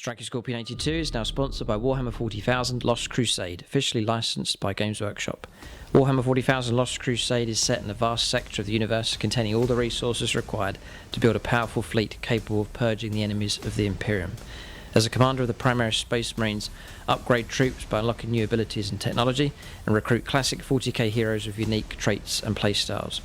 Striker Scorpion 82 is now sponsored by Warhammer 40,000 Lost Crusade, officially licensed by Games Workshop. Warhammer 40,000 Lost Crusade is set in a vast sector of the universe containing all the resources required to build a powerful fleet capable of purging the enemies of the Imperium. As a commander of the Primaris Space Marines, upgrade troops by unlocking new abilities and technology, and recruit classic 40k heroes with unique traits and playstyles.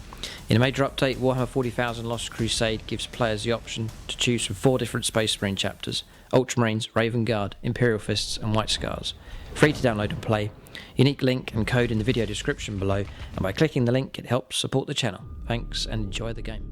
In a major update, Warhammer 40,000 Lost Crusade gives players the option to choose from 4 different Space Marine chapters: Ultramarines, Raven Guard, Imperial Fists and White Scars. Free to download and play. Unique link and code in the video description below, and by clicking the link it helps support the channel. Thanks and enjoy the game.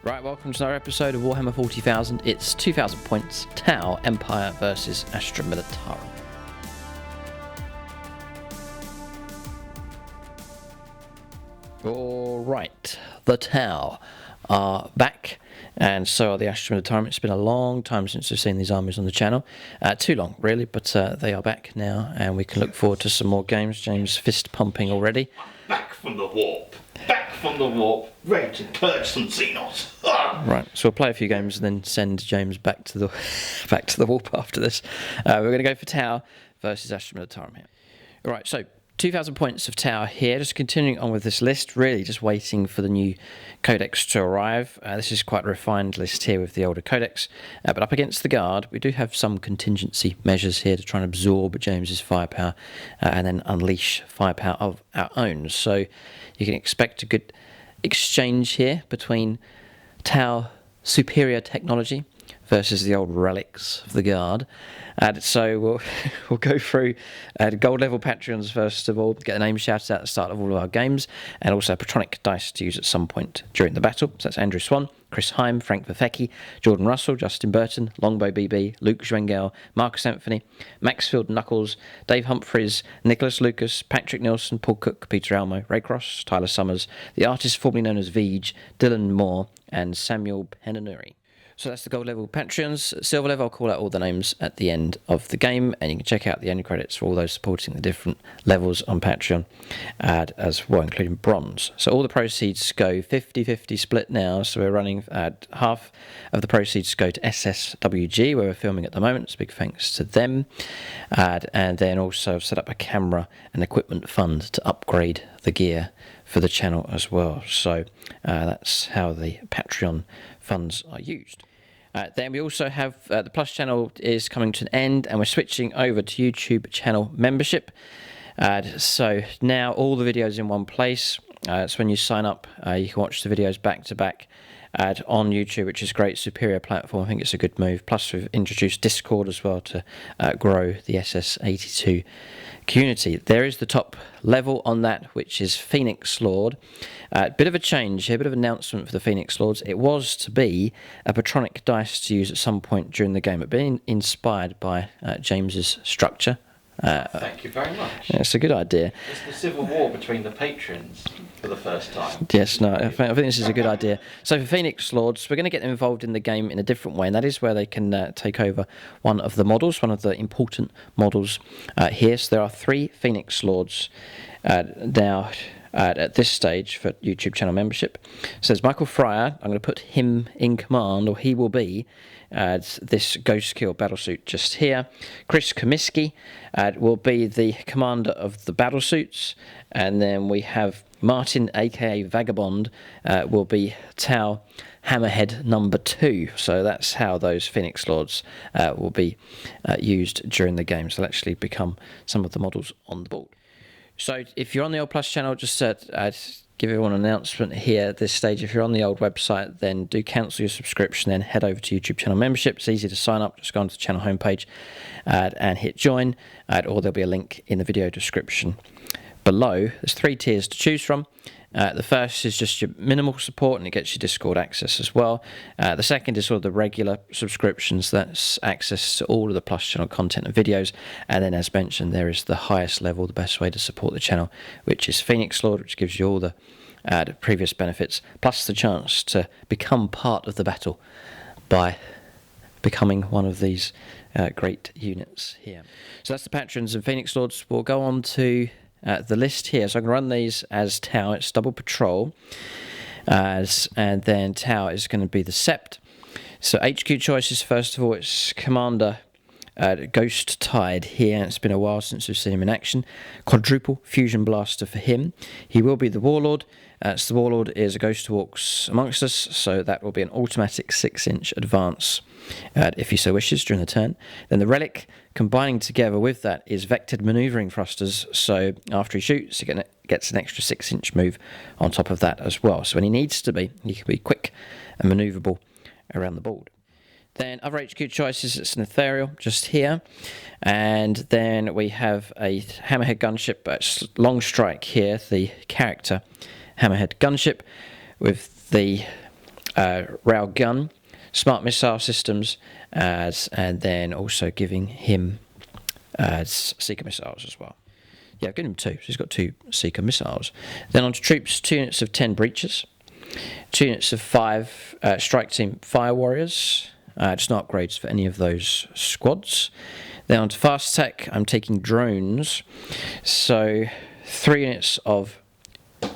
Right, welcome to another episode of Warhammer 40,000. It's 2000 points, Tau Empire versus Astra Militarum. Alright, the Tau are back, and so are the Astra Militarum. It's been a long time since we've seen these armies on the channel. Too long, really, but they are back now, and we can look forward to some more games. James fist pumping already. Back from the warp. Back from the warp. Ready to purge some Xenos. Right, so we'll play a few games and then send James back to the warp after this. We're going to go for Tau versus Astra Militarum here. All right, so 2,000 points of Tau here. Just continuing on with this list, really just waiting for the new codex to arrive. This is quite a refined list here with the older codex, but up against the Guard, we do have some contingency measures here to try and absorb James's firepower and then unleash firepower of our own. So you can expect a good exchange here between Tau superior technology versus the old relics of the Guard. So we'll go through gold level Patreons first of all, get the name shouted out at the start of all of our games, and also Patronic dice to use at some point during the battle. So that's Andrew Swan, Chris Heim, Frank Vafecki, Jordan Russell, Justin Burton, Longbow BB, Luke Schwengel, Marcus Anthony, Maxfield Knuckles, Dave Humphreys, Nicholas Lucas, Patrick Nilsson, Paul Cook, Peter Almo, Ray Cross, Tyler Summers, the artist formerly known as Veej, Dylan Moore, and Samuel Penanuri. So that's the gold level Patreons. Silver level, I'll call out all the names at the end of the game, and you can check out the end credits for all those supporting the different levels on Patreon, as well, including bronze. So all the proceeds go 50-50 split now, so we're running half of the proceeds go to SSWG, where we're filming at the moment, so big thanks to them. And then also I've set up a camera and equipment fund to upgrade the gear for the channel as well. So that's how the Patreon funds are used. Then we also have the Plus channel is coming to an end, and we're switching over to YouTube channel membership. So now all the videos in one place. So when you sign up, you can watch the videos back to back on YouTube, which is a great, superior platform. I think it's a good move. Plus we've introduced Discord as well to grow the SS82 community. There is the top level on that, which is Phoenix Lord. Bit of a change here, bit of an announcement for the Phoenix Lords. It was to be a Patronic dice to use at some point during the game. It been inspired by James's structure. Thank you very much. Yeah, it's a good idea. It's the civil war between the patrons for the first time. Yes, no, I think this is a good idea. So for Phoenix Lords, we're going to get them involved in the game in a different way, and that is where they can take over one of the models, one of the important models here. So there are 3 Phoenix Lords now. at this stage for YouTube channel membership. It says Michael Fryer, I'm going to put him in command, or he will be this Ghost Kill battlesuit just here. Chris Comiskey will be the commander of the battlesuits, and then we have Martin, aka Vagabond, will be Tau Hammerhead number 2. So that's how those Phoenix Lords will be used during the game. So they'll actually become some of the models on the board. So if you're on the Old Plus channel, just give everyone an announcement here at this stage. If you're on the old website, then do cancel your subscription, then head over to YouTube channel membership. It's easy to sign up. Just go onto the channel homepage and hit join, or there'll be a link in the video description below. There's 3 tiers to choose from. The first is just your minimal support, and it gets you Discord access as well. The second is sort of the regular subscriptions. That's access to all of the Plus channel content and videos. And then, as mentioned, there is the highest level, the best way to support the channel, which is Phoenix Lord, which gives you all the previous benefits, plus the chance to become part of the battle by becoming one of these great units here. So that's the patrons and Phoenix Lords. We'll go on to the list here. So I can run these as Tau. It's double patrol, and then Tau is going to be the Sept. So HQ choices, first of all, it's Commander Ghost Tide here. It's been a while since we've seen him in action. Quadruple Fusion Blaster for him. He will be the Warlord. So the Warlord is a ghost who walks amongst us, so that will be an automatic 6-inch advance if he so wishes during the turn. Then the Relic, combining together with that, is Vectored Maneuvering Thrusters, so after he shoots, he gets an extra 6-inch move on top of that as well. So when he needs to be, he can be quick and manoeuvrable around the board. Then other HQ choices, it's an Ethereal just here. And then we have a Hammerhead Gunship, Long Strike here, the character Hammerhead Gunship with the rail gun, smart missile systems, and then also giving him Seeker missiles as well. Yeah, I've given him 2, so he's got 2 Seeker missiles. Then on to troops, 2 units of 10 breachers, 2 units of 5 strike team fire warriors, just no upgrades for any of those squads. Then on to fast attack, I'm taking drones, so 3 units of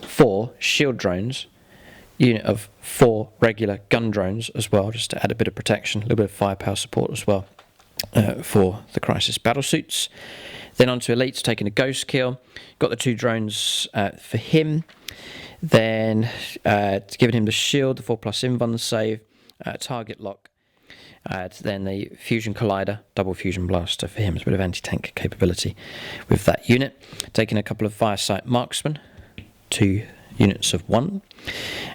4 shield drones, unit of 4 regular gun drones as well, just to add a bit of protection, a little bit of firepower support as well for the Crisis battlesuits. Then on to elites, taking a Ghost Kill, got the 2 drones for him. Then giving him the shield, the 4+ invuln save, target lock. Then the Fusion Collider, double Fusion Blaster for him, as a bit of anti-tank capability with that unit. Taking a couple of Firesight Marksmen, 2 units of 1.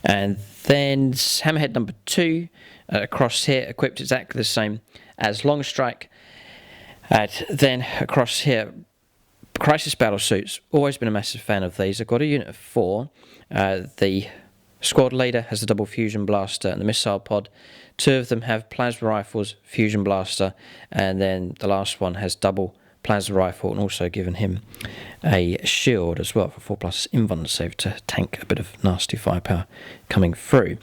And then Hammerhead number 2 across here, equipped exactly the same as Long Strike. Then across here, Crisis Battlesuits, always been a massive fan of these. I've got a unit of 4. The Squad Leader has the double Fusion Blaster and the Missile Pod. 2 of them have Plasma Rifles, Fusion Blaster, and then the last one has double Plasma Rifle, and also given him a shield as well for 4+ invuln save to tank a bit of nasty firepower coming through.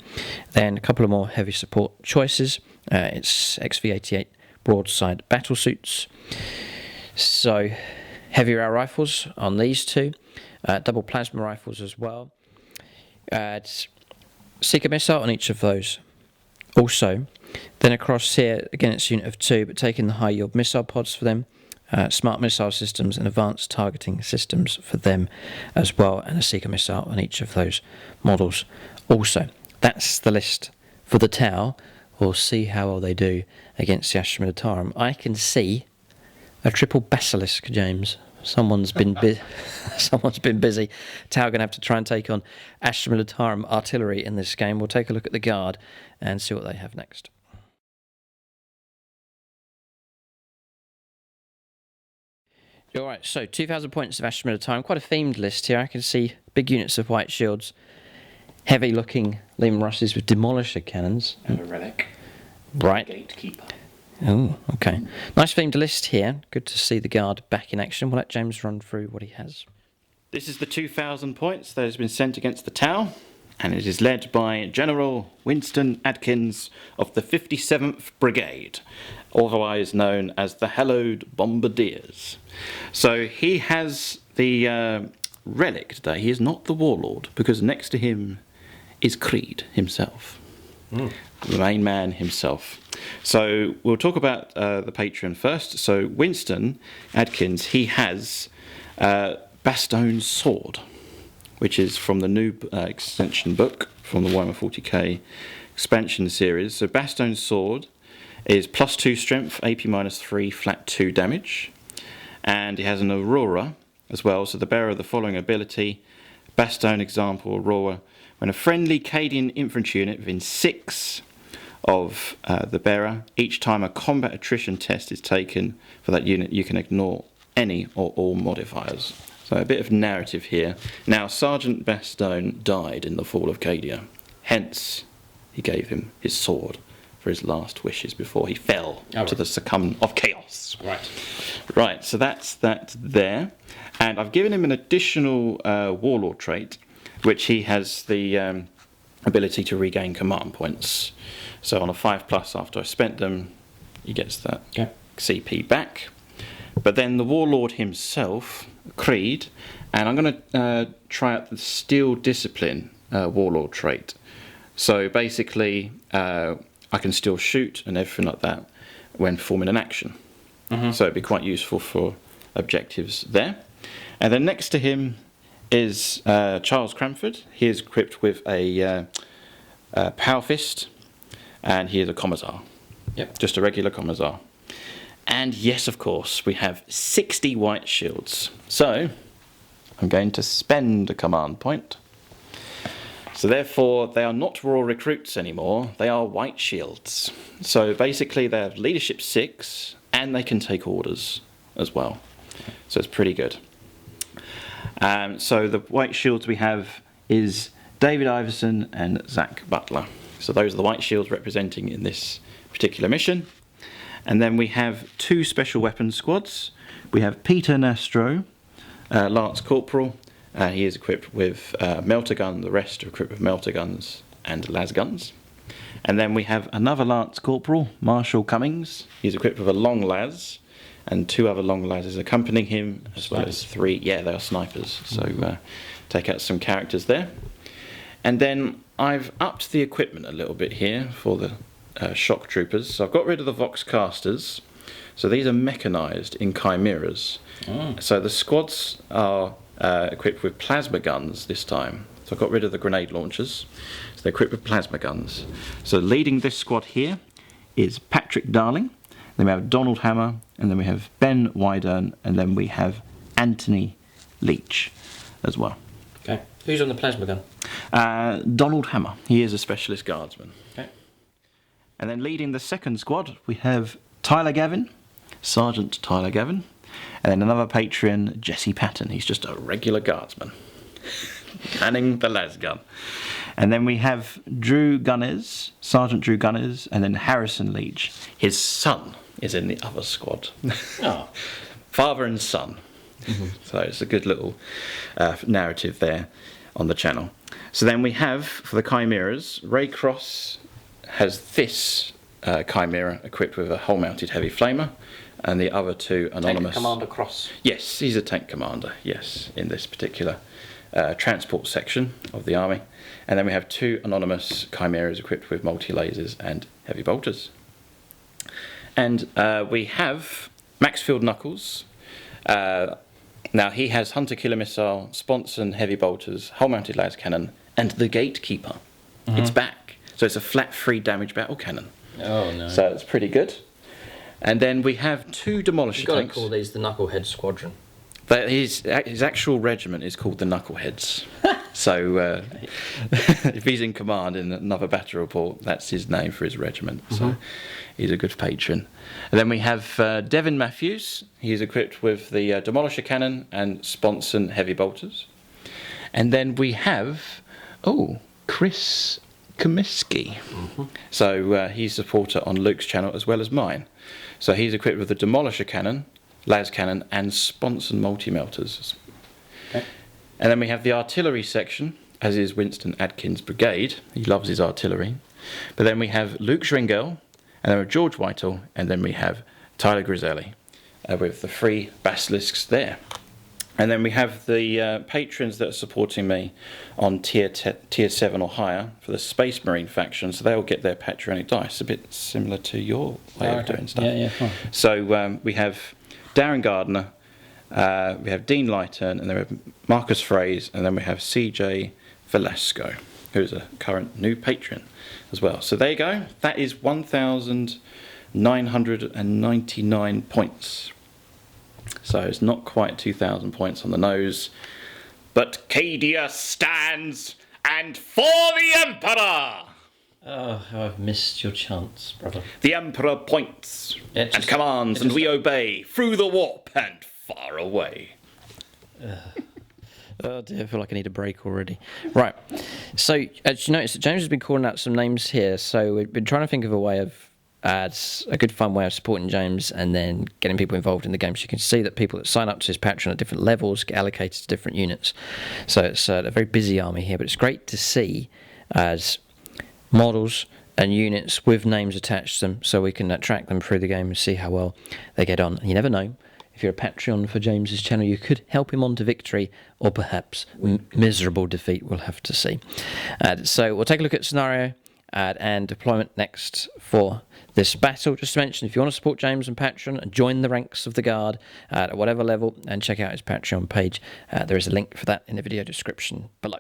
Then a couple of more heavy support choices. It's XV-88 broadside battlesuits. So heavy rail rifles on these 2, double plasma rifles as well. Seeker missile on each of those. Also, then across here, again it's a unit of 2, but taking the high yield missile pods for them. Smart missile systems and advanced targeting systems for them as well, and a Seeker missile on each of those models also. That's the list for the Tau. We'll see how well they do against the Astra Militarum. I can see a triple Basilisk, James. Someone's been busy. Tau going to have to try and take on Astra Militarum artillery in this game. We'll take a look at the Guard and see what they have next. Alright, so 2,000 points of Astra Militarum. Quite a themed list here. I can see big units of white shields, heavy looking Lehman Russes with demolisher cannons. And a relic. Right. Gatekeeper. Oh, okay. Nice themed list here. Good to see the Guard back in action. We'll let James run through what he has. This is the 2,000 points that has been sent against the Tau, and it is led by General Winston Adkins of the 57th Brigade, otherwise known as the Hallowed Bombardiers. So he has the relic today. He is not the Warlord, because next to him is Creed himself. The main man himself. So we'll talk about the Patreon first. So Winston Adkins, he has Bastone's Sword, which is from the new extension book from the Warhammer 40k expansion series. So Bastone's Sword is +2 strength, AP -3, flat 2 damage. And he has an Aurora as well. So the bearer of the following ability, Bastone example Aurora. When a friendly Cadian infantry unit within 6 of the bearer, each time a combat attrition test is taken for that unit, you can ignore any or all modifiers. So a bit of narrative here. Now, Sergeant Bastone died in the fall of Cadia. Hence, he gave him his sword for his last wishes before he fell to the succumb of chaos. Right, so that's that there. And I've given him an additional Warlord trait, which he has the ability to regain command points. So on a 5+, after I spent them, he gets that CP back. But then the Warlord himself, Creed, and I'm going to try out the Steel Discipline Warlord trait. So basically, I can still shoot and everything like that when performing an action. So it'd be quite useful for objectives there. And then next to him is Charles Cranford. He is equipped with a Power Fist, and he is a Commissar. Just a regular Commissar. And yes, of course, we have 60 white shields. So I'm going to spend a command point. So therefore, they are not raw recruits anymore. They are white shields. So basically, they have leadership 6, and they can take orders as well. So it's pretty good. So the white shields we have is David Iverson and Zach Butler. So those are the white shields representing in this particular mission. And then we have 2 special weapons squads. We have Peter Nastro, Lance Corporal. He is equipped with melter gun. The rest are equipped with melter guns and las guns. And then we have another Lance Corporal, Marshall Cummings. He's equipped with a long las, and 2 other long lases accompanying him, as well as 3. Yeah, they are snipers. So take out some characters there. And then I've upped the equipment a little bit here for the shock troopers. So I've got rid of the Vox casters. So these are mechanised in chimeras. So the squads are equipped with plasma guns this time. So I've got rid of the grenade launchers. So they're equipped with plasma guns. So leading this squad here is Patrick Darling. Then we have Donald Hammer, and then we have Ben Wydern, and then we have Anthony Leach as well. Okay. Who's on the plasma gun? Donald Hammer. He is a specialist guardsman. Okay. And then leading the second squad, we have Tyler Gavin, Sergeant Tyler Gavin, and then another patron, Jesse Patton. He's just a regular guardsman, manning the las gun. And then we have Drew Gunners, Sergeant Drew Gunners, and then Harrison Leach. His son is in the other squad. Father and son. So it's a good little narrative there on the channel. So then we have, for the chimeras, Ray Cross has this chimera equipped with a hull-mounted heavy flamer, and the other 2 anonymous. Tank Commander Cross. Yes, he's a tank commander. Yes, in this particular transport section of the army. And then we have 2 anonymous chimeras equipped with multi-lasers and heavy bolters. And we have Maxfield Knuckles. Now he has Hunter Killer Missile, Sponson Heavy Bolters, Hull-Mounted Las Cannon, and the Gatekeeper. It's back. So it's a flat 3 damage battle cannon. Oh no. So it's pretty good. And then we have 2 Demolisher You've got tanks. to call these the Knucklehead Squadron. But his actual regiment is called the Knuckleheads. So if he's in command in another battle report, that's his name for his regiment. So he's a good patron. And then we have Devin Matthews. He's equipped with the Demolisher Cannon and Sponson Heavy Bolters. And then we have, Chris Comiskey. So he's a supporter on Luke's channel as well as mine. So he's equipped with the Demolisher Cannon, las cannon, and Sponson multi-melters. Okay. And then we have the artillery section, as is Winston Adkins' brigade. He loves his artillery. But then we have Luke Schringel, and then we have George Whitehall, and then we have Tyler Griselli with the 3 basilisks there. And then we have the patrons that are supporting me on tier 7 or higher for the Space Marine faction, so they'll get their patronic dice, a bit similar to your way of doing stuff. Yeah, fine. So we have Darren Gardner, we have Dean Lighton, and then we have Marcus Fraze, and then we have CJ Velasco, who's a current new patron as well. So there you go. That is 1,999 points. So it's not quite 2,000 points on the nose, but Cadia stands, and for the Emperor! Oh, how I've missed your chance, brother. The Emperor points and commands, and we obey through the warp and far away. Oh dear, I feel like I need a break already. Right, so as you notice, James has been calling out some names here, so we've been trying to think of a way of a good fun way of supporting James and then getting people involved in the game. So you can see that people that sign up to his Patreon at different levels get allocated to different units. So it's a very busy army here, but it's great to see as models and units with names attached to them, so we can track them through the game and see how well they get on. And you never know, if you're a Patreon for James's channel, you could help him on to victory or perhaps miserable defeat. We'll have to see. So we'll take a look at scenario and deployment next for this battle. Just to mention, if you want to support James on Patreon and join the ranks of the Guard at whatever level, and check out his Patreon page, there is a link for that in the video description below.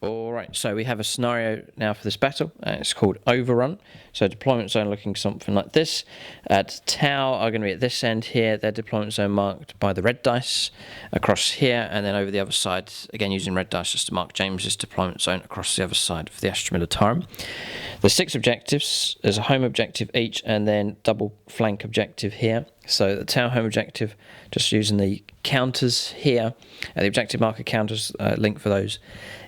Alright, so we have a scenario now for this battle. It's called Overrun. So deployment zone looking something like this. Tau are going to be at this end here. Their deployment zone marked by the red dice across here, and then over the other side, again using red dice just to mark James's deployment zone across the other side of the Astra Militarum. There's 6 objectives. There's a home objective each, and then double flank objective here. So the Tau home objective, just using the counters here, the objective marker counters, link for those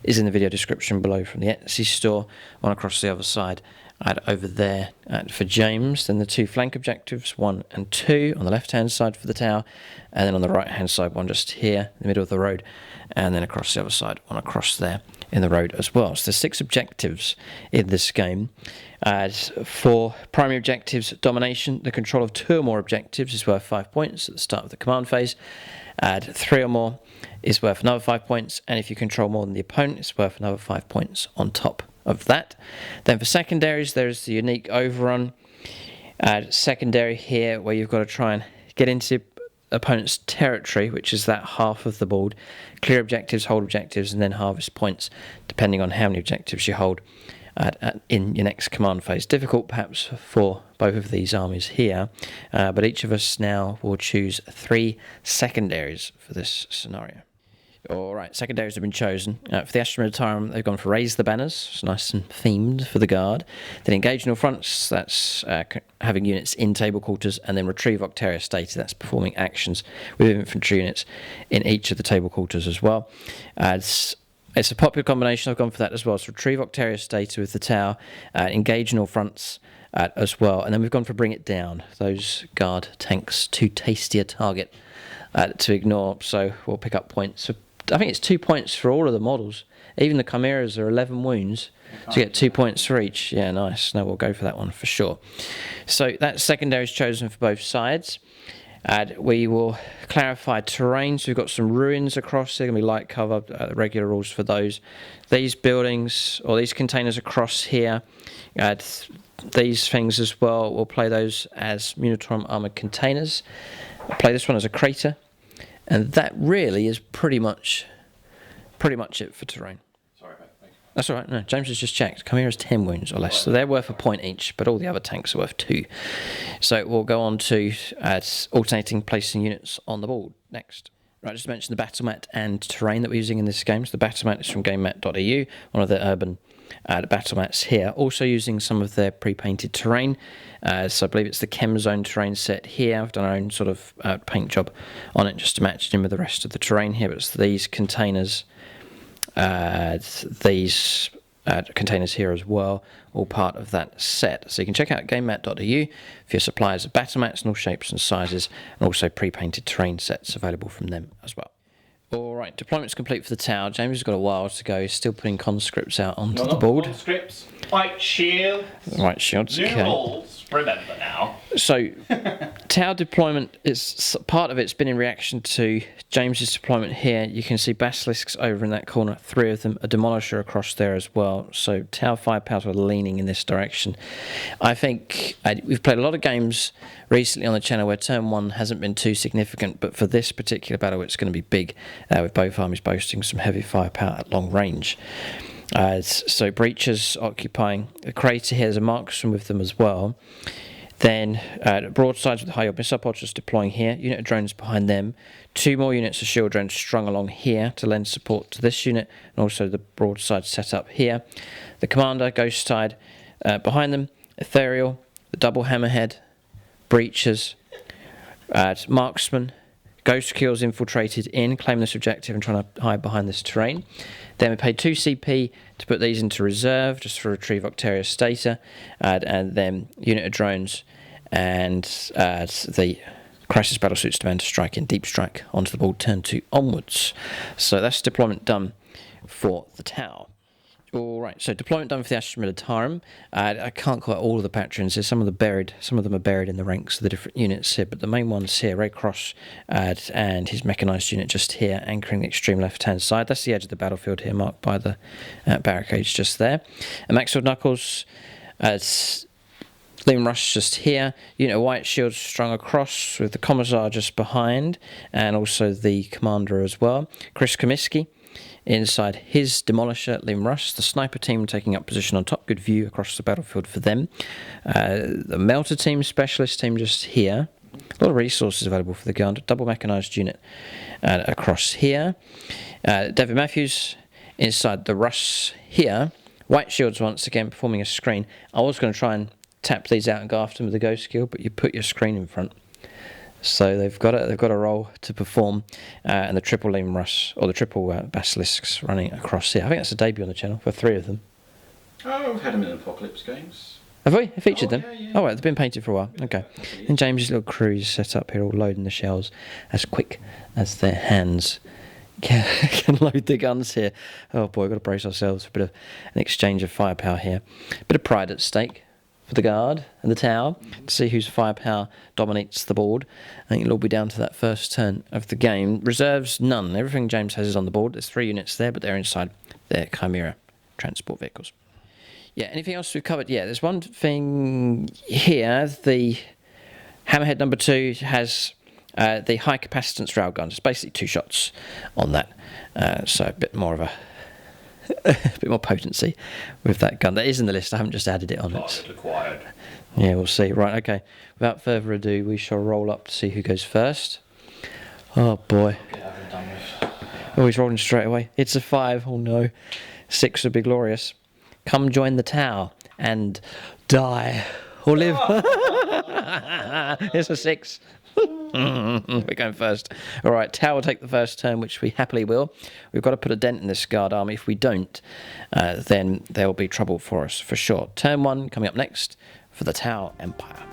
is in the video description below from the Etsy store. One across the other side, over there for James. Then the 2 flank objectives, 1 and 2 on the left hand side for the Tau, and then on the right hand side, one just here in the middle of the road, and then across the other side, one across there in the road as well. So there's 6 objectives in this game. For primary objectives, domination, the control of 2 or more objectives is worth 5 points at the start of the command phase. 3 or more is worth another 5 points, and if you control more than the opponent, it's worth another 5 points on top of that. Then for secondaries, there's the unique overrun secondary here, where you've got to try and get into opponent's territory, which is that half of the board, clear objectives, hold objectives, and then harvest points depending on how many objectives you hold in your next command phase. Difficult perhaps for both of these armies here, but each of us now will choose 3 secondaries for this scenario. Alright, secondaries have been chosen. For the Astra Militarum, they've gone for Raise the Banners. It's nice and themed for the Guard. Then Engage in all fronts, that's having units in table quarters, and then Retrieve Octarius Data, that's performing actions with infantry units in each of the table quarters as well. It's a popular combination, I've gone for that as well. So Retrieve Octarius Data with the Tau, Engage in all fronts as well. And then we've gone for Bring It Down. Those Guard tanks, too tasty a target to ignore, so we'll pick up points for, I think it's 2 points for all of the models. Even the Chimeras are 11 wounds, so you get 2 points for each. Yeah, nice. No, we'll go for that one for sure. So that secondary is chosen for both sides. We will clarify terrain, so we've got some ruins across. They're going to be light cover, regular rules for those. These buildings, or these containers across here, these things as well, we'll play those as Militarum armoured containers. I'll play this one as a crater. And that really is pretty much it for terrain. Sorry, mate. That's all right. No, James has just checked. Chimeras 10 wounds or less, so they're worth a point each, but all the other tanks are worth 2. So we'll go on to alternating placing units on the board next. Right, just to mention the battle mat and terrain that we're using in this game. So the battle mat is from GameMat.eu, one of the urban battle mats here. Also using some of their pre-painted terrain. So I believe it's the Chem Zone terrain set here. I've done our own sort of paint job on it just to match it in with the rest of the terrain here. But it's these containers, containers here as well, all part of that set. So you can check out GameMat.eu for your suppliers of battle mats in all shapes and sizes, and also pre-painted terrain sets available from them as well. Alright, deployment's complete for the Tau. James has got a while to go. He's still putting conscripts out onto the board. Conscripts, white shield. White shields, New okay. rules, remember now. So, tower deployment is part of it's been in reaction to James's deployment here. You can see basilisks over in that corner, 3 of them, a demolisher across there as well. So, tower firepower are leaning in this direction. I think we've played a lot of games recently on the channel where turn 1 hasn't been too significant, but for this particular battle, it's going to be big, with both armies boasting some heavy firepower at long range. So, breachers occupying a crater here. There's a marksman with them as well. Then broadsides with high yield missile pods just deploying here. Unit of drones behind them. 2 more units of shield drones strung along here to lend support to this unit, and also the broadside set up here. The commander, ghost side behind them. Ethereal, the double hammerhead, breachers, marksman, ghost kills infiltrated in, claim this objective and trying to hide behind this terrain. Then we paid 2 CP to put these into reserve, just for retrieve Octaria Stata, and then unit of drones and the crisis battle suits demand to strike in deep strike onto the board, turn 2 onwards. So that's deployment done for the tower. All right, so deployment done for the Astra Militarum. I can't quite all of the patrons here. Some of them are buried in the ranks of the different units here, but the main ones here, Red Cross and his mechanised unit just here, anchoring the extreme left-hand side. That's the edge of the battlefield here, marked by the barricades just there. And Maxfield Knuckles, Liam Rush just here. Unit of white shields strung across with the Commissar just behind, and also the commander as well. Chris Comiskey. Inside his demolisher, Liam Russ, the sniper team taking up position on top, good view across the battlefield for them. The melter team, specialist team just here. A lot of resources available for the gun. Double mechanised unit across here. David Matthews inside the Russ here. White shields once again performing a screen. I was going to try and tap these out and go after them with the ghost skill, but you put your screen in front. So they've got a role to perform, and the triple Liam Russ, or the triple basilisks running across here. I think that's a debut on the channel for 3 of them. Oh, we've had them in Apocalypse games. Have we? I featured them? Yeah. Oh, right, they've been painted for a while. Okay. And James's little crew's set up here, all loading the shells as quick as their hands can load the guns here. Oh boy, we've got to brace ourselves for a bit of an exchange of firepower here. Bit of pride at stake for the guard and the tower to see whose firepower dominates the board. I think it'll all be down to that first turn of the game. Reserves, none. Everything James has is on the board. There's 3 units there, but they're inside their Chimera transport vehicles. Yeah, anything else we've covered? Yeah, there's one thing here. The Hammerhead number 2 has the high capacitance railgun. It's basically 2 shots on that. So a bit more of a bit more potency with that gun. That is in the list. I haven't just added it on. It acquired. Yeah, we'll see. Right, okay. Without further ado, we shall roll up to see who goes first. Oh boy. Oh, he's rolling straight away. It's a 5. Oh no. 6 would be glorious. Come join the tower and die or live. It's a 6. We're going first. All right, tower will take the first turn, which we happily will. We've got to put a dent in this guard army. If we don't, then there will be trouble for us for sure. Turn 1 coming up next for the Tau Empire.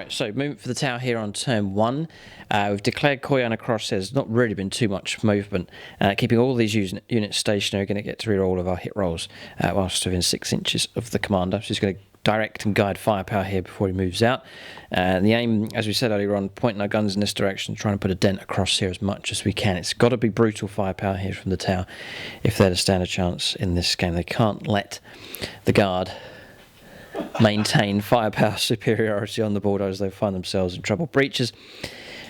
Alright, so movement for the tower here on turn 1. We've declared KOYO on a cross. There's not really been too much movement. Keeping all these units stationary, going to get to reroll all of our hit rolls whilst within 6 inches of the commander. So he's going to direct and guide firepower here before he moves out. And the aim, as we said earlier on, pointing our guns in this direction, trying to put a dent across here as much as we can. It's got to be brutal firepower here from the tower if they're to stand a chance in this game. They can't let the guard maintain firepower superiority on the board, as they find themselves in trouble. Breaches,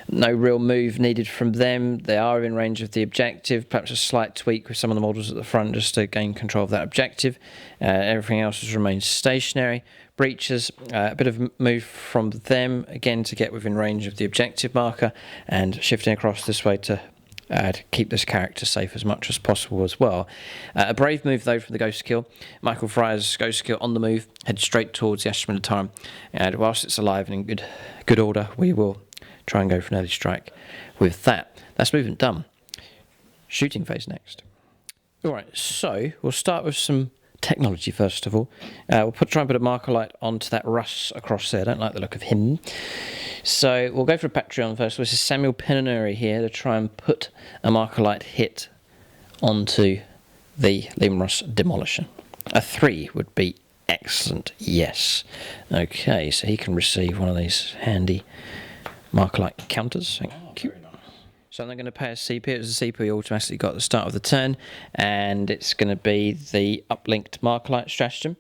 no real move needed from them. They are in range of the objective, perhaps a slight tweak with some of the models at the front just to gain control of that objective. Everything else has remained stationary. Breaches, a bit of move from them, again to get within range of the objective marker, and shifting across this way to keep this character safe as much as possible as well. A brave move though from the Ghost Kill. Michael Fryer's Ghost Kill on the move, head straight towards the Astra Militarum, and whilst it's alive and in good order, we will try and go for an early strike with that. That's movement done. Shooting phase next. Alright, so we'll start with some technology first of all. We'll try and put a marker light onto that Russ across there. I don't like the look of him. So we'll go for a Patreon first. This is Samuel Pennery here to try and put a marker light hit onto the Lehman Russ Demolition. A 3 would be excellent, yes. Okay, so he can receive one of these handy marker light counters. Thank you. So I'm going to pay a CP. It was a CP we automatically got at the start of the turn, and it's going to be the uplinked marker light stratagem.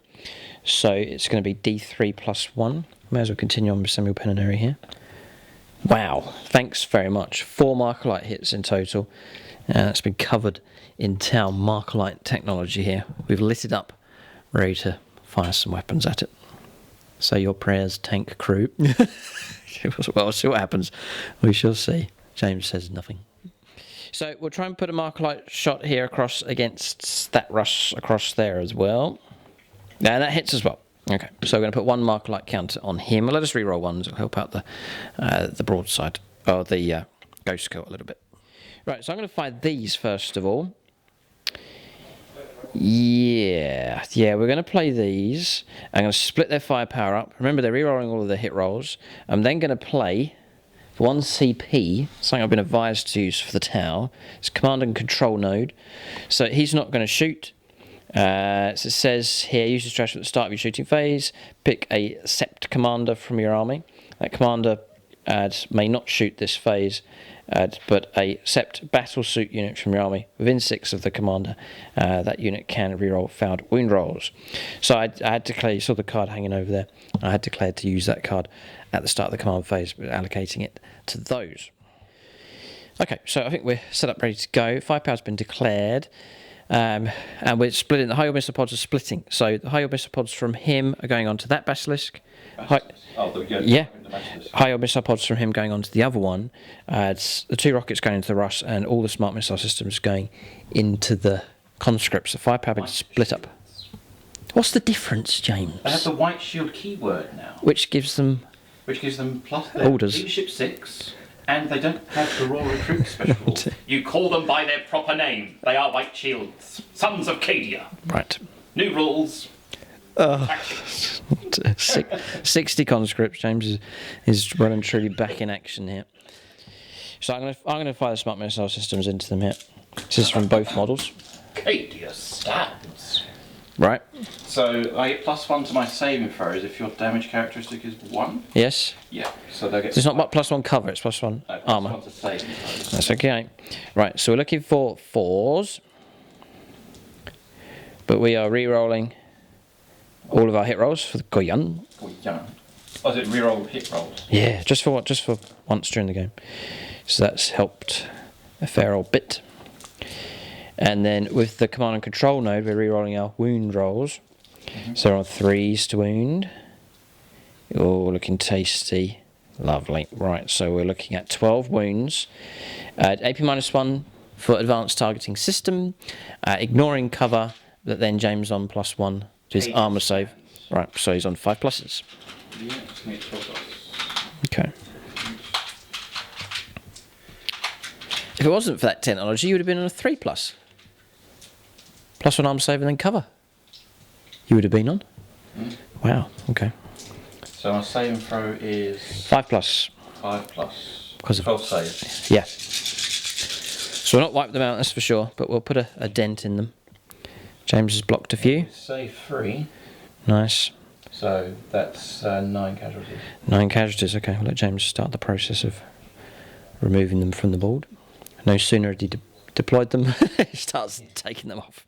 So it's going to be D3 plus 1. May as well continue on with Samuel Pennery here. Wow, thanks very much. 4 marker light hits in total. That's been covered in Tau marker light technology here. We've lit it up, ready to fire some weapons at it. Say your prayers, tank crew. Well, we'll see what happens. We shall see. James says nothing. So we'll try and put a marker light shot here across against that Russ across there as well. Now that hits as well. Okay, so we're going to put 1 marker light counter on him. Let us reroll ones. It'll help out the broadside, or the Ghost Kill a little bit. Right, so I'm going to fire these first of all. Yeah, we're going to play these. I'm going to split their firepower up. Remember, they're rerolling all of their hit rolls. I'm then going to play for 1 CP, something I've been advised to use for the Tau. It's command and control node. So he's not going to shoot. So it says here, use the strategy at the start of your shooting phase. Pick a Sept commander from your army. That commander may not shoot this phase, but a Sept battlesuit unit from your army within 6 of the commander. That unit can reroll failed wound rolls. So I had declared, you saw the card hanging over there. I had declared to use that card at the start of the command phase, but allocating it to those. Okay, so I think we're set up ready to go. Firepower's been declared. And we're splitting. The high-yield missile pods are splitting. So the high-yield missile pods from him are going on to that basilisk. High-yield missile pods from him going on to the other one. It's the 2 rockets going into the Russ, and all the smart missile systems going into the conscripts. The firepower being split up. What's the difference, James? They have the white shield keyword now, which gives them plus orders. Leadership 6. And they don't have the Raw Recruit special. You call them by their proper name. They are White Shields, Sons of Cadia. Right. New rules. 60 conscripts. James is well and truly back in action here. So I'm gonna fire the smart missile systems into them here. This is from both models. Cadia stands. Right. So I get +1 to my saving throws if your damage characteristic is 1. Yes. Yeah. So they get. So it's not +1 cover. It's +1 armor. +1 to saving throws. That's okay. Right. So we're looking for 4s, but we are re-rolling all of our hit rolls for the KOYO. Oh, is it reroll hit rolls? Yeah, just for once during the game. So that's helped a fair old bit. And then with the command and control node, we're re-rolling our wound rolls. So they're on 3s to wound. Oh, looking tasty. Lovely. Right, so we're looking at 12 wounds. AP-1 for advanced targeting system. Ignoring cover, but then James on +1 to his armor save. Right, so he's on 5 pluses. Yeah, just need 12 plus. Okay. If it wasn't for that technology, you would have been on a 3 plus. +1 armor save and then cover. You would have been on? Wow, okay. So our save and throw is 5+. 5+. Because of 12 save. Yeah. So we'll not wipe them out, that's for sure, but we'll put a dent in them. James has blocked a few. Save 3. Nice. So that's 9 casualties. 9 casualties. Okay, we'll let James start the process of removing them from the board. No sooner had he deployed them, he starts taking them off.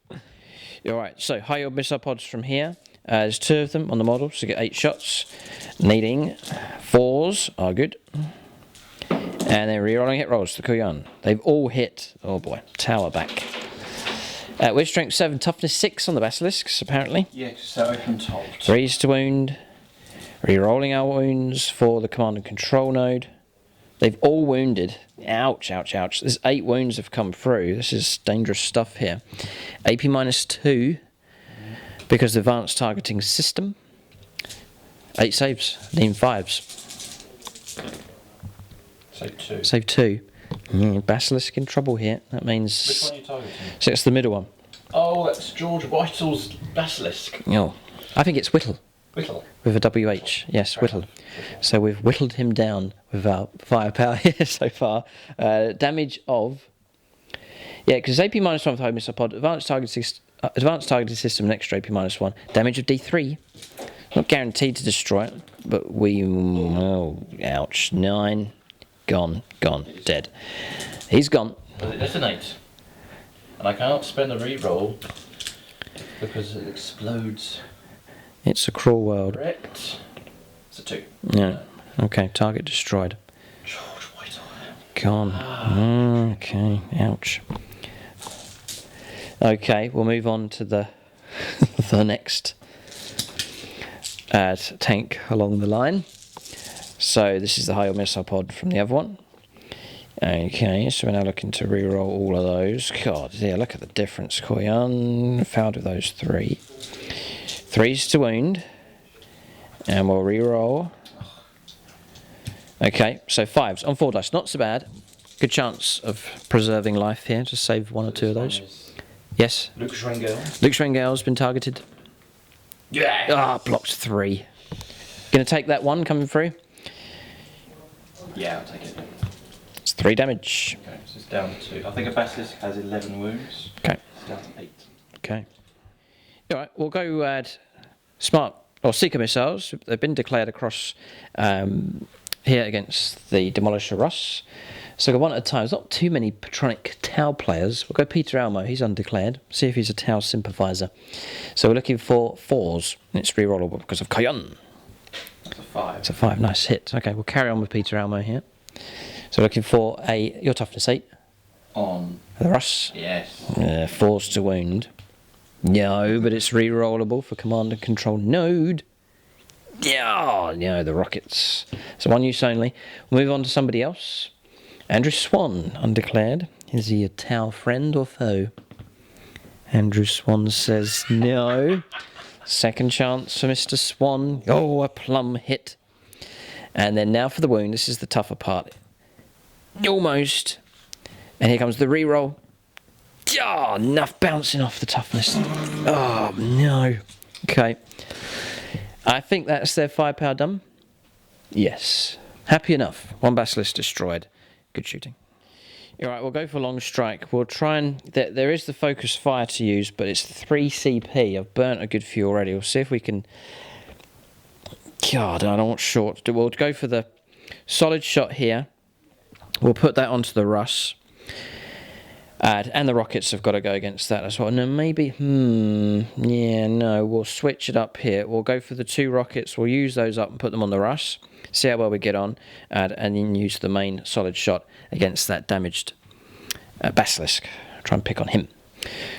Alright, so high yield missile pods from here. There's 2 of them on the model, so you get 8 shots. Needing 4s are good. And then rerolling hit rolls to KOYO. They've all hit, oh boy, tower back. With strength 7, toughness 6 on the basilisks, apparently. Yeah, so I've been told. 3s to wound. Rerolling our wounds for the command and control node. They've all wounded. Ouch, ouch, ouch. There's 8 wounds have come through. This is dangerous stuff here. AP -2 because of advanced targeting system. 8 saves. Lean 5s. Save 2. Save 2. Basilisk in trouble here. That means... Which one are you targeting? So it's the middle one. Oh, that's George Whittle's Basilisk. Oh, I think it's Whittle. Whittle. With a WH. Yes, Whittle. So we've whittled him down with our firepower here so far. Damage of... Yeah, because AP -1 with high missile pod. Advanced targeting system, next to AP -1. Damage of D3. Not guaranteed to destroy it, but we... Oh, ouch. 9. Gone, dead. He's gone. Does it detonate? And I can't spend a reroll because it explodes. It's a cruel world. Correct. It's a 2. Yeah. Okay, target destroyed. George Whittle. Gone. Okay, ouch. Okay, we'll move on to the the next tank along the line. So this is the high missile pod from the other one. Okay, so we're now looking to reroll all of those. God, yeah, look at the difference. KOYO failed with those 3. 3s to wound. And we'll reroll. Okay, so 5s on 4 dice. Not so bad. Good chance of preserving life here. Just save 1 or 2 of those. Yes. Luke Schrengel. Luke Schrengel's been targeted. Yeah. Ah, blocked 3. Gonna take that 1 coming through. Yeah, I'll take it. It's 3 damage. Okay, so it's down to... I think a Basilisk has 11 wounds. Okay. It's down to 8. Okay. Alright, we'll go add smart or seeker missiles. They've been declared across here against the Demolisher Russ. So go 1 at a time. There's not too many Patronic Tau players. We'll go Peter Almo, he's undeclared. See if he's a Tau sympathiser. So we're looking for 4s. And it's rerollable because of KOYO. That's a 5. It's a 5, nice hit. Okay, we'll carry on with Peter Almo here. So we're looking for your toughness 8. On. The Russ. Yes. 4s to wound. No, but it's re-rollable for command and control node. Yeah, no, the rockets. So 1 use only. We'll move on to somebody else. Andrew Swan, undeclared. Is he a Tau friend or foe? Andrew Swan says no. Second chance for Mr. Swan. Oh, a plum hit. And then now for the wound. This is the tougher part. Almost. And here comes the re-roll. Oh, enough bouncing off the toughness. Oh, no. Okay. I think that's their firepower done. Yes. Happy enough. 1 Basilisk destroyed. Good shooting. Alright, we'll go for long strike. We'll try and... There is the focus fire to use, but it's 3 CP. I've burnt a good few already. We'll see if we can... God, I don't want short. We'll go for the solid shot here. We'll put that onto the Russ. And the rockets have got to go against that as well. No, maybe... Yeah, no. We'll switch it up here. We'll go for the 2 rockets. We'll use those up and put them on the Russ. See how well we get on. And then use the main solid shot against that damaged Basilisk. Try and pick on him.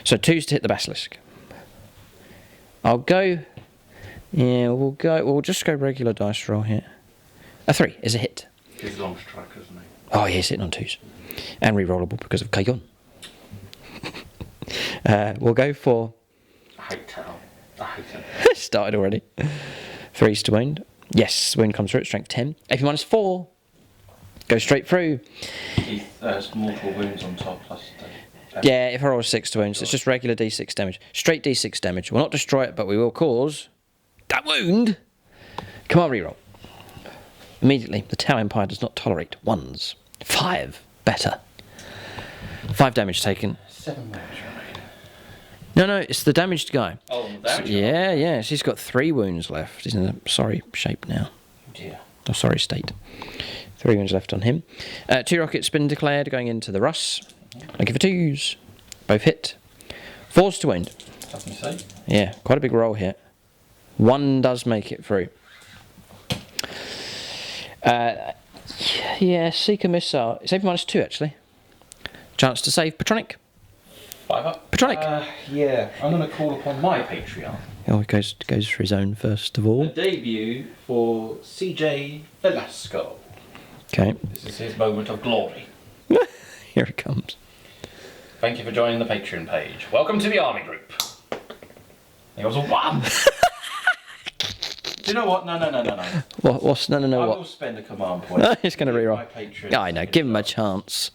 So 2s to hit the Basilisk. I'll go... Yeah, we'll just go regular dice roll here. A 3 is a hit. He's long strike, isn't he? Oh, yeah, he's hitting on 2s. And re-rollable because of KOYO. We'll go for... I hate Tau. I hate him. Started already. 3s to wound. Yes, wound comes through at strength 10. AP -4. Go straight through. He has multiple wounds on top plus... Yeah, if I roll 6 to wounds, it's just regular D6 damage. Straight D6 damage. We'll not destroy it, but we will cause... that wound! Come on, reroll. Immediately, the Tau Empire does not tolerate 1s. 5. Better. 5 damage taken. 7 wounds remain. No, it's the damaged guy. Oh, the damaged guy? Yeah. So he's got 3 wounds left. He's in a sorry shape now. Oh dear. Oh, sorry state. 3 wounds left on him. 2 rockets been declared going into the Russ. Looking for 2s. Both hit. 4s to wound. Doesn't say. Yeah, quite a big roll here. 1 does make it through. Yeah, Seeker Missile. It's over -2 actually. Chance to save Patronic. 5 up. Patronic. Yeah, I'm going to call upon my Patreon. Oh, he goes for his own first of A all. debut for CJ Velasco. Okay. This is his moment of glory. Here it comes. Thank you for joining the Patreon page. Welcome to the army group. He was a 1. Do you know what? No. What's no? I What? will spend a command point. He's going to Give reroll. my Patreon Yeah, I know. Give him a chance.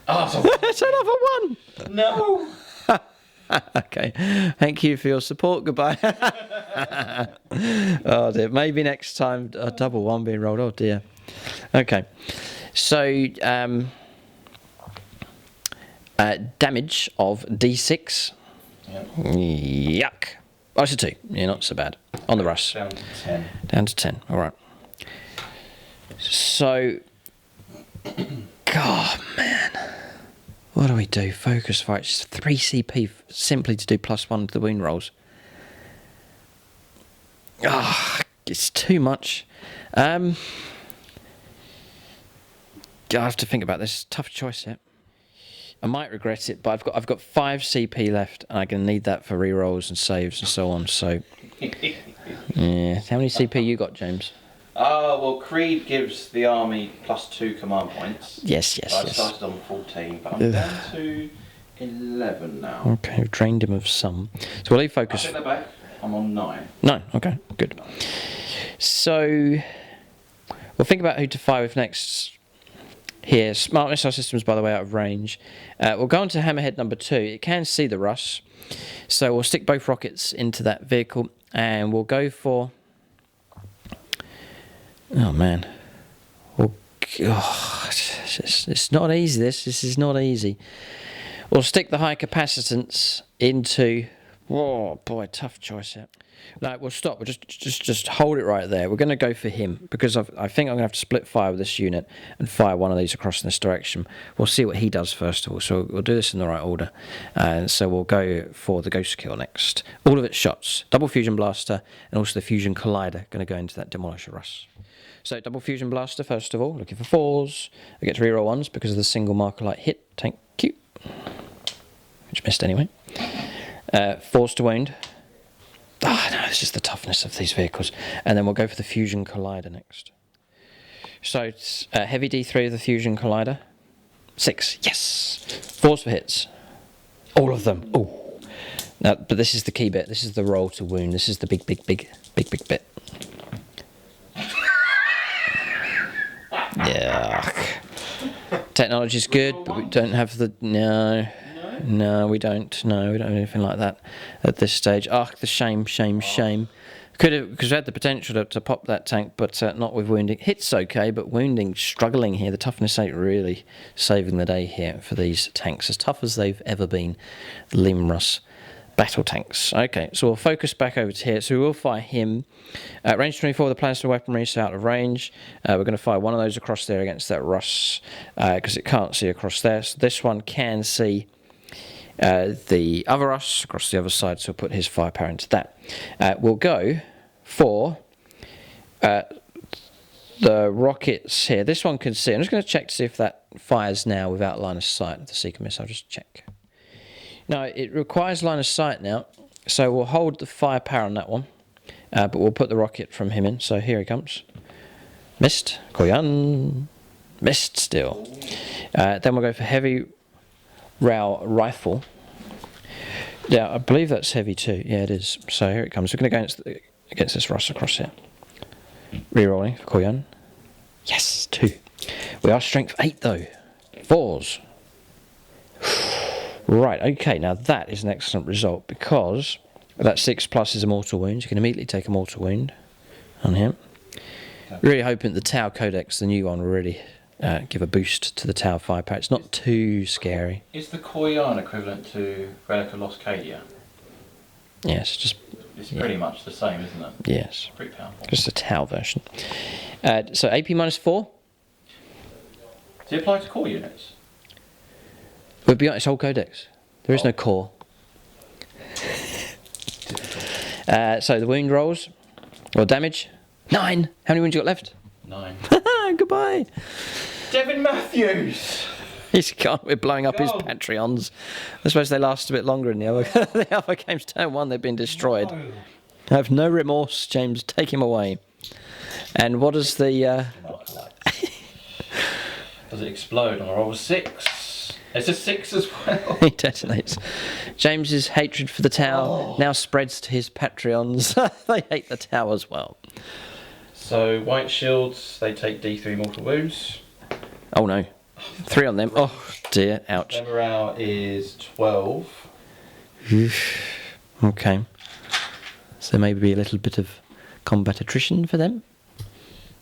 Oh, it's a It's another 1. No. Okay. Thank you for your support. Goodbye. Oh dear. Maybe next time a double 1 being rolled. Oh dear. Okay. So damage of D6. Yep. Yuck. Oh, it's a 2. Yeah, not so bad. On the Russ. Down to 10. Down to 10. All right. So, God, man. What do we do? Focus fights. 3 CP simply to do +1 to the wound rolls. Ah, it's too much. I have to think about this. Tough choice here. I might regret it, but I've got 5 CP left, and I'm going to need that for rerolls and saves and so on. So, yeah. How many CP you got, James? Well, Creed gives the army +2 command points. Yes. I started on 14, but I'm down to 11 now. Okay, we've drained him of some. So we'll leave I focus. think they're back. I'm on 9. No, okay, good. So we'll think about who to fire with next. Here, smart missile systems, by the way, out of range. We'll go on to Hammerhead number 2. It can see the Russ, so we'll stick both rockets into that vehicle, and we'll go for. Oh man, it's not easy. This is not easy. We'll stick the high capacitance into. Oh boy, tough choice here. No, we'll stop. We'll just hold it right there. We're going to go for him because I think I'm going to have to split fire with this unit and fire one of these across in this direction. We'll see what he does first of all. So we'll do this in the right order. And so we'll go for the Ghost Kill next. All of its shots. Double Fusion Blaster and also the Fusion Collider going to go into that Demolisher Russ. So double Fusion Blaster first of all. Looking for 4s. I get to reroll 1s because of the single marker light hit. Thank you. Which missed anyway. 4s to wound. Ah, no, it's just the toughness of these vehicles. And then we'll go for the Fusion Collider next. So it's heavy D3 of the Fusion Collider. 6, yes. 4s for hits. All of them. Oh. Now, but this is the key bit. This is the roll to wound. This is the big bit. Yeah. Technology's good, but we don't have the... No, we don't. No, we don't have anything like that at this stage. Ah, the shame. Could have, because we had the potential to pop that tank, but not with wounding. Hit's okay, but wounding, struggling here. The toughness ain't really saving the day here for these tanks. As tough as they've ever been, the Limrus battle tanks. Okay, so we'll focus back over to here. So we will fire him. Range 24 with the Planetary Weaponry, so out of range. We're going to fire one of those across there against that Russ, because it can't see across there. So this one can see the other Russ across the other side, so we'll put his firepower into that. We'll go for the rockets here. This one can see. I'm just going to check to see if that fires now without line of sight of the Seeker missile. Just check. No, it requires line of sight now, so we'll hold the firepower on that one, but we'll put the rocket from him in. So here he comes. Missed. Koyan. Missed still. Then we'll go for heavy rail rifle. Yeah, I believe that's heavy too. Yeah, it is. So here it comes. We're going to go against this Russ across here. Rerolling for Koyan. Yes, 2. We are strength 8 though. 4s. Right, okay, now that is an excellent result because that 6+ is a mortal wound. You can immediately take a mortal wound on him. Really hoping the Tau Codex, the new one, will really give a boost to the Tau firepower. It's not too scary. Is the KOYO equivalent to Relic of Lost Cadia? Yes, just... It's pretty much the same, isn't it? Yes. Pretty powerful. Just a Tau version. So AP -4. Does it apply to core units? Would be its whole codex. There is no core. So the wound rolls, or damage, 9. How many wounds you got left? 9. Goodbye. Devin Matthews. He's gone. We're blowing up his Patreons. I suppose they last a bit longer in the other, the other games. Turn 1, they've been destroyed. No. I have no remorse, James. Take him away. And what does the... Does it explode on a roll of 6? It's a 6 as well. He detonates. James's hatred for the Tau now spreads to his Patreons. They hate the Tau as well. So white shields, they take D3 mortal wounds. Oh no. 3 on them. Oh dear, ouch. Their morale is 12. Okay. So maybe a little bit of combat attrition for them?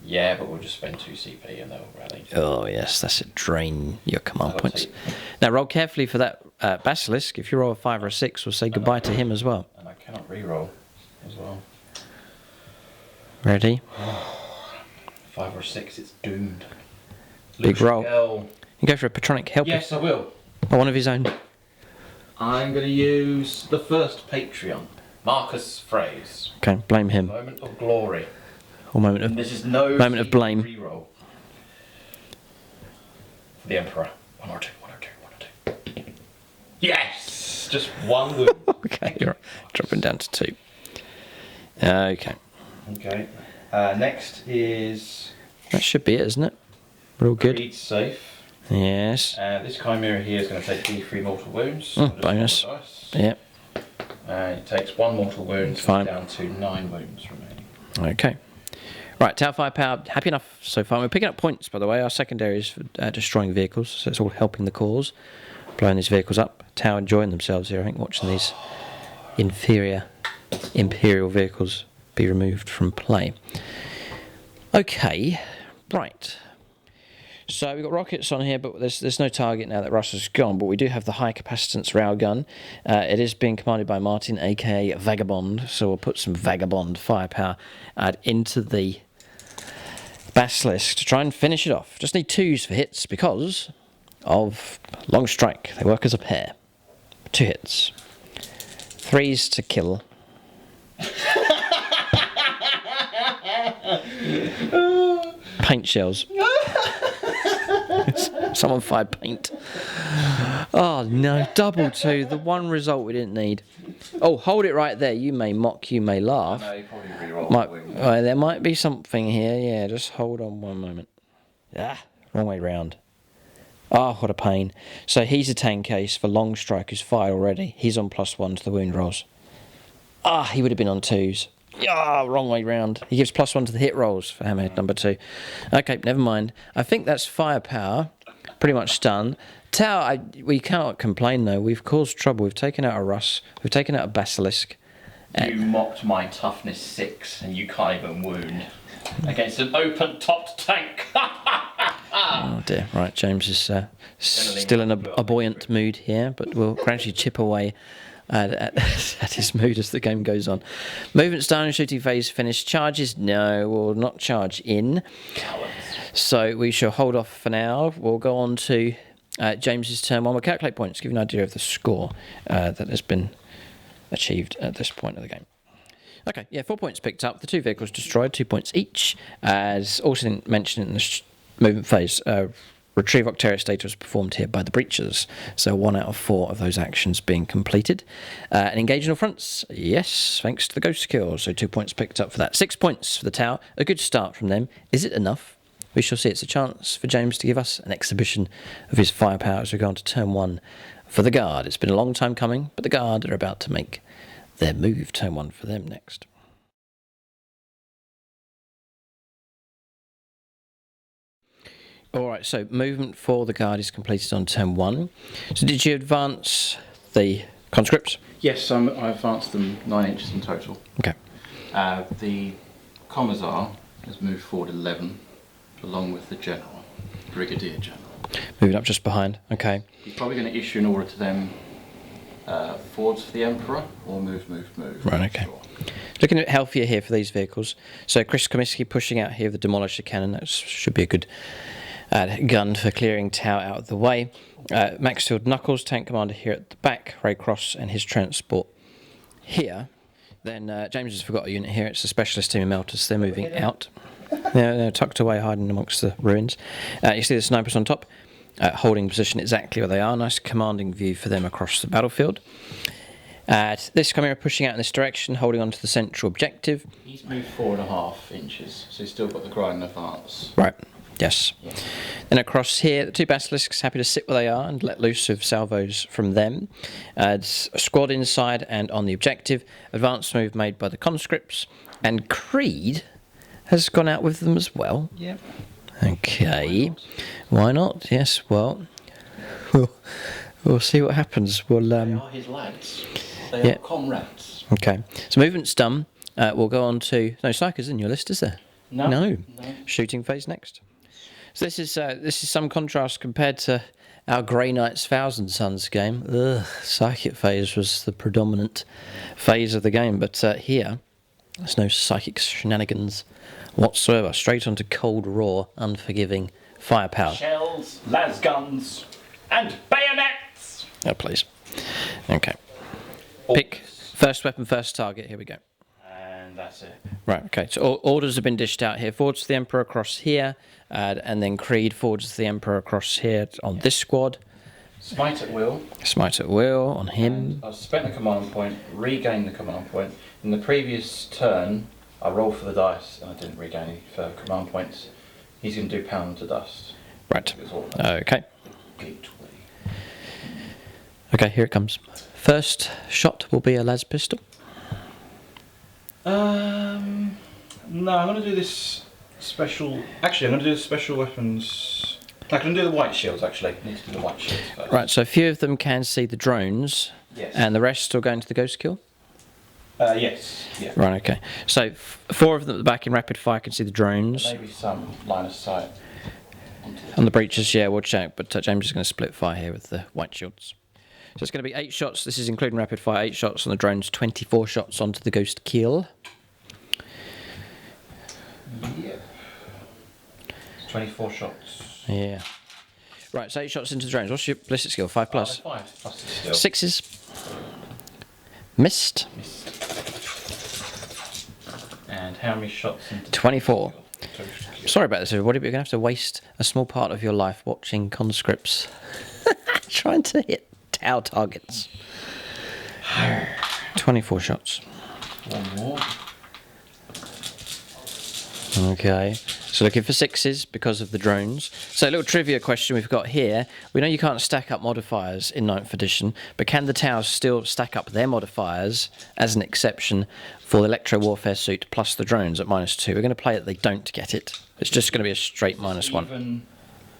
Yeah, but we'll just spend 2 CP and they'll rally. Oh yes, that's it. Drain your command That'll points. take- Now roll carefully for that Basilisk. If you roll a 5 or a 6, we'll say goodbye to him as well. And I cannot re-roll as well. Ready? 5 or 6, it's doomed. Big roll. L. You go for a Patronic Helper. Yes, I will. Or one of his own. I'm going to use the first Patreon. Marcus Phrase. Okay, blame him. Moment of glory. Or moment And of... this is no Moment of blame. re-roll. For the Emperor. 1 or 2, 1 or 2, 1 or 2. Yes! Just 1 wound. Okay, you're dropping down to 2. Okay. Okay. Next is That should be it, isn't it? We're all good. Creed Safe. Yes. This Chimera here is going to take D3 mortal wounds. Oh, I'll just bonus. roll the dice. Yep. It takes 1 mortal wound, Fine. down to 9 wounds remaining. Okay. Right, Tau firepower, happy enough so far. We're picking up points, by the way. Our secondary is for destroying vehicles, so it's all helping the cause. Blowing these vehicles up. Tau enjoying themselves here, I think, watching these inferior Imperial vehicles be removed from play. Okay, right. So we've got rockets on here, but there's no target now that Russia's gone, but we do have the high capacitance railgun. It is being commanded by Martin, aka Vagabond, so we'll put some Vagabond firepower into the Basilisk to try and finish it off. Just need 2s for hits because of long strike. They work as a pair. 2 hits. 3s to kill. Paint shells. Someone fired paint. Oh no, double 2. The one result we didn't need. Oh, hold it right there. You may mock, you may laugh. No, you probably re-roll. There might be something here. Yeah, just hold on one moment. Ah, wrong way round. Ah, what a pain. So he's a 10 case for long strike who's fired already. He's on +1 to the wound rolls. Ah, he would have been on 2s. Ah, wrong way round. He gives +1 to the hit rolls for Hammerhead number 2. Okay, never mind. I think that's firepower. Pretty much done. Tau, we can't complain though. We've caused trouble. We've taken out a Russ. We've taken out a Basilisk. You mocked my toughness 6 and you can't even wound against an open-topped tank. Oh dear. Right, James is still in a buoyant mood here, but we'll gradually chip away at his mood as the game goes on. Movement style and shooting phase finished. Charges? No, we'll not charge in. So we shall hold off for now. We'll go on to James's turn 1. We'll calculate points, give you an idea of the score that has been achieved at this point of the game. Okay, yeah, 4 points picked up. The 2 vehicles destroyed, 2 points each. As also mentioned in the movement phase, Retrieve Octarius data was performed here by the Breachers, so 1 out of 4 of those actions being completed. And engage in all fronts, yes, thanks to the Ghost Kill, so 2 points picked up for that. 6 points for the Tower, a good start from them. Is it enough? We shall see. It's a chance for James to give us an exhibition of his firepower as we go on to turn 1 for the Guard. It's been a long time coming, but the Guard are about to make their move. Turn 1 for them next. Alright, so movement for the Guard is completed on turn 1. So did you advance the conscripts? Yes, I advanced them 9 inches in total. Okay. The Commissar has moved forward 11, along with the General, Brigadier General. Moving up just behind. Okay. He's probably going to issue an order to them forwards for the Emperor, or move. Right, okay. Sure. Looking at healthier here for these vehicles. So Chris Comiskey pushing out here with the Demolisher Cannon. That should be a good gun for clearing Tau out of the way. Maxfield Knuckles, Tank Commander here at the back. Ray Cross and his transport here. Then James has forgot a unit here. It's the Specialist Team of Melters. They're moving out. They're tucked away, hiding amongst the ruins. You see the snipers on top, holding position exactly where they are. Nice commanding view for them across the battlefield. This Chimera pushing out in this direction, holding on to the central objective. He's moved 4.5 inches, so he's still got the grind advance. Right, yes. Yeah. Then across here, the two Basilisks happy to sit where they are and let loose of salvos from them. It's a squad inside and on the objective. Advanced move made by the conscripts. And Creed has gone out with them as well. Yep. Okay. Why not? Yes, well, we'll see what happens. They are his lads. They are comrades. Okay. So movement's done. We'll go on to... No strikers in your list, is there? No. Shooting phase next. So this is some contrast compared to our Grey Knights Thousand Suns game. Psychic phase was the predominant phase of the game, but here there's no psychic shenanigans whatsoever. Straight onto cold, raw, unforgiving firepower. Shells, las guns, and bayonets! Oh, please. Okay. Pick first weapon, first target. Here we go. And that's it. Right, okay. So orders have been dished out here. Forwards to the Emperor across here, and then Creed forwards to the Emperor across here on this squad. Smite at will. Smite at will on him. And I've spent a command point, regained the command point. In the previous turn, I rolled for the dice and I didn't regain any further command points. He's going to do pound to dust. Right. Okay. Gateway. Okay, here it comes. First shot will be a las pistol. No, I'm going to do this special... Actually, I'm going to do the special weapons... I can do the white shields, actually. I need to do the white shields first. Right, so a few of them can see the drones. Yes. And the rest will go into the ghost kill? Yes. Yeah. Right, okay. So 4 of them at the back in rapid fire can see the drones. Maybe some line of sight. On the breaches, yeah, watch out. But James is going to split fire here with the white shields. So it's going to be 8 shots. This is including rapid fire. 8 shots on the drones, 24 shots onto the ghost kill. Yep. 24 shots. Yeah. Right, so 8 shots into the drones. What's your ballistic skill? 5 plus? 5 plus skill. 6s. Missed. And how many shots into 24. Sorry about this, everybody, but you're going to have to waste a small part of your life watching conscripts trying to hit Tau targets. 24 shots. One more. Okay, so looking for 6s because of the drones. So a little trivia question we've got here. We know you can't stack up modifiers in 9th edition, but can the Taus still stack up their modifiers as an exception for the Electro Warfare suit plus the drones at -2? We're going to play it, they don't get it. It's just going to be a straight -1.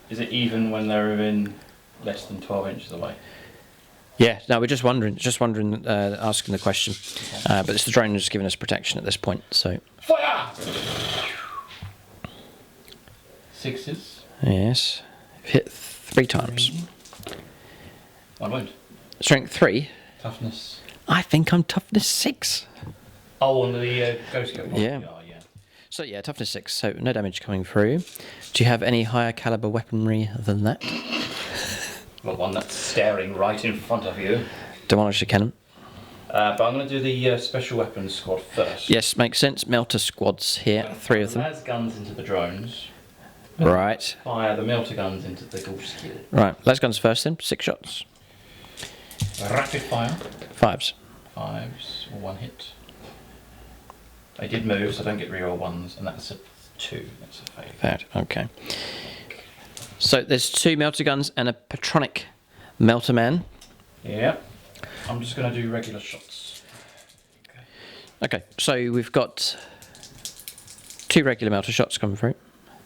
Is it even when they're within less than 12 inches away? Yeah, no, we're just wondering, asking the question. But it's the drone that's giving us protection at this point, so... Fire! 6s. Yes. Hit 3 times. 1 wound. Strength 3. Toughness. I think I'm toughness 6. Oh, on the ghost kill. Yeah. So yeah, toughness 6, so no damage coming through. Do you have any higher caliber weaponry than that? Got one that's staring right in front of you. Demolisher cannon. But I'm going to do the special weapons squad first. Yes, makes sense. Melter squads here, 3 of them. Las guns into the drones. Right. Fire the melter guns into the ghost kill. Right, las guns first then, 6 shots. Rapid fire. 5s. 5s, or 1 hit. They did move, so I don't get reroll 1s, and that's a 2. That's a fail. Fair, okay. So there's 2 melter guns and a Patronic melter man. Yeah. I'm just going to do regular shots. Okay, so we've got 2 regular melter shots coming through.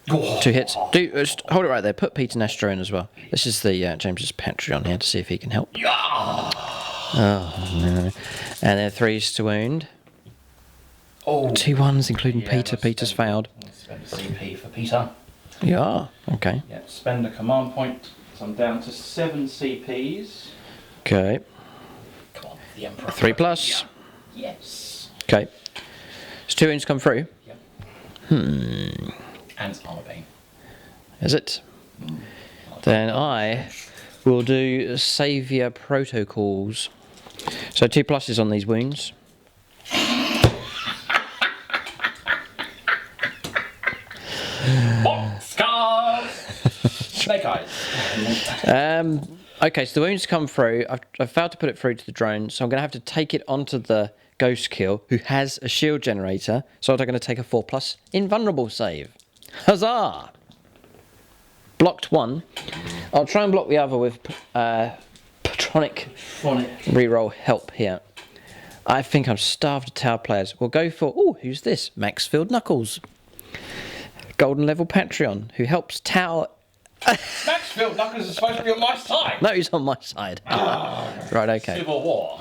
Oh. 2 hits. Just hold it right there. Put Peter Nestor in as well. This is the James's Patreon here to see if he can help. Yeah. Oh no! And then 3s to wound. Oh, 2 1s, including yeah, Peter. let's Peter's spend- failed. Let's spend a CP for Peter. Yeah, okay. Yeah, spend a command point. So I'm down to 7 CPs. Okay. Come on, the Emperor. 3 plus. Yeah. Yes. Okay. Has 2 wounds come through? Yep. Hmm. And it's armor bane. Is it? Then I will do Saviour Protocols. So 2 pluses on these wounds. Scars! Snake eyes. Okay, so the wounds come through. I've failed to put it through to the drone, so I'm going to have to take it onto the Ghost Kill, who has a shield generator. So I'm going to take a 4 plus invulnerable save. Huzzah! Blocked 1. I'll try and block the other with Patronic reroll help here. I think I'm starved of tower players. We'll go for, oh, who's this? Maxfield Knuckles. Golden level Patreon, who helps tower. Maxfield Knuckles is supposed to be on my side. No, he's on my side. Right, okay. Civil War.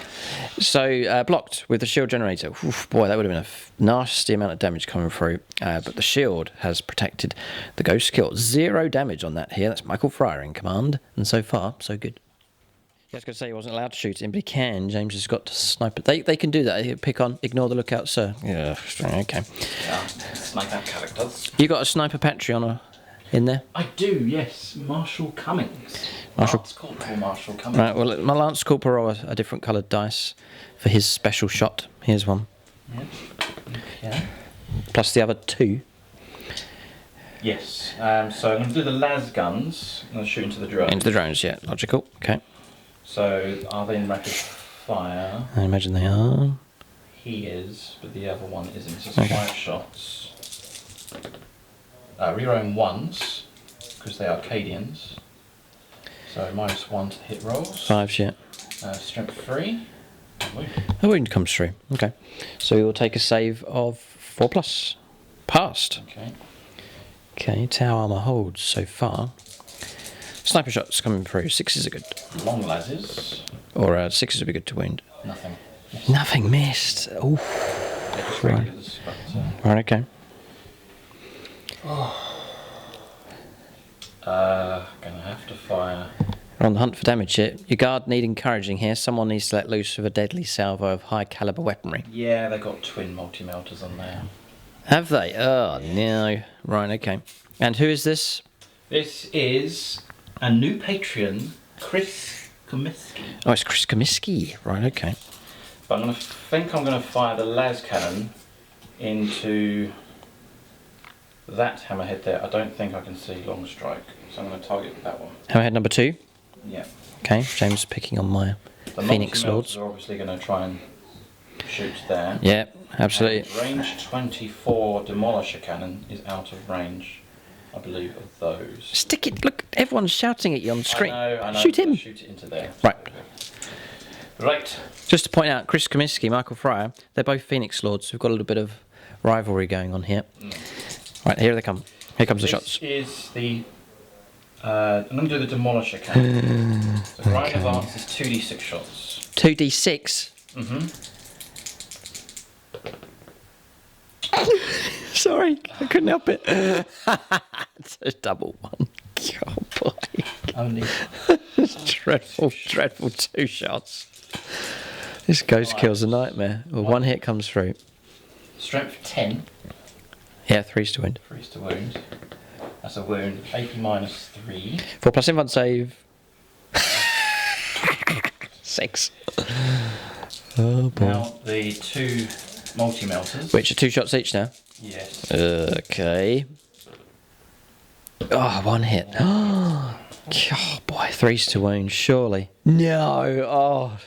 So, blocked with the shield generator. Oof, boy, that would have been a nasty amount of damage coming through. But the shield has protected the Ghost Kill. 0 damage on that here. That's Michael Fryer in command. And so far, so good. I was going to say he wasn't allowed to shoot him, but he can. James has got to snipe it. They can do that. They pick on, ignore the lookout, sir. Yeah, okay. Yeah, snipe out characters. You got a sniper Patreon in there? I do, yes. Marshall Cummings. Marshall- Lance Corporal Marshall Cummings. Right, well, my Lance Corporal are a different coloured dice for his special shot. Here's one. Yep. Okay. Plus the other 2. Yes. So I'm going to do the las guns. I'm going to shoot into the drone. Into the drones, yeah. Logical. Okay. So are they in rapid fire? I imagine they are. He is, but the other one isn't. It's just Okay. 5 shots. Reroll 1s, because they are Arcadians. So -1 to hit rolls. 5, yeah. Strength 3. Wound. A wound comes through. Okay. So we will take a save of 4 plus. Passed. Okay. Okay, tower armour holds so far. Sniper shots coming through. 6s are good. Long lases. Or 6s would be good to wound. Nothing. Nothing missed. Ooh. Right. Regulars, but, Right, okay. gonna have to fire. We're on the hunt for damage here. Your guard need encouraging here. Someone needs to let loose with a deadly salvo of high caliber weaponry. Yeah, they got twin multi-melters on there. Have they? Oh, no. Right, okay. And who is this? This is a new patron, Chris Comiskey. Oh, it's Chris Comiskey. Right, okay. But I'm gonna fire the las cannon into that hammerhead there. I don't think I can see long strike, so I'm gonna target that one. Hammerhead number 2. Yeah. Okay, James picking on my The Phoenix multi-melters Lords. are obviously gonna try and shoot there. Yeah, absolutely. And range 24 demolisher cannon is out of range, I believe, of those. Stick it. Look, everyone's shouting at you on the screen. I know. Shoot him. Shoot it into there. Right. Right. Just to point out, Chris Comiskey, Michael Fryer, they're both Phoenix Lords. We've got a little bit of rivalry going on here. Right, here they come. Here comes the shots. This is the. I'm going to do the demolisher cannon. The right advance is 2d6 shots. 2d6. Sorry, I couldn't help it. It's a double one. Oh boy. Only. Dreadful, dreadful 2 shots. This ghost kill's a nightmare. Well, 1 hit comes through. Strength 10. Yeah, 3's to wound. 3's to wound. That's a wound. AP -3. 4 plus invuln save. 6. Oh boy. Now the 2 multi-melters. Which are 2 shots each now. Yes. Okay. Oh, 1 hit. Oh boy, 3's to wound, surely. No. Oh,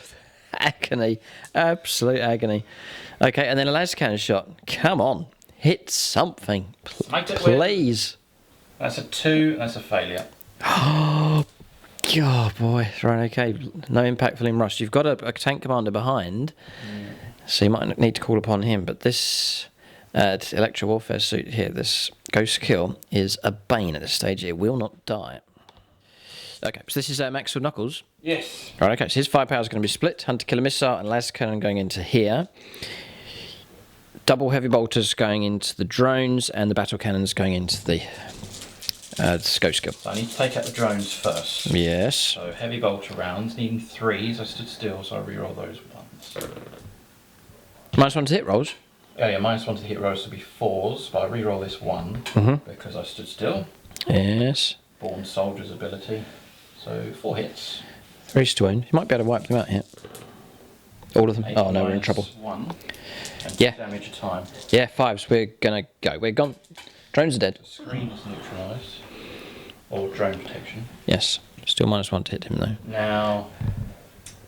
agony. Absolute agony. Okay, and then a las cannon shot. Come on. Hit something. Make it weird. Please. That's a 2. That's a failure. Oh, boy. Right, okay. No impactful in rush. You've got a tank commander behind, so you might need to call upon him. But this Electro Warfare suit here, this Ghost Kill, is a bane at this stage. It will not die. Okay, so this is Maxwell Knuckles. Yes. Right, okay, so his firepower is going to be split. Hunter Killer Missile and Las Cannon going into here. double heavy bolters going into the drones, and the battle cannons going into the scope skill. So I need to take out the drones first. Yes. So heavy bolter rounds, needing 3s. I stood still, so I reroll those ones. -1 to hit rolls. Oh yeah, -1 to hit rolls to be 4s, but I reroll this one because I stood still. Yes. Born soldier's ability. So 4 hits. 3s to wound. You might be able to wipe them out here. All of them. Oh no, we're in trouble. 1. And Yeah. damage a time. Yeah, 5s. We're gonna go. We're gone. Drones are dead. Screen is neutralised. Or drone protection. Yes. Still -1 to hit him though. Now,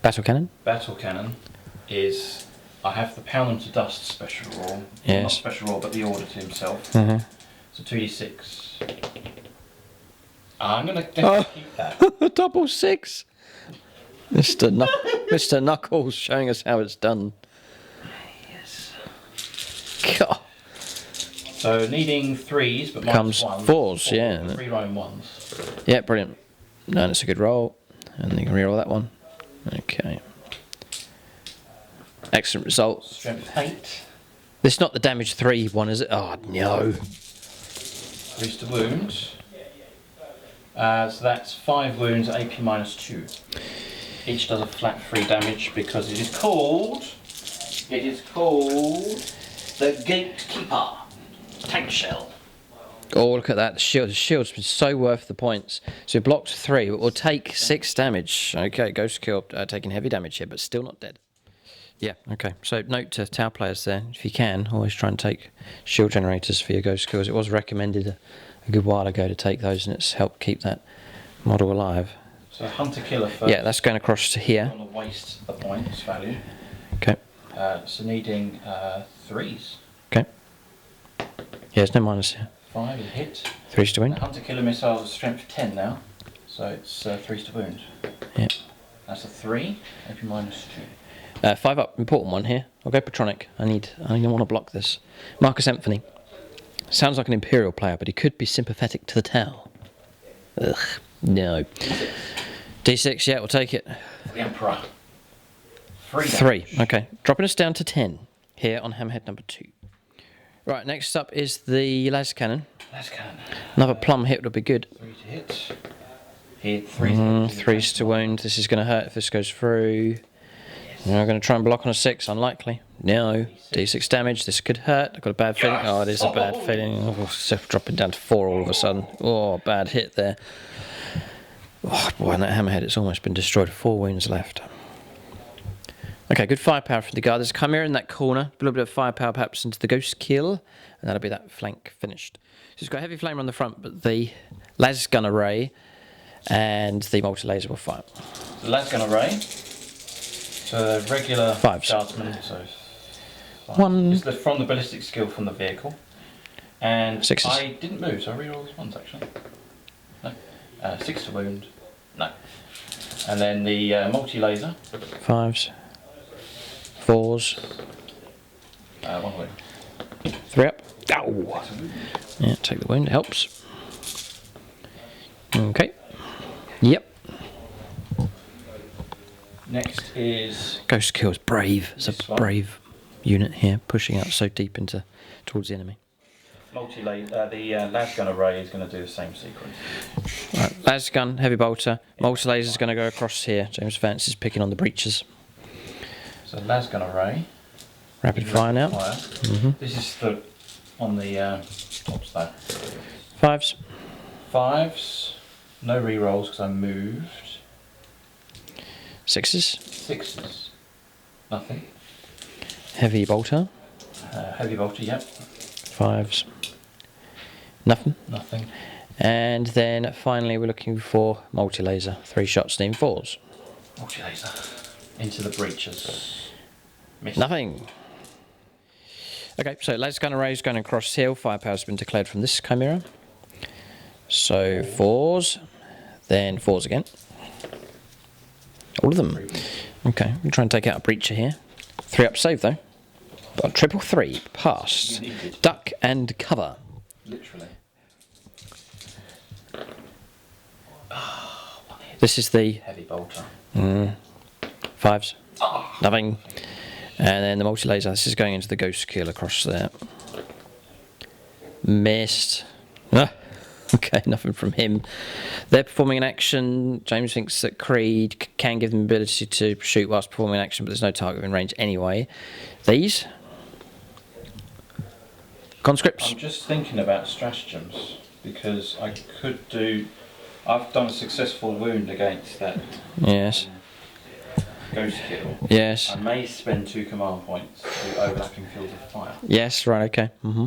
Battle cannon. battle cannon is... I have the pound them to dust special roll. Yes. Not special roll, but the order to himself. Mhm. So 2d6. I'm going to definitely keep that. Double 6. Mr. Knuckles showing us how it's done. Yes. God. So needing 3s, but Comes -1. 4s, yeah. 3 rolling 1s. Yeah, brilliant. No, that's a good roll. And you can reroll that one. Okay. Excellent result. Strength 8. This is not the damage 3 one, is it? Oh, no. 3s to wound. So that's 5 wounds, AP -2. Each does a flat 3 damage because it is called the Gatekeeper Tank Shell. Oh, look at that. The shield's been so worth the points. So we blocked 3, but we'll take 6 damage. Okay, Ghost Kill taking heavy damage here, but still not dead. Yeah, okay. So note to Tau players there, if you can, always try and take shield generators for your Ghost Kills. It was recommended a good while ago to take those, and it's helped keep that model alive. So Hunter Killer first. Yeah, that's going across to here. I want to waste the points value. Okay. So needing 3s. Okay. Yeah, there's no minus here. 5 is a hit. 3s to win. Hunter Killer missile is strength 10 now. So it's 3s to wound. Yeah. That's a 3, AP -2. 5 up, important one here. I'll go Patronic. I want to block this. Marcus Anthony. Sounds like an Imperial player, but he could be sympathetic to the Tau. Ugh, no. D6, yeah, we'll take it. The Emperor. 3 3, damage. okay. Dropping us down to 10 here on Hammerhead number 2. Right, next up is the Las Cannon. Las Cannon. Another plum hit would be good. 3 to hit. Hit 3 to hit. 3s to wound. This is going to hurt if this goes through. We're going to try and block on a 6. Unlikely. No. D6 damage. This could hurt. I've got a bad feeling. Oh, it is a bad feeling. Oh, so dropping down to 4 all of a sudden. Oh, bad hit there. Oh, boy, and that hammerhead, it's almost been destroyed. 4 wounds left. Okay, good firepower from the guard. There's a Chimera in that corner. A little bit of firepower perhaps into the Ghost Kill. And that'll be that flank finished. So it's got a heavy flamer on the front, but the las gun array and the multi-laser will fire. The Las Gun Array. So regular 5s. guardsman. So 5. 1. It's from the ballistic skill from the vehicle. And 6s. I didn't move, so I reroll those ones actually. No. 6 to wound. No. And then the multi-laser. 5s. 4s. 1 wound. 3 up. Ow! Yeah, take the wound, helps. Okay. Yep. Next is Ghost Kill's brave. It's This a one. brave unit here, pushing out so deep towards the enemy. multi-laser. The Las Gun Array is going to do the same sequence. Right, las gun, heavy bolter, multi-laser's going to go across here. James Vance is picking on the breaches. So Las Gun Array. Rapid fire now. Fire. This is the on the what's that? 5s. 5s. No rerolls because I moved. 6s. 6s. Nothing. Heavy bolter. Heavy bolter. Yep. 5s. Nothing. Nothing. And then finally we're looking for multi-laser. 3 shots, steam 4s. Multi-laser. Into the breaches. Missed. Nothing. Okay, so laser gun array is going across hill. Firepower's been declared from this Chimera. So 4s, then 4s again. All of them. Okay, we'll try and take out a breacher here. 3 up save though. But triple 3, pass. Duck and cover. Literally. This is the Heavy bolter. 5s. Nothing. And then the multi-laser, this is going into the ghost kill across there. Missed. Ah, okay, nothing from him. They're performing an action. James thinks that Creed can give them the ability to shoot whilst performing an action, but there's no target within range anyway. These conscripts. I'm just thinking about stratagems because I could do. I've done a successful wound against that. Yes. Ghost kill. Yes. I may spend 2 command points to overlapping fields of fire. Yes. Right. Okay. Mm-hmm.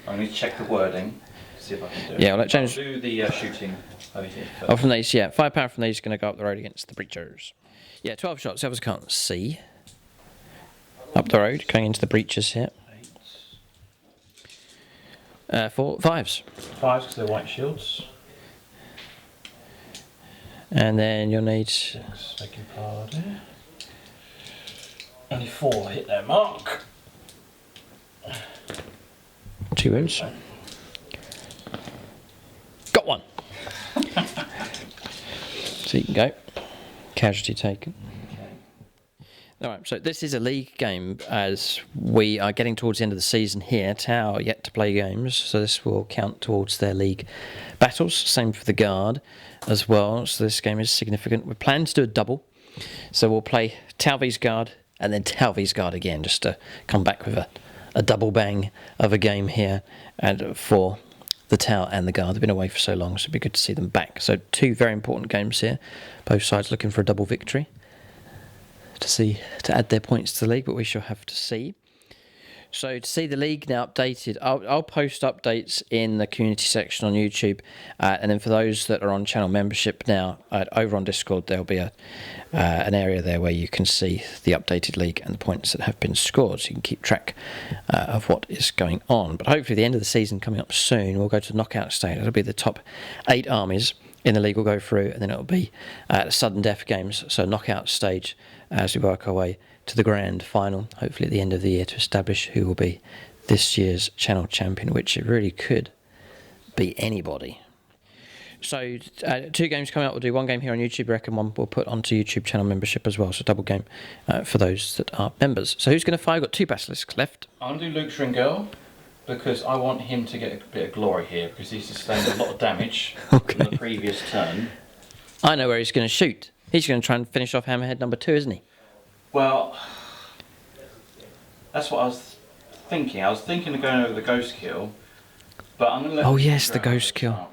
I need to check the wording to see if I can do it. Yeah. I'll let James I'll do the shooting over here first. Oh, from these, yeah. Firepower from these is going to go up the road against the breachers. Yeah, 12 shots. Others can't see. Up the road, going into the breachers here. 4 5s. 5s because they're white shields. And then you'll need 6 making party. Only 4 hit their mark. 2 wounds. Got 1. So you can go. Casualty taken. Alright, so this is a league game as we are getting towards the end of the season here. Tau are yet to play games, so this will count towards their league battles. Same for the Guard as well, so this game is significant. We're planning to do a double, so we'll play Tau vs Guard and then Tau vs Guard again, just to come back with a double bang of a game here. And for the Tau and the Guard, they've been away for so long, so it'd be good to see them back. So 2 very important games here, both sides looking for a double victory to add their points to the league, but we shall have to see. So to see the league now updated, I'll post updates in the community section on YouTube, and then for those that are on channel membership now, over on Discord, there'll be an area there where you can see the updated league and the points that have been scored, so you can keep track of what is going on. But hopefully the end of the season coming up soon, we'll go to the knockout stage. It'll be the top 8 armies in the league will go through, and then it'll be the sudden death games, so knockout stage as we work our way to the grand final, hopefully at the end of the year, to establish who will be this year's channel champion, which it really could be anybody. So 2 games coming up. We'll do 1 game here on YouTube, I reckon 1 we'll put onto YouTube channel membership as well, so double game for those that are members. So who's going to fire? We've got 2 basilisks left. I'm going to do Luke Tringale because I want him to get a bit of glory here because he sustained a lot of damage from the previous turn. I know where he's going to shoot. He's going to try and finish off Hammerhead number 2, isn't he? Well, that's what I was thinking. I was thinking of going over the ghost kill, but I'm going to let... Oh yes, the ghost kill.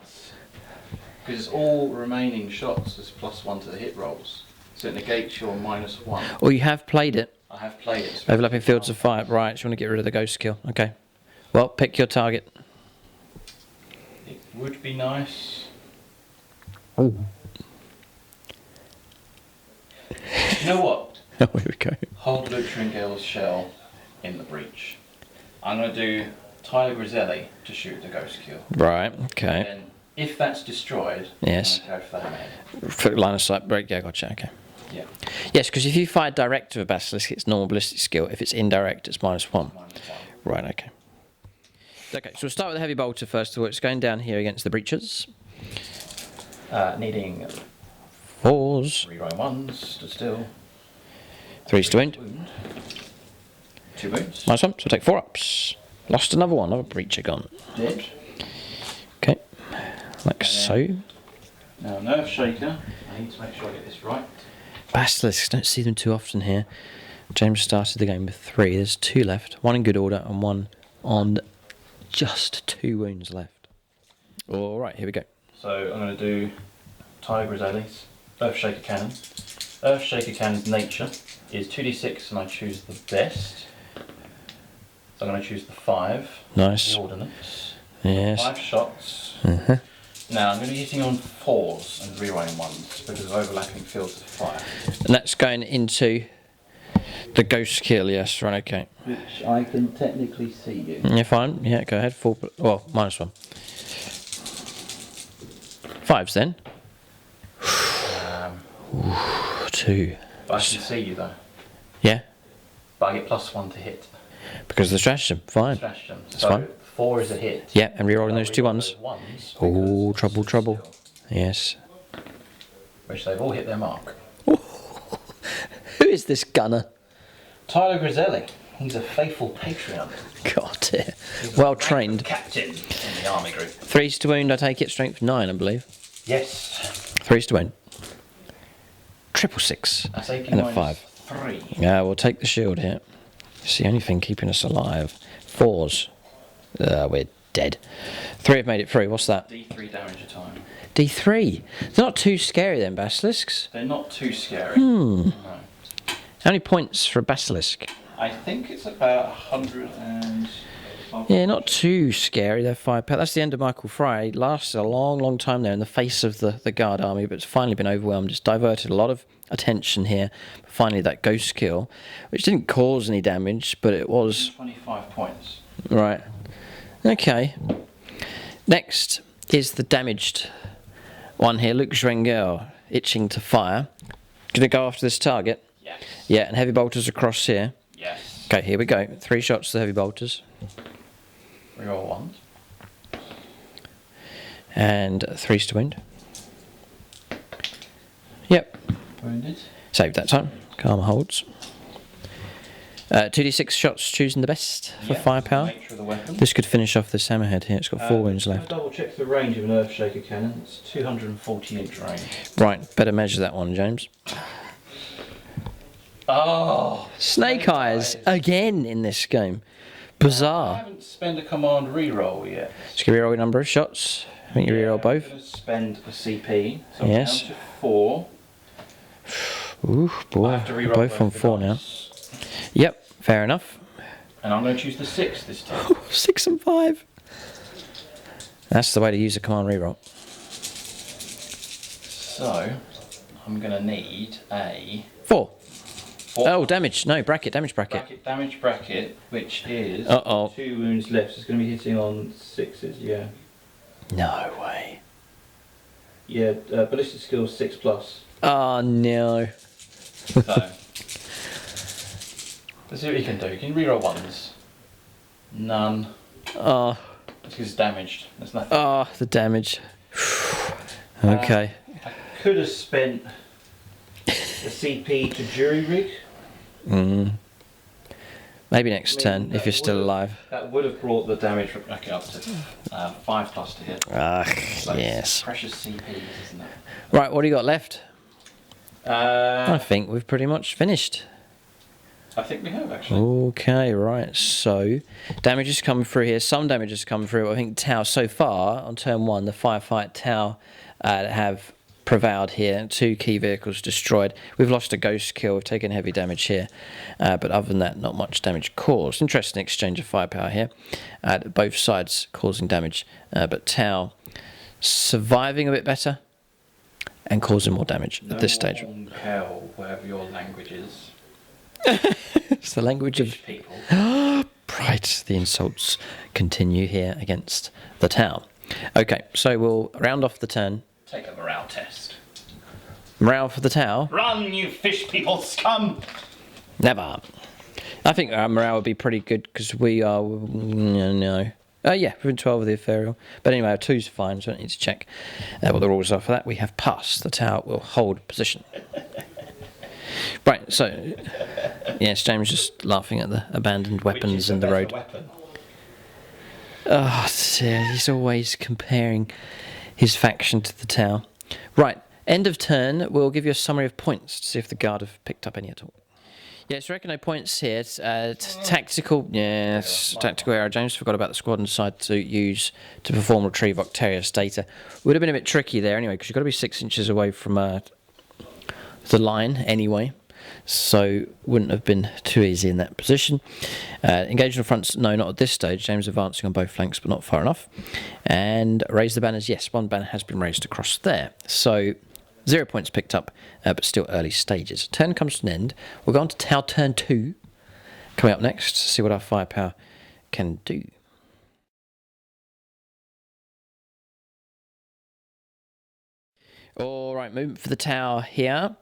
Because all remaining shots is +1 to the hit rolls, so it negates your -1. Well, you have played it. I have played it. Overlapping fields of fire. Right, so you want to get rid of the ghost kill. Okay. Well, pick your target. It would be nice. Oh. You know what? Oh, here we go. Hold Luke Tringale's shell in the breach. I'm going to do Tyler Griselli to shoot the ghost kill. Right, okay. And then, if that's destroyed, yes. I'm going to go for the hammerhead. For line of sight break, yeah, gotcha, okay. Yeah. Yes, because if you fire direct with a basilisk, it's normal ballistic skill. If it's indirect, it's -1. -1. Right, okay. Okay, so we'll start with the heavy bolter first of all. It's going down here against the breachers. Needing 4s. 3 rolling 1s to still. 3s to wound. 2 wounds. Nice one, so take 4 ups. Lost another one, another breacher gone. Dead. Okay, like so. Now, Nerve Shaker. I need to make sure I get this right. Basilisks, don't see them too often here. James started the game with 3. There's 2 left. 1 in good order and 1 on just 2 wounds left. All right, here we go. So I'm going to do Tyler Griselli's Earth Shaker Cannon. Earth Shaker Cannon's nature is 2d6 and I choose the best. So I'm going to choose the 5. Nice. The ordnance. Yes. 5 shots. Uh-huh. Now I'm going to be hitting on 4s and rerolling 1s because of overlapping fields of fire. And that's going into the ghost kill, yes, right, okay. Which I can technically see you. Yeah, fine. Yeah, go ahead. 4, well, -1. 5s then. 2. But I can see you though. Yeah, But I get +1 to hit. because of the stratagem. Fine. Stratagem. That's So fine. 4 is a hit. Yeah, and rerolling I'll those 2 reroll ones. those 1s Oh, because trouble, it's trouble. still- Yes. Which they've all hit their mark. Who is this gunner? Tyler Griselli. He's a faithful Patreon. God dear. He's Well a trained. captain in the army group. 3s to wound, I take it. Strength 9, I believe. Yes. 3s to wound. 666. That's AP And a minus 5. 3. Yeah, we'll take the shield here. It's the only thing keeping us alive. 4s. We're dead. 3 have made it through. What's that? D3 damage a time. D3. They're not too scary then, basilisks. They're not too scary. No. How many points for a basilisk? I think it's about 100 and... Yeah, not too scary. They're 5 power. That's the end of Michael Fry. He lasted a long, long time there in the face of the guard army, but it's finally been overwhelmed. It's diverted a lot of attention here. But finally, that ghost kill, which didn't cause any damage, but it was... 25 points. Right. Okay. Next is the damaged one here. Luke Schwengel, itching to fire. Gonna go after this target. Yes. Yeah, and heavy bolters across here. Yes. Okay, here we go. 3 shots to the heavy bolters. Reroll ones. And 3s to wound. Yep. Wounded. Saved that time. Karma holds. 2d6 shots, choosing the best for firepower. Nature of the weapon. This could finish off this hammerhead here. It's got 4 wounds left. Double check the range of an Earthshaker cannon. It's 240 inch range. Right, better measure that one, James. Oh! Snake eyes again in this game. I Bizarre. haven't spent a command reroll yet. Just give me a roll number of shots. I think you reroll both. I'm going to spend a CP. So Yes. I'm down to 4. Ooh, I boy. have to reroll Both on the 4 now. dice. Yep, fair enough. And I'm going to choose the 6 this time. 6 and 5. That's the way to use a command reroll. So, I'm going to need a 4. 4 Oh, damage. No, bracket. Damage bracket. damage bracket, which is Uh-oh. 2 wounds left. So it's going to be hitting on 6s, yeah. No way. Yeah, ballistic skill 6 plus. Oh, no. So, let's see what you can do. You can reroll 1s. None. Oh, Because it's damaged. There's nothing. oh, the damage. Okay. I could have spent the CP to jury rig. Maybe next turn, that if you're still would've- alive. That would have brought the damage bracket up to 5 plus to hit. Ah, So it's yes. precious CPs, isn't it? Right, what do you got left? I I think we've pretty much finished. think we have actually. Okay, right, so damage has come through here. Some damage has come through. I think Tau, so far, on turn 1, the firefight Tau have prevailed here. 2 key vehicles destroyed. We've lost a ghost kill. We've taken heavy damage here. But other than that, not much damage caused. Interesting exchange of firepower here. Both sides causing damage. But Tau surviving a bit better and causing more damage at this stage. No one care whatever your language is. It's the language of... Fish people. Right, the insults continue here against the Tau. Okay, so we'll round off the turn. Take a morale test. Morale for the Tau? Run, you fish people scum! Never. I think our morale would be pretty good because we are... No. Yeah, we're in 12 of the ethereal. But anyway, our 2's fine, so I don't need to check what the rules are for that. We have passed. The Tau will hold position. Right, so... Yes, James just laughing at the abandoned weapons in the road. Weapon? Oh, dear, he's always comparing his faction to the Tau. Right, end of turn, we'll give you a summary of points to see if the guard have picked up any at all. Yes, reckon no points here. It's, tactical, yes, tactical error. James forgot about the squadron side to use to perform retrieve Octarius data. Would have been a bit tricky there anyway, because you've got to be 6 inches away from the line anyway. So wouldn't have been too easy in that position. Engage on the fronts, no, not at this stage. James advancing on both flanks, but not far enough. And raise the banners, yes, 1 banner has been raised across there. So 0 points picked up, but still early stages. Turn comes to an end. We'll go on to Tau turn 2. Coming up next to see what our firepower can do. All right, movement for the Tau here.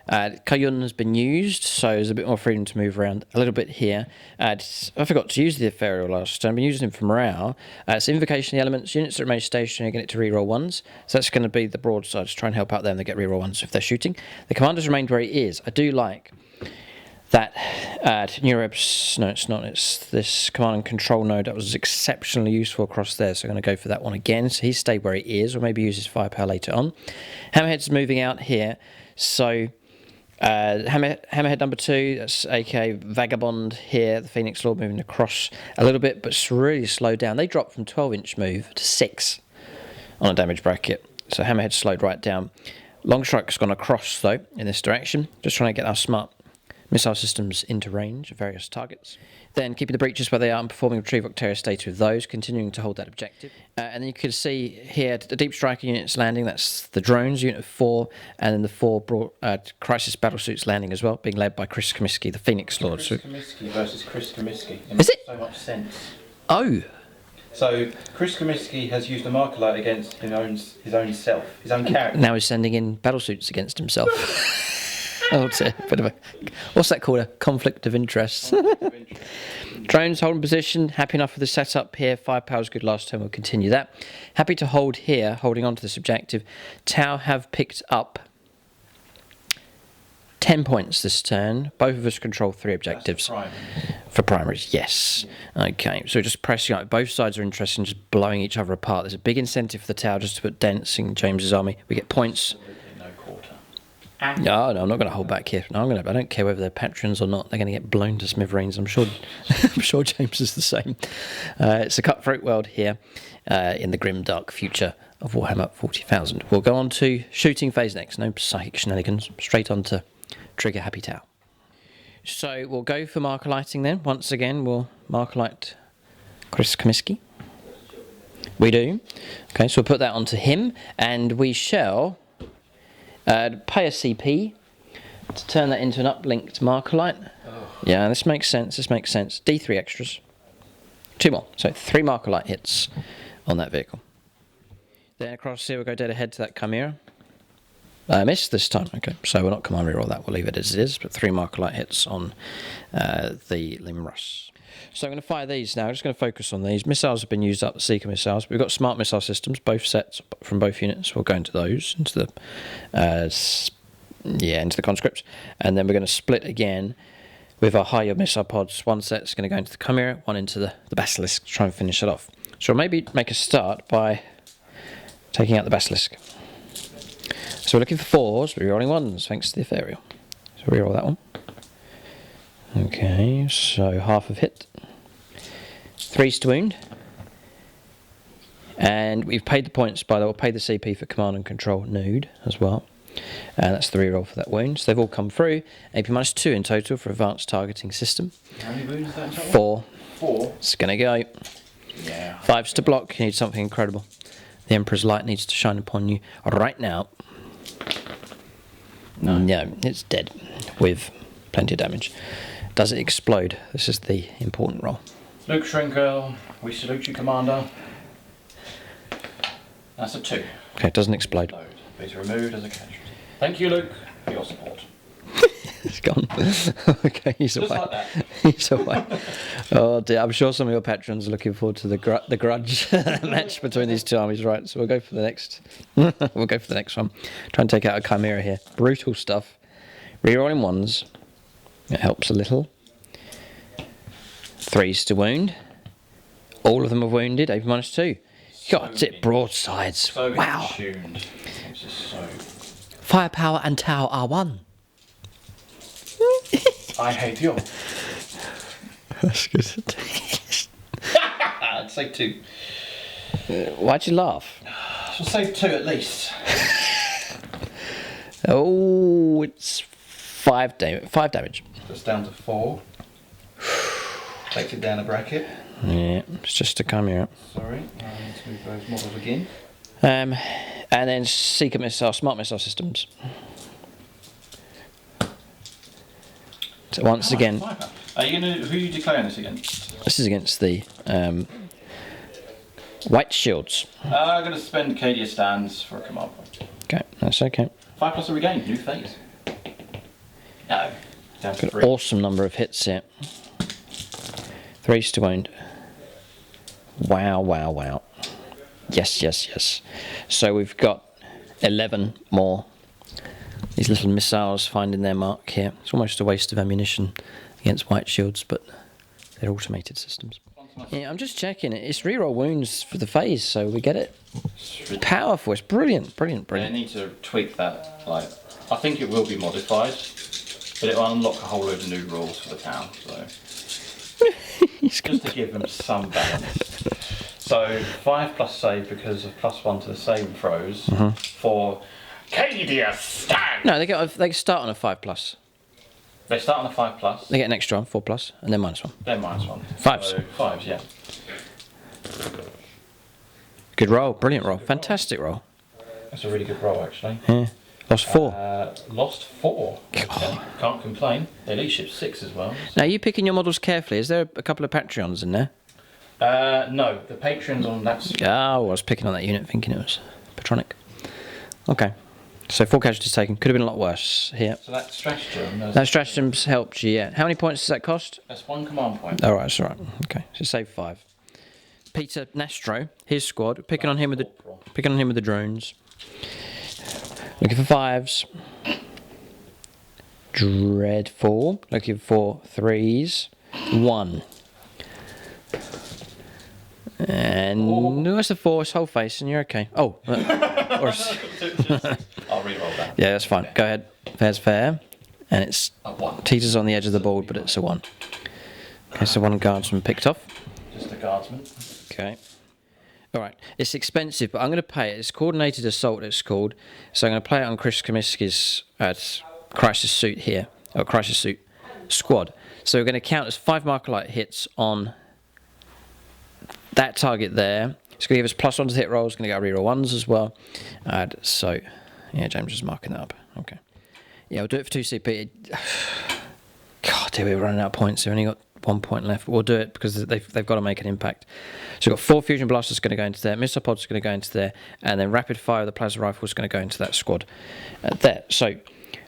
KOYO has been used, so there's a bit more freedom to move around a little bit here. I forgot to use the ethereal last time. I've been using him for morale. It's invocation of the elements. Units that remain stationary get it to reroll 1s. So that's going to be the broadside to try and help out them. They get reroll 1s if they're shooting. The commander's remained where he is. I do like that Neurebs, no it's not, it's this command and control node that was exceptionally useful across there, so I'm going to go for that one again. So he's stayed where he is, or maybe use his firepower later on. Hammerhead's moving out here, so Hammerhead number 2, that's aka Vagabond here, the Phoenix Lord moving across a little bit, but it's really slowed down. They dropped from 12-inch move to 6 on a damage bracket, so Hammerhead slowed right down. Longstrike's gone across though in this direction, just trying to get our smart missile systems into range of various targets. Then keeping the breaches where they are and performing retrieve Octarius data with those, continuing to hold that objective. And then you can see here the deep striker units landing, that's the drones, unit of 4, and then the 4 crisis battlesuits landing as well, being led by Chris Comiskey, the Phoenix Lord. Chris Comiskey versus Chris Comiskey. It Is makes it? so much sense. Oh! So Chris Comiskey has used a marker light against his own self, his own character. Now he's sending in battlesuits against himself. Oh, it's a bit of a, what's that called? A conflict of interest. Drones holding position. Happy enough with the setup here. Firepower's good last turn. We'll continue that. Happy to hold here, holding on to this objective. Tau have picked up 10 points this turn. Both of us control 3 objectives. For primaries, yes. Okay, so just pressing up. Both sides are interested in just blowing each other apart. There's a big incentive for the Tau just to put dents in James's army. We get points. No, I'm not going to hold back here. No, I don't care whether they're patrons or not. They're going to get blown to smithereens. I'm sure. I'm sure James is the same. It's a cutthroat world here, in the grim dark future of Warhammer 40,000. We'll go on to shooting phase next. No psychic shenanigans. Straight on to trigger Happy Tau. So we'll go for marker lighting then. Once again, we'll marker light Chris Comiskey. We do. Okay, so we'll put that onto him, and we shall pay a CP to turn that into an uplinked marker light. Oh. Yeah, this makes sense. D3 extras. 2 more. So 3 marker light hits on that vehicle. Then across here we'll go dead ahead to that Chimera. Missed this time. Okay, so we'll not command reroll that. We'll leave it as it is. But 3 marker light hits on the Limrus. So I'm going to fire these now. I'm just going to focus on these. Missiles have been used up, the Seeker missiles. We've got smart missile systems, both sets from both units. We'll go into those, into the conscripts. And then we're going to split again with our higher missile pods. One set's going to go into the Chimera, one into the Basilisk to try and finish it off. So we'll maybe make a start by taking out the Basilisk. So we're looking for 4s, but we're rolling 1s, thanks to the Ethereal. So reroll that one. Okay, so half of hit. 3s to wound. And we've paid the points, by the way, we'll pay the CP for command and control node as well. And that's the reroll for that wound. So they've all come through. AP minus 2 in total for advanced targeting system. How many wounds is that in total? 4. 4? It's going to go. Yeah. 5s to block. You need something incredible. The Emperor's light needs to shine upon you right now. No, it's dead with plenty of damage. Does it explode? This is the important roll. Luke Shrinker, we salute you, Commander. That's a 2. Okay, it doesn't explode. It's removed as a casualty. Thank you, Luke, for your support. It's gone. Okay, he's away. Just like that. He's away. Oh dear, I'm sure some of your patrons are looking forward to the grudge match between these two armies, right? So we'll go for the next. We'll go for the next one. Try and take out a Chimera here. Brutal stuff. Rerolling 1s. It helps a little. 3s to wound. All of them are wounded. AP minus 2. Got it. Broadsides. So wow. tuned. It's just so. Firepower and Tau are 1. I hate you. That's good. I'd say 2. Why'd you laugh? I'll say 2 at least. Oh, it's 5 damage. That's down to 4. Takes it down a bracket. Yeah, it's just to come here. Sorry, I need to move those models again. And then Seeker missile, smart missile systems. So once again, are you gonna? Who are you declaring this against? this is against the White Shields. I'm gonna spend Cadia stands for a command point. Okay, that's okay. 5+ a regain, new phase. No, down to Got 3. an awesome number of hits here. 3s to wound. Wow. Yes. So we've got 11 more. These little missiles finding their mark here. It's almost a waste of ammunition against white shields, but they're automated systems. Yeah, I'm just checking it. It's reroll wounds for the phase, so we get it. Powerful. It's brilliant, brilliant, They brilliant. need to tweak that. Like, I think it will be modified, but it will unlock a whole load of new rules for the town. So just to give them some balance. So 5+ save because of +1 to the saving throws for Cadia Stand. No, they start on a 5+. They start on a 5+. They get an extra one, 4+, and then -1. They're -1. Fives. So 5s, yeah. Good roll, brilliant roll, fantastic roll. That's a really good roll, actually. Yeah. Lost 4. Lost 4. Okay. Can't complain. They elite ship 6 as well. Now, are you picking your models carefully? Is there a couple of Patreons in there? No, the patrons on that. Oh, I was picking on that unit thinking it was Patronic. Okay. So 4 casualties taken. Could have been a lot worse here. So that stratagem. That stratagem's helped you, yeah. How many points does that cost? That's 1 command point. Alright, that's alright. Okay. So save 5. Peter Nastro, his squad, picking on him with the drones. Looking for 5s. Dreadful. Looking for 3s. 1. And no, that's a 4. It's whole face, and you're okay. Oh, I'll re-roll that. yeah, that's fine. Go ahead. Fair's fair, and it's A 1. teeters on the edge of the board, but it's a 1. Okay, so 1 guardsman picked off. Just a guardsman. Okay. All right. It's expensive, but I'm going to pay it. It's coordinated assault. It's called. So I'm going to play it on Chris Comiskey's crisis suit here, or crisis suit squad. So we're going to count as 5 Markerlight hits on that target there. It's going to give us +1 to hit rolls. It's going to go reroll 1s as well. So, yeah, James is marking that up. Okay. Yeah, we'll do it for 2 CP. God, dear, we're running out of points. We've only got 1 point left. We'll do it because they've got to make an impact. So we've got 4 fusion blasters going to go into there, missile pods going to go into there, and then rapid fire of the plasma rifle is going to go into that squad there. So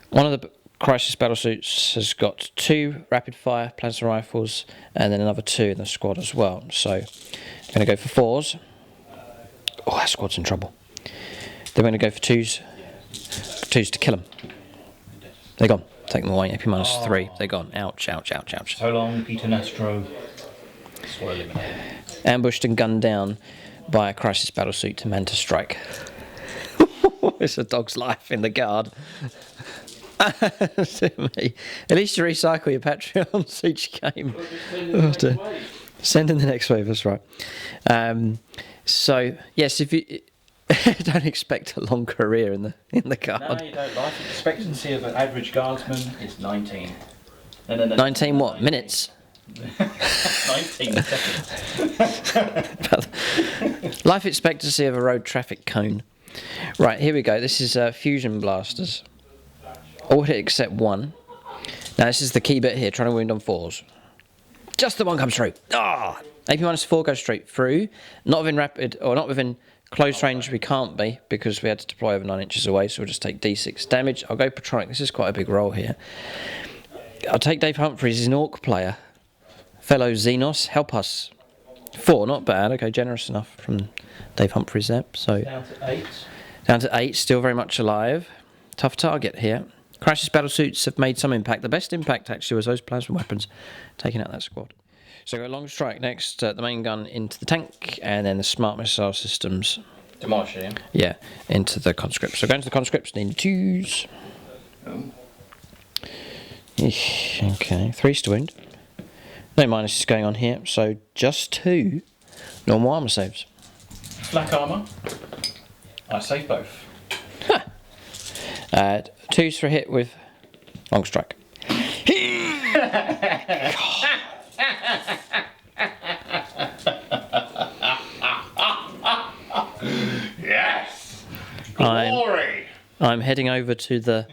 one of the crisis battle suits has got 2 rapid fire plasma rifles, and then another 2 in the squad as well. So I'm going to go for 4s. Oh, that squad's in trouble. Then we're going to go for 2s to kill them. They're gone. Take them away. AP -3. They're gone. Ouch, ouch, ouch, ouch. So long, Peter Nastro. Squad eliminated. Ambushed and gunned down by a crisis battle suit to Manta Strike. It's a dog's life in the guard. Me. At least you recycle your Patreons each game. Send in the next wave, that's right. So, yes, if you don't expect a long career in the guard. No, you don't. Life expectancy of an average guardsman is 19. No. 19 what? Minutes? 19 seconds. Life expectancy of a road traffic cone. Right, here we go. This is fusion blasters. All hit except 1. Now this is the key bit here, trying to wound on 4s. Just the 1 comes through. Ah! AP -4 goes straight through. Not within rapid, or not within close range we can't be, because we had to deploy over 9 inches away, so we'll just take D6 damage. I'll go Patronic. This is quite a big roll here. I'll take Dave Humphries. He's an Orc player. Fellow Xenos, help us. 4, not bad. Okay, generous enough from Dave Humphries there. So Down to 8. down to 8, still very much alive. Tough target here. Crisis battle suits have made some impact. The best impact actually was those plasma weapons taking out that squad. So go long strike next, the main gun into the tank, and then the smart missile systems. Demolishing him. Yeah, into the conscripts. So go into the conscripts, need 2s. Oh. Okay, 3s to wound. No minuses going on here, so just 2 normal armor saves. Flak armour. I save both. 2s for a hit with long strike. Yes! Glory! I'm heading over to the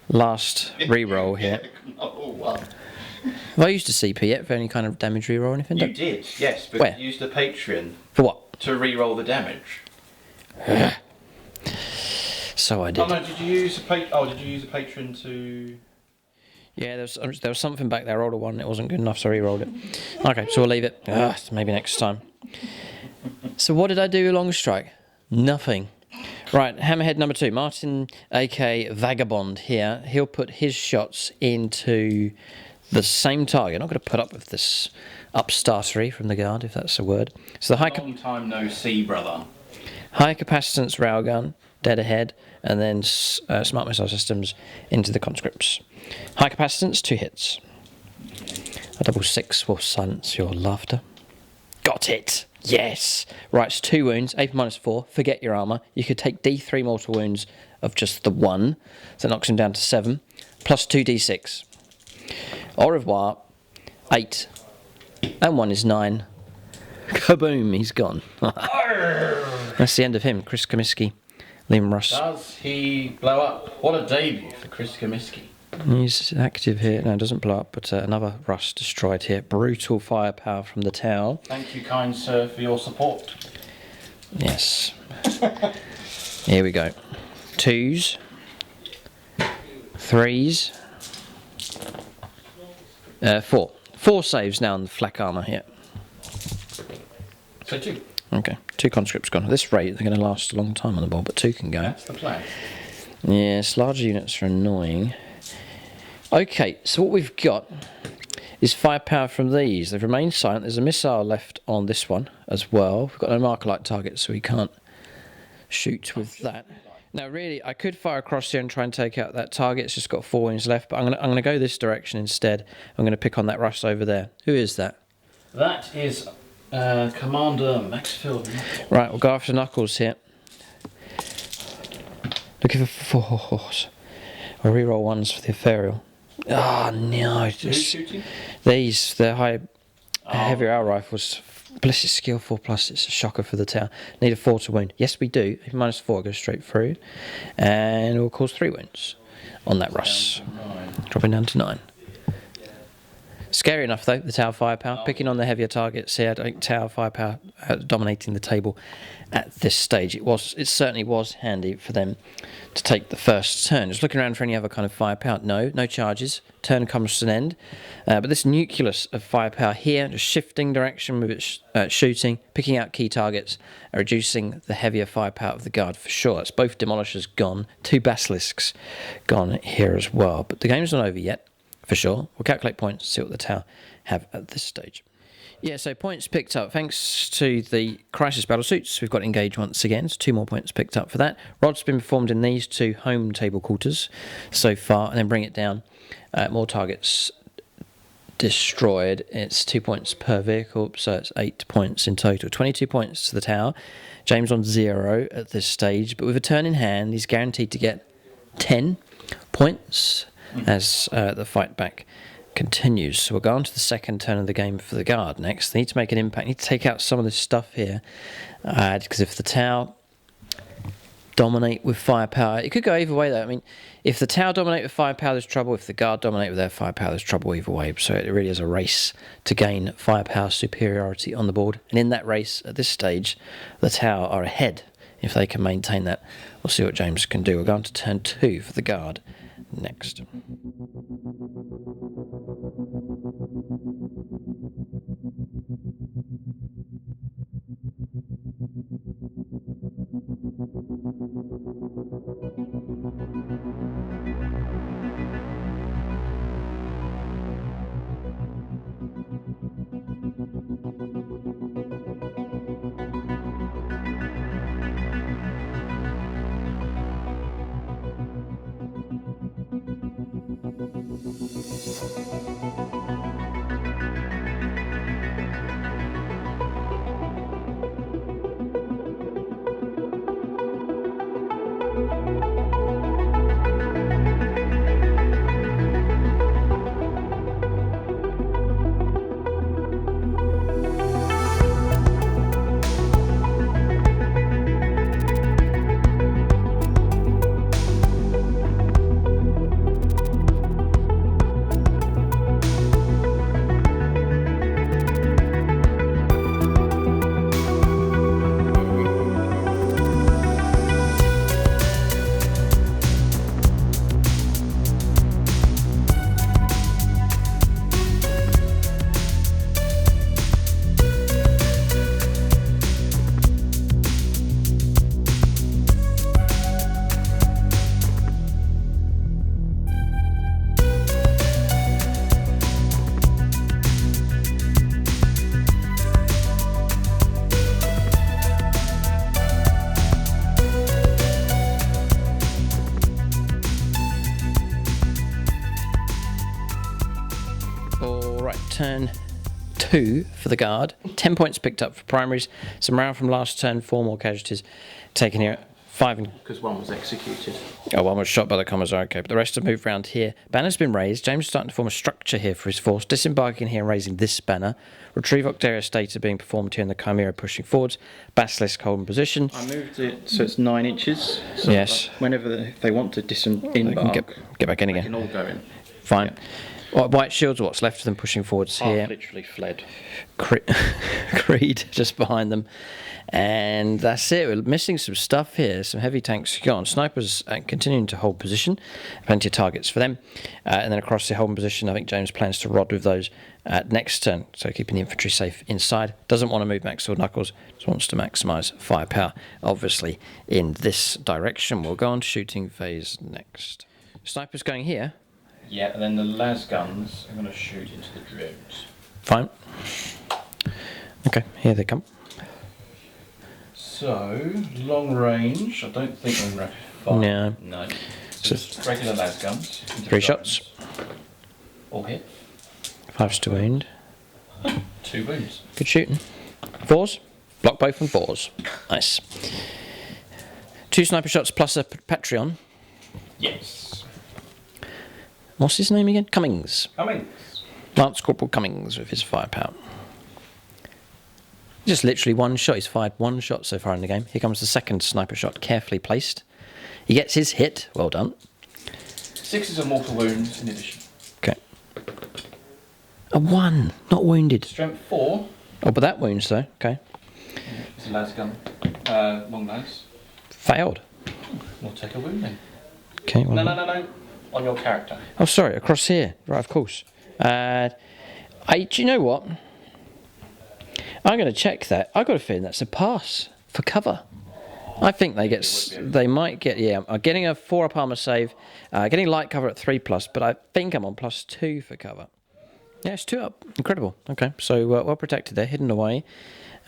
last reroll here. Have I used a CP yet for any kind of damage reroll or anything? You did, yes, but Where? you used a Patreon For what? to re-roll the damage. So I did. Oh no, did you use a Patreon to... Yeah, there was something back there. I rolled a 1. It wasn't good enough, so I re-rolled it. Okay, so we'll leave it. Maybe next time. So what did I do with long strike? Nothing. Right, Hammerhead number 2, Martin, aka Vagabond here. He'll put his shots into the same target. I'm not going to put up with this upstartery from the guard, if that's a word. So the Long time no see, brother. high capacitance railgun, dead ahead, and then smart missile systems into the conscripts. High capacitance, 2 hits. A double 6 will silence your laughter. Got it! Yes! Right, it's 2 wounds, AP -4, forget your armour. You could take D3 mortal wounds of just the 1, so that knocks him down to 7, plus 2d6. Au revoir, 8, and 1 is 9. Kaboom, he's gone. That's the end of him, Chris Comiskey, Liam Russ. Does he blow up? What a debut for Chris Comiskey. He's active here. No, it doesn't blow up, but another Russ destroyed here. Brutal firepower from the tower. Thank you, kind sir, for your support. Yes. Here we go. 2s. 3s. 4. 4 saves now on the flak armour here. So 2. Okay, 2 conscripts gone. At this rate, they're going to last a long time on the board, but 2 can go. That's the plan. Yes, large units are annoying. Okay, so what we've got is firepower from these. They've remained silent. There's a missile left on this one as well. We've got no marker light target, so we can't shoot with that. Now, really, I could fire across here and try and take out that target. It's just got 4 wounds left, but I'm gonna go this direction instead. I'm going to pick on that Russ over there. Who is that? That is Commander Maxfield. Right, we'll go after Knuckles here. Looking for 4s. I'll reroll 1s for the ethereal. Oh no! Who's shooting? These, the heavy arrow rifles. Ballistic skill 4+. It's a shocker for the tower. Need a 4 to wound. Yes, we do. -4 goes straight through, and it will cause 3 wounds on that Russ. Dropping down to 9. Scary enough though, the tower firepower. Picking on the heavier targets here. I don't think tower firepower dominating the table at this stage. It certainly was handy for them to take the first turn. Just looking around for any other kind of firepower. No charges. Turn comes to an end. But this nucleus of firepower here, just shifting direction with its shooting, picking out key targets, reducing the heavier firepower of the guard for sure. It's both demolishers gone, 2 basilisks gone here as well. But the game's not over yet. For sure. We'll calculate points, see what the tower have at this stage. Yeah, so points picked up. Thanks to the crisis battle suits, we've got engaged once again. So 2 more points picked up for that. Rod's been performed in these 2 home table quarters so far, and then bring it down. More targets destroyed. It's 2 points per vehicle, so it's 8 points in total. 22 points to the tower. James on 0 at this stage, but with a turn in hand, he's guaranteed to get 10 points as the fight back continues. So we'll go on to the second turn of the game for the guard next. They need to make an impact. They need to take out some of this stuff here, because if the tower dominate with firepower, it could go either way though. I mean, if the tower dominate with firepower, there's trouble. If the guard dominate with their firepower, there's trouble either way. So it really is a race to gain firepower superiority on the board, and in that race at this stage, the tower are ahead. If they can maintain that, we'll see what James can do. We'll go on to turn 2 for the guard next. turn 2 for the guard. 10 points picked up for primaries. Some round from last turn, 4 more casualties taken here. 5 and... Because one was executed. Oh, one was shot by the Commissar, okay. But the rest have moved around here. Banner's been raised. James is starting to form a structure here for his force. Disembarking here and raising this banner. Retrieve Octarius data being performed here, and the Chimera pushing forwards. Basilisk holding position. I moved it so it's 9 inches. So Yes. Whenever they want to They can disembark, get back in they again. can all go in. Fine. White shields, what's left of them pushing forwards here. Half literally fled. Creed just behind them. And that's it. We're missing some stuff here. Some heavy tanks gone. Snipers continuing to hold position. Plenty of targets for them. And then across the holding position, I think James plans to rod with those next turn. So keeping the infantry safe inside. Doesn't want to move back sword knuckles. Just wants to maximise firepower. Obviously in this direction. We'll go on to shooting phase next. Snipers going here. Yeah, and then the las guns are going to shoot into the drones. Fine. Okay, here they come. So, long range, I don't think I'm rapid fire. No. No. So just regular las guns. into 3 the shots. drones. All hit. 5's to wound. 2 wounds. Good shooting. 4s. Block both and 4s. Nice. 2 sniper shots plus a Patreon. Yes. What's his name again? Cummings. Cummings. Lance Corporal Cummings with his firepower. Just literally 1 shot. He's fired 1 shot so far in the game. Here comes the second sniper shot, carefully placed. He gets his hit. Well done. 6 of mortal wounds in addition. Okay. A 1. Not wounded. Strength 4. Oh, but that wounds though. Okay. It's a las gun. Long las. Failed. We'll take a wound then. Okay. Well, No. On your character. Oh, sorry. Across here. Right, of course. Do you know what? I'm going to check that. I've got a feeling that's a pass for cover. I think they might get, yeah, I'm getting a 4 up armor save, getting light cover at 3+, but I think I'm on +2 for cover. Yeah, it's 2 up. Incredible. Okay, so well protected there, hidden away,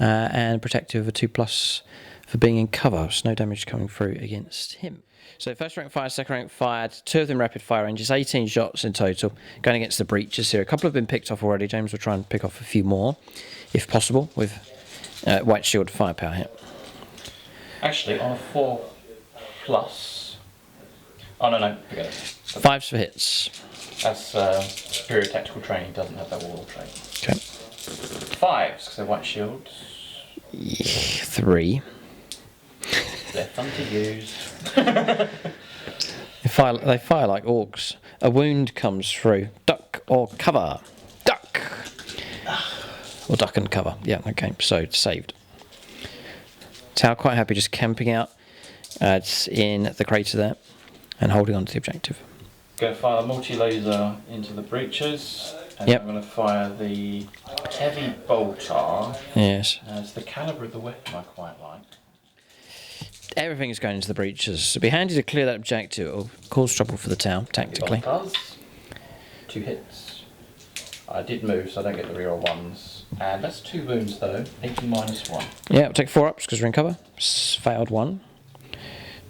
and protected with a 2+ for being in cover. So no damage coming through against him. So first rank fired, second rank fired, 2 of them rapid fire ranges, 18 shots in total, going against the breaches here. A couple have been picked off already. James will try and pick off a few more, if possible, with white shield firepower here. Actually, on a 4+. Oh, no, forget it. 5s for hits. That's superior tactical training, doesn't have that wall training. Okay. 5s, because they're white shields. 3. They're fun to use. They fire like orcs. A wound comes through. Duck or cover. Duck! Or duck and cover. Yeah, okay, so saved. Tau quite happy just camping out. It's in the crater there and holding on to the objective. Going to fire the multi-laser into the breaches. And Yep. I'm going to fire the heavy bolter. Yes. It's the calibre of the weapon I quite like. Everything is going into the breaches. So it'll be handy to clear that objective. It'll cause trouble for the town, tactically. It does. 2 hits. I did move, so I don't get the reroll 1s. And that's 2 wounds though. 80 minus 1. Yeah, we'll take 4 ups because we're in cover. Failed 1.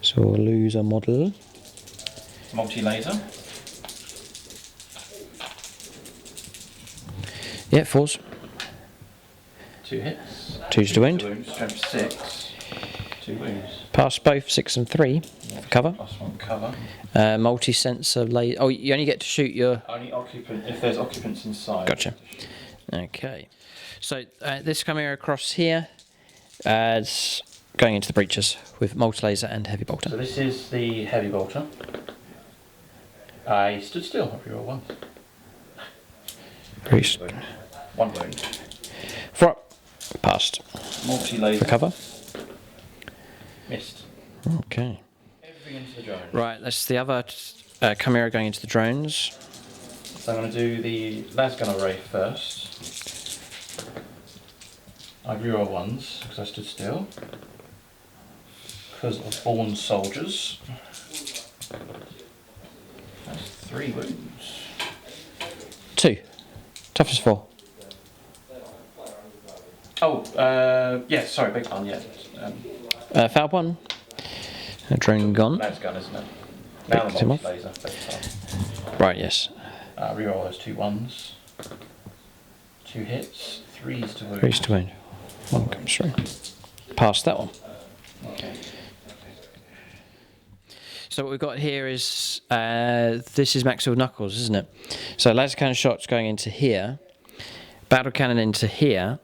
So we'll lose a model. Multi-laser. Yeah, 4s. 2 hits. 2s to wound. 2 wounds. Strength 6. 2 wounds. Pass both 6 and 3 for cover. +1 cover. Multi-sensor laser. Oh, you only get to shoot your... Only occupant if there's occupants inside. Gotcha. Okay. So this coming across here as going into the breaches with multi-laser and heavy bolter. So this is the heavy bolter. I stood still. I reroll 1. Priest. 1 wound. 4 up. Passed. Multi-laser. For cover. Missed. Okay. Everything into the drone. Right, that's the other Chimera going into the drones. So I'm going to do the las gun array first. I reroll 1s because I stood still. Because of born soldiers. That's 3 wounds. 2. Toughest 4. Oh, yeah, sorry, big one, yeah. Foul 1. A drone gone. Las gun, isn't it? Now the Picked him off. multi-laser. Right, yes. Reroll those 2 1s. 2 hits, 3s to wound. 3s to wound. 1 comes through. Past that one. Okay. So what we've got here is, this is Maxfield Knuckles, isn't it? So laser cannon shots going into here, battle cannon into here,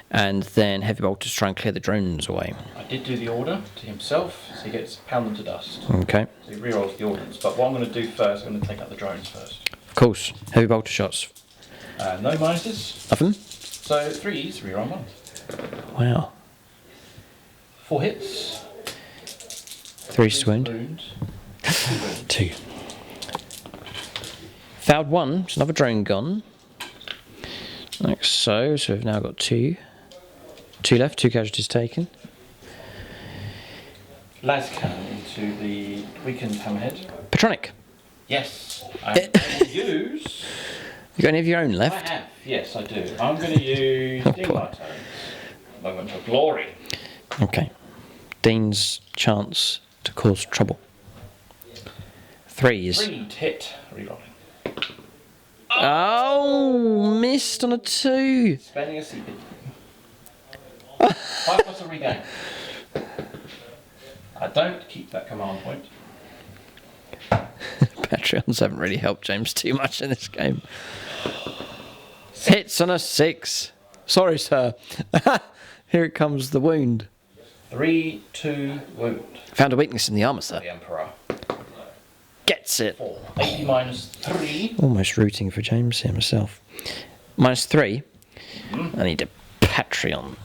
and then heavy bolters try and clear the drones away. I did do the order to himself, so he gets pound them to dust. Okay. So he rerolls the ordnance. But what I'm going to do first, I'm going to take out the drones first. Of course. Heavy bolter shots. No minuses. Nothing? So 3s, reroll 1. Wow. 4 hits. 3s to wound. 2. Fouled 1. It's another drone gone. Like so. So we've now got 2. 2 left. 2 casualties taken. Las cannon into the weakened hammerhead. Patronic. Yes. I will use. You got any of your own left? I have. Yes, I do. I'm going to use Oh, Dean boy. Lightones. Moment of glory. Okay. Dean's chance to cause trouble. 3s. 3 hit. Rerolling. Oh, missed on a 2. Spending a CP. 5 plus a regain. I don't keep that command point. Patreons haven't really helped James too much in this game. Hits on a 6. Sorry, sir. Here it comes, the wound. 3, 2, wound. Found a weakness in the armour, sir. The Emperor. Gets it. 4. 80 minus 3. Almost rooting for James here myself. Minus 3. I need a Patreon.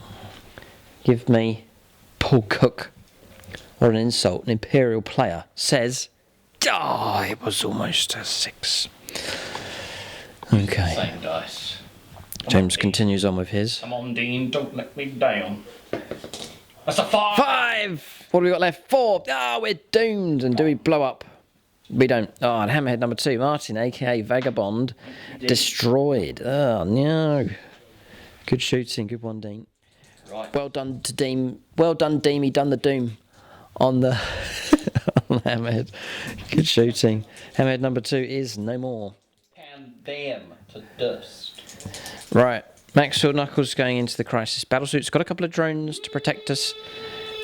Give me Paul Cook. Or an insult. An Imperial player says, "Ah, it was almost a 6." Okay. Same dice. James continues on with his. Come on, Dean, don't let me down. That's a 5! 5! What have we got left? 4! Ah, we're doomed. And do we blow up? We don't. Oh, and hammerhead number 2, Martin, aka Vagabond, destroyed. Oh, no. Good shooting. Good one, Dean. Right. Well done to Dean. Well done, Dean. He done the doom on the, on the hammerhead. Good shooting. Hammerhead number 2 is no more. Pound them to dust. Right. Maxfield Knuckles going into the crisis battlesuit's got a couple of drones to protect us.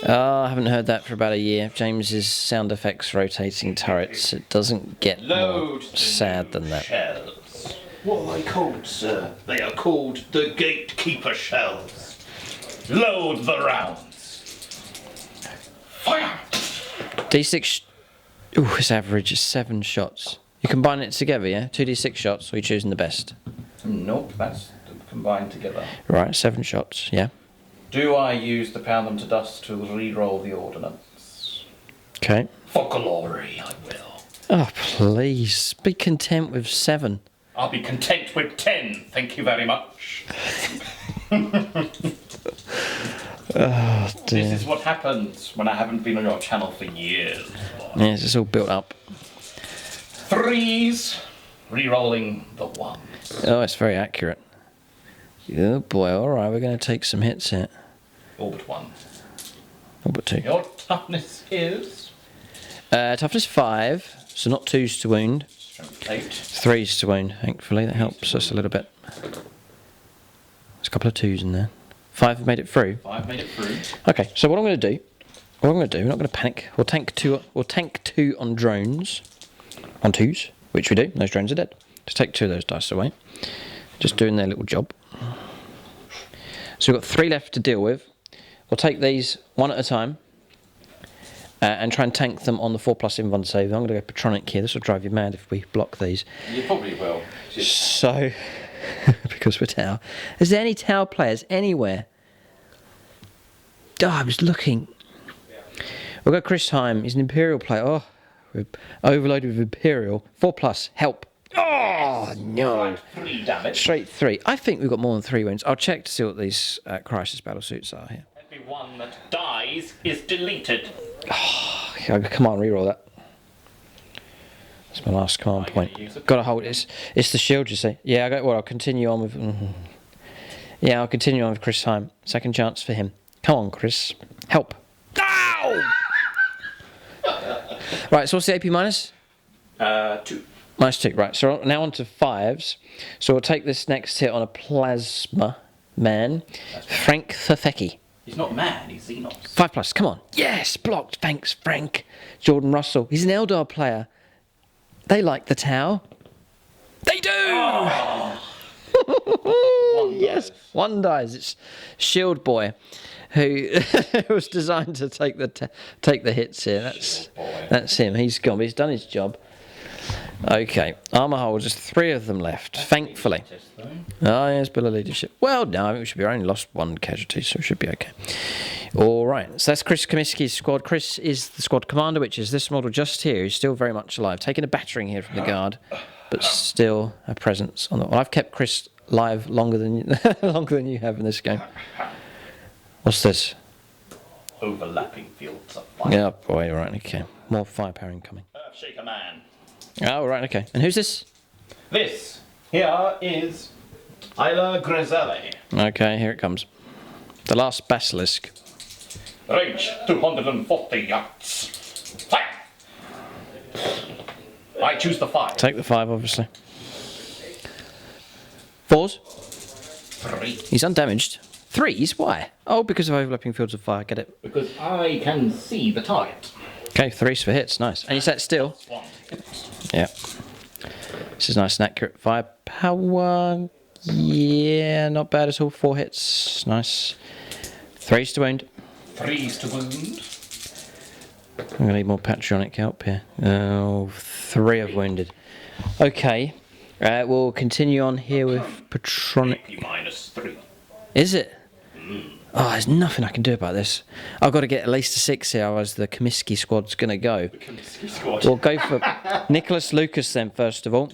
I haven't heard that for about a year. James's sound effects rotating turrets. It doesn't get more Load sad than that. Shells. What are they called, sir? They are called the gatekeeper shells. Load the rounds. Fire! D6. Ooh, his average is 7 shots. You combine it together, yeah? 2d6 shots, or you choosing the best? Nope, that's combined together. Right, 7 shots, yeah. Do I use the pound them to dust to re-roll the ordnance? Okay. For glory, I will. Oh, please. Be content with 7. I'll be content with 10, thank you very much. Oh, dear. This is what happens when I haven't been on your channel for years. Yes, it's all built up. 3s, re-rolling the 1. Oh, it's very accurate. Oh, boy. All right, we're going to take some hits here. All but 1. Oh, but 2. Your toughness is? Toughness 5, so not 2s to wound. Strength 8. 3s to wound, thankfully. That helps us a little bit. There's a couple of 2s in there. 5 have made it through. 5 made it through. Okay, so what I'm going to do, we're not going to panic. We'll tank 2 on drones, on 2s, which we do. Those drones are dead. Just take 2 of those dice away. Just doing their little job. So we've got 3 left to deal with. We'll take these one at a time and try and tank them on the 4+ invuln save. I'm going to go Patronic here. This will drive you mad if we block these. You probably will. So, because we're Tau. Is there any Tau players anywhere? Oh, I was looking. We've got Chris Heim. He's an Imperial player. Oh, we're overloaded with Imperial. 4+. Help. Oh, no. 3 damage. Straight 3. I think we've got more than 3 wins. I'll check to see what these crisis battle suits are here. Everyone that dies is deleted. Oh, come on, reroll that. That's my last command point. Got to hold it. It's the shield, you see. Yeah, I'll continue on with. Yeah, I'll continue on with Chris Heim. Second chance for him. Come on, Chris. Help. Ow! Right, so what's the AP minus? 2. Nice tick. Right, so now on to 5s. So we'll take this next hit on a plasma man. Frank Thafeki. He's not man, he's Xenos. 5+, come on. Yes, blocked. Thanks, Frank. Jordan Russell. He's an Eldar player. They like the Tau. They do! Oh. Yes, one dies. It's Shield Boy, who was designed to take the hits here. That's him. He's gone. But he's done his job. Okay, armor hull. Just 3 of them left. Thankfully. Oh yes, bill of leadership. Well, no, I mean, we should be. I only lost 1 casualty, so it should be okay. All right. So that's Chris Comiskey's squad. Chris is the squad commander, which is this model just here. He's still very much alive, taking a battering here from the guard, but still a presence on the. Well, I've kept Chris live longer than you have in this game. What's this? Overlapping fields of fire. Yeah, boy, right, okay. More firepower incoming. Earthshaker man. Oh, right, okay. And who's this? This here is Isla Grizelli. Okay, here it comes. The last basilisk. Range 240 yards. Fire! I choose the 5. Take the 5, obviously. 4s? 3. He's undamaged. 3s? Why? Oh, because of overlapping fields of fire. Get it? Because I can see the target. Okay, 3s for hits. Nice. And you sat still. 1. Yeah. This is nice and accurate firepower. Yeah, not bad at all. 4 hits. Nice. 3s to wound. 3s to wound. I'm going to need more patronic help here. Oh, 3 have wounded. Okay. We'll continue on here with patronic. -3. Is it? Oh, there's nothing I can do about this. I've got to get at least a 6 here, otherwise the Comiskey squad's going to go. We'll go for Nicholas Lucas then, first of all.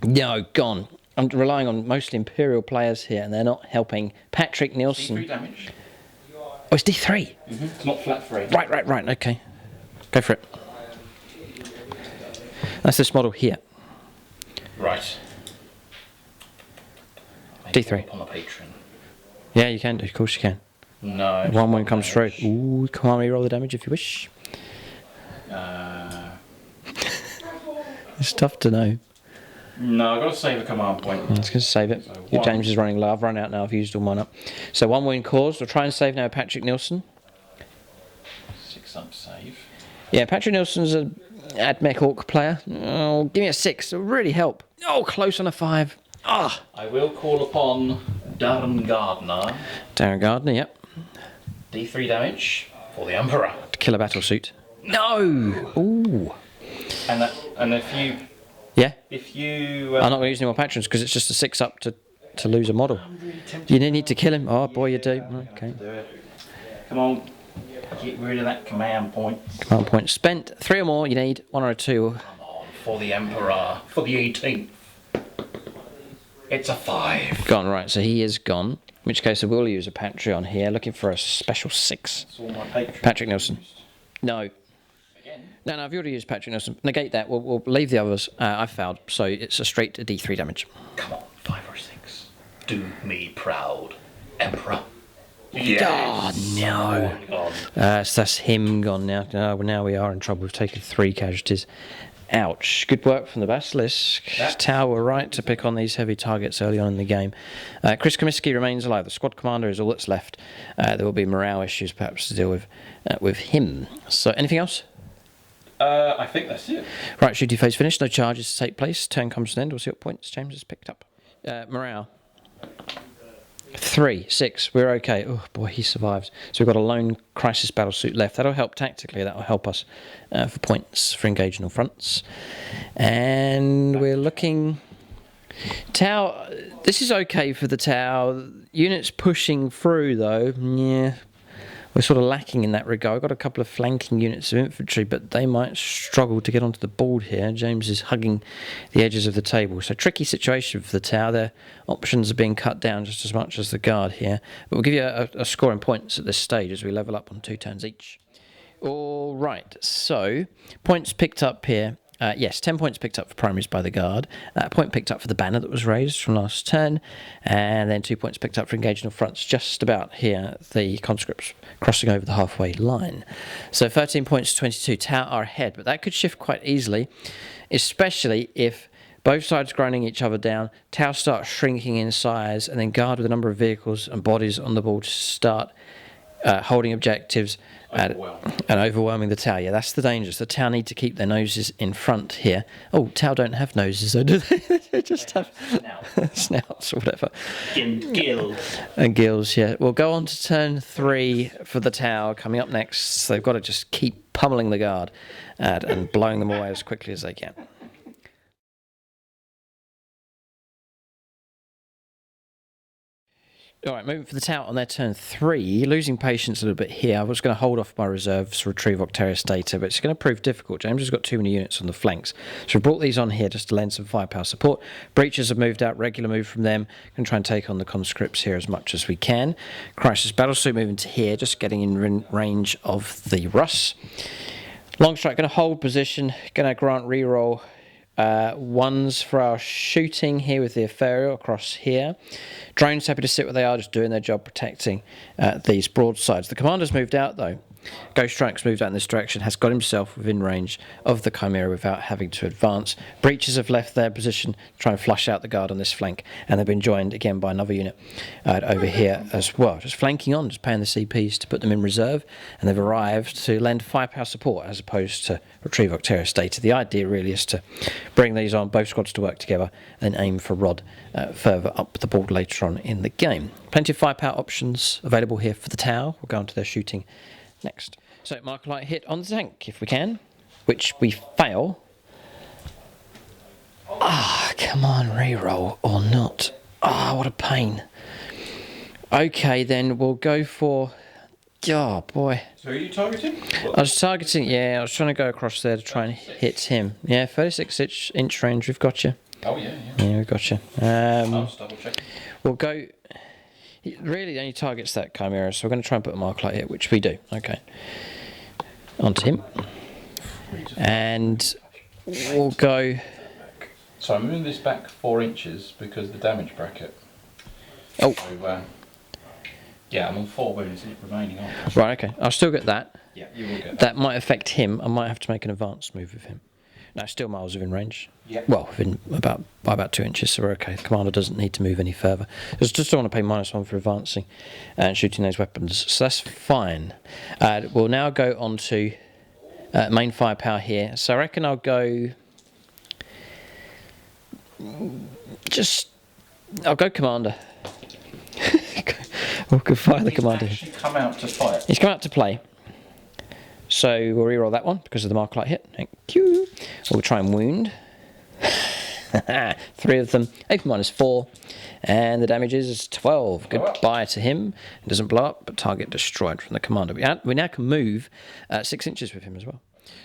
No, gone. I'm relying on mostly Imperial players here, and they're not helping. Patrick Nielsen. D3 damage. Oh, it's D3. It's not flat frame. Right. Okay. Go for it. That's this model here. Right. D3. On the patron. Yeah, you can do. Of course you can. No. 1 when comes through. Ooh, command me roll the damage if you wish. It's tough to know. No, I've got to save a command point. I'm just going to save it. Your James is running low. I've run out now. I've used all mine up. So 1 wound caused. We'll try and save now Patrick Nielsen. 6 up save. Yeah, Patrick Nielsen's a AdMech Orc player. Oh, give me a 6. It'll really help. Oh, close on a 5. Ah. I will call upon Darren Gardner. Darren Gardner, yep. D3 damage for the Emperor. To kill a battle suit. No! Ooh. And if you I'm not going to use any more patrons because it's just a 6 up to lose a model. You need to kill him. Oh boy, you do. Okay. do it. Come on, get rid of that command point. Command point spent. 3 or more. You need 1 or a 2. Come on, for the Emperor, for the 18th. It's a 5. Gone, right, so he is gone. In which case I will use a Patreon here, looking for a special 6. That's all my patron. Patrick Nielsen. No. Again. No, I've already used Patrick Nielsen. Negate that, we'll leave the others. I failed, so it's a straight D3 damage. Come on, 5 or 6. Do me proud, Emperor. Oh, no. So that's him gone now. Now we are in trouble. We've taken 3 casualties. Ouch. Good work from the Basilisk. Tau were right to pick on these heavy targets early on in the game. Chris Comiskey remains alive. The squad commander is all that's left. There will be morale issues perhaps to deal with him. So anything else? I think that's it. Right, shooting phase finished. No charges to take place. Turn comes to an end. We'll see what points James has picked up. Morale. 3, 6. We're okay. Oh boy, he survived. So we've got a lone crisis battle suit left. That'll help tactically. That'll help us for points for engaging on fronts. And we're looking. Tau. This is okay for the Tau. Units pushing through though. Yeah. We're sort of lacking in that regard. I've got a couple of flanking units of infantry, but they might struggle to get onto the board here. James is hugging the edges of the table. So tricky situation for the Tau. Their options are being cut down just as much as the guard here. But we'll give you a score in points at this stage as we level up on 2 turns each. All right, so points picked up here. yes, 10 points picked up for primaries by the guard, a point picked up for the banner that was raised from last turn, and then 2 points picked up for engaging on fronts just about here, the conscripts crossing over the halfway line. So 13 points to 22. Tau are ahead, but that could shift quite easily, especially if both sides grinding each other down, Tau start shrinking in size, and then guard with a number of vehicles and bodies on the board start holding objectives and overwhelming the Tau. Yeah, that's the danger. The Tau need to keep their noses in front here. Oh, Tau don't have noses, though, do they? They just have snouts or whatever. And gills. And gills, yeah. We'll go on to turn 3 for the Tau coming up next. So they've got to just keep pummeling the guard and blowing them away as quickly as they can. All right, moving for the Tau on their turn 3, losing patience a little bit here. I was going to hold off my reserves, retrieve Octarius data, but it's going to prove difficult. James has got too many units on the flanks. So we brought these on here just to lend some firepower support. Breaches have moved out, regular move from them. Going to try and take on the conscripts here as much as we can. Crisis Battlesuit moving to here, just getting in range of the Russ. Long strike, going to hold position, going to grant reroll. Ones for our shooting here with the Ethereal across here. Drones happy to sit where they are, just doing their job protecting these broadsides. The commander's moved out though. Ghost Strike's moved out in this direction, has got himself within range of the Chimera without having to advance. Breaches have left their position to try and flush out the guard on this flank, and they've been joined again by another unit over here as well. Just flanking on, just paying the CPs to put them in reserve, and they've arrived to lend firepower support as opposed to retrieve Octarius data. The idea really is to bring these on, both squads to work together, and aim for Rod further up the board later on in the game. Plenty of firepower options available here for the Tau. We'll go on to their shooting next. So mark a light hit on the tank if we can, which we fail. Come on, reroll or not. What a pain. Okay, then we'll go for... Oh, boy. So are you targeting? I was targeting, yeah, I was trying to go across there to try and hit him. Yeah, 36-inch range, we've got you. Oh, yeah. Yeah, we've got you. I'll just double check. We'll go... It really only targets that Chimera, so we're going to try and put a mark light here, which we do. Okay. Onto him. And we'll go... So I'm moving this back 4 inches because the damage bracket. Oh. So, yeah, I'm on 4 wounds remaining on. Right, okay. I'll still get that. Yeah, you will get that. That might affect him. I might have to make an advanced move with him. No, still miles within range. Yeah. Well, within by about 2 inches, so we're okay. The commander doesn't need to move any further. Just don't want to pay -1 for advancing and shooting those weapons, so that's fine. We'll now go on to main firepower here. So I reckon I'll go... I'll go commander. We'll fire the commander. He's actually come out to fight. He's come out to play. So we'll reroll that one because of the mark light hit. Thank you. We'll try and wound. 3 of them. AP -4. And the damage is 12. Goodbye to him. It doesn't blow up, but target destroyed from the commander. We now can move 6 inches with him as well.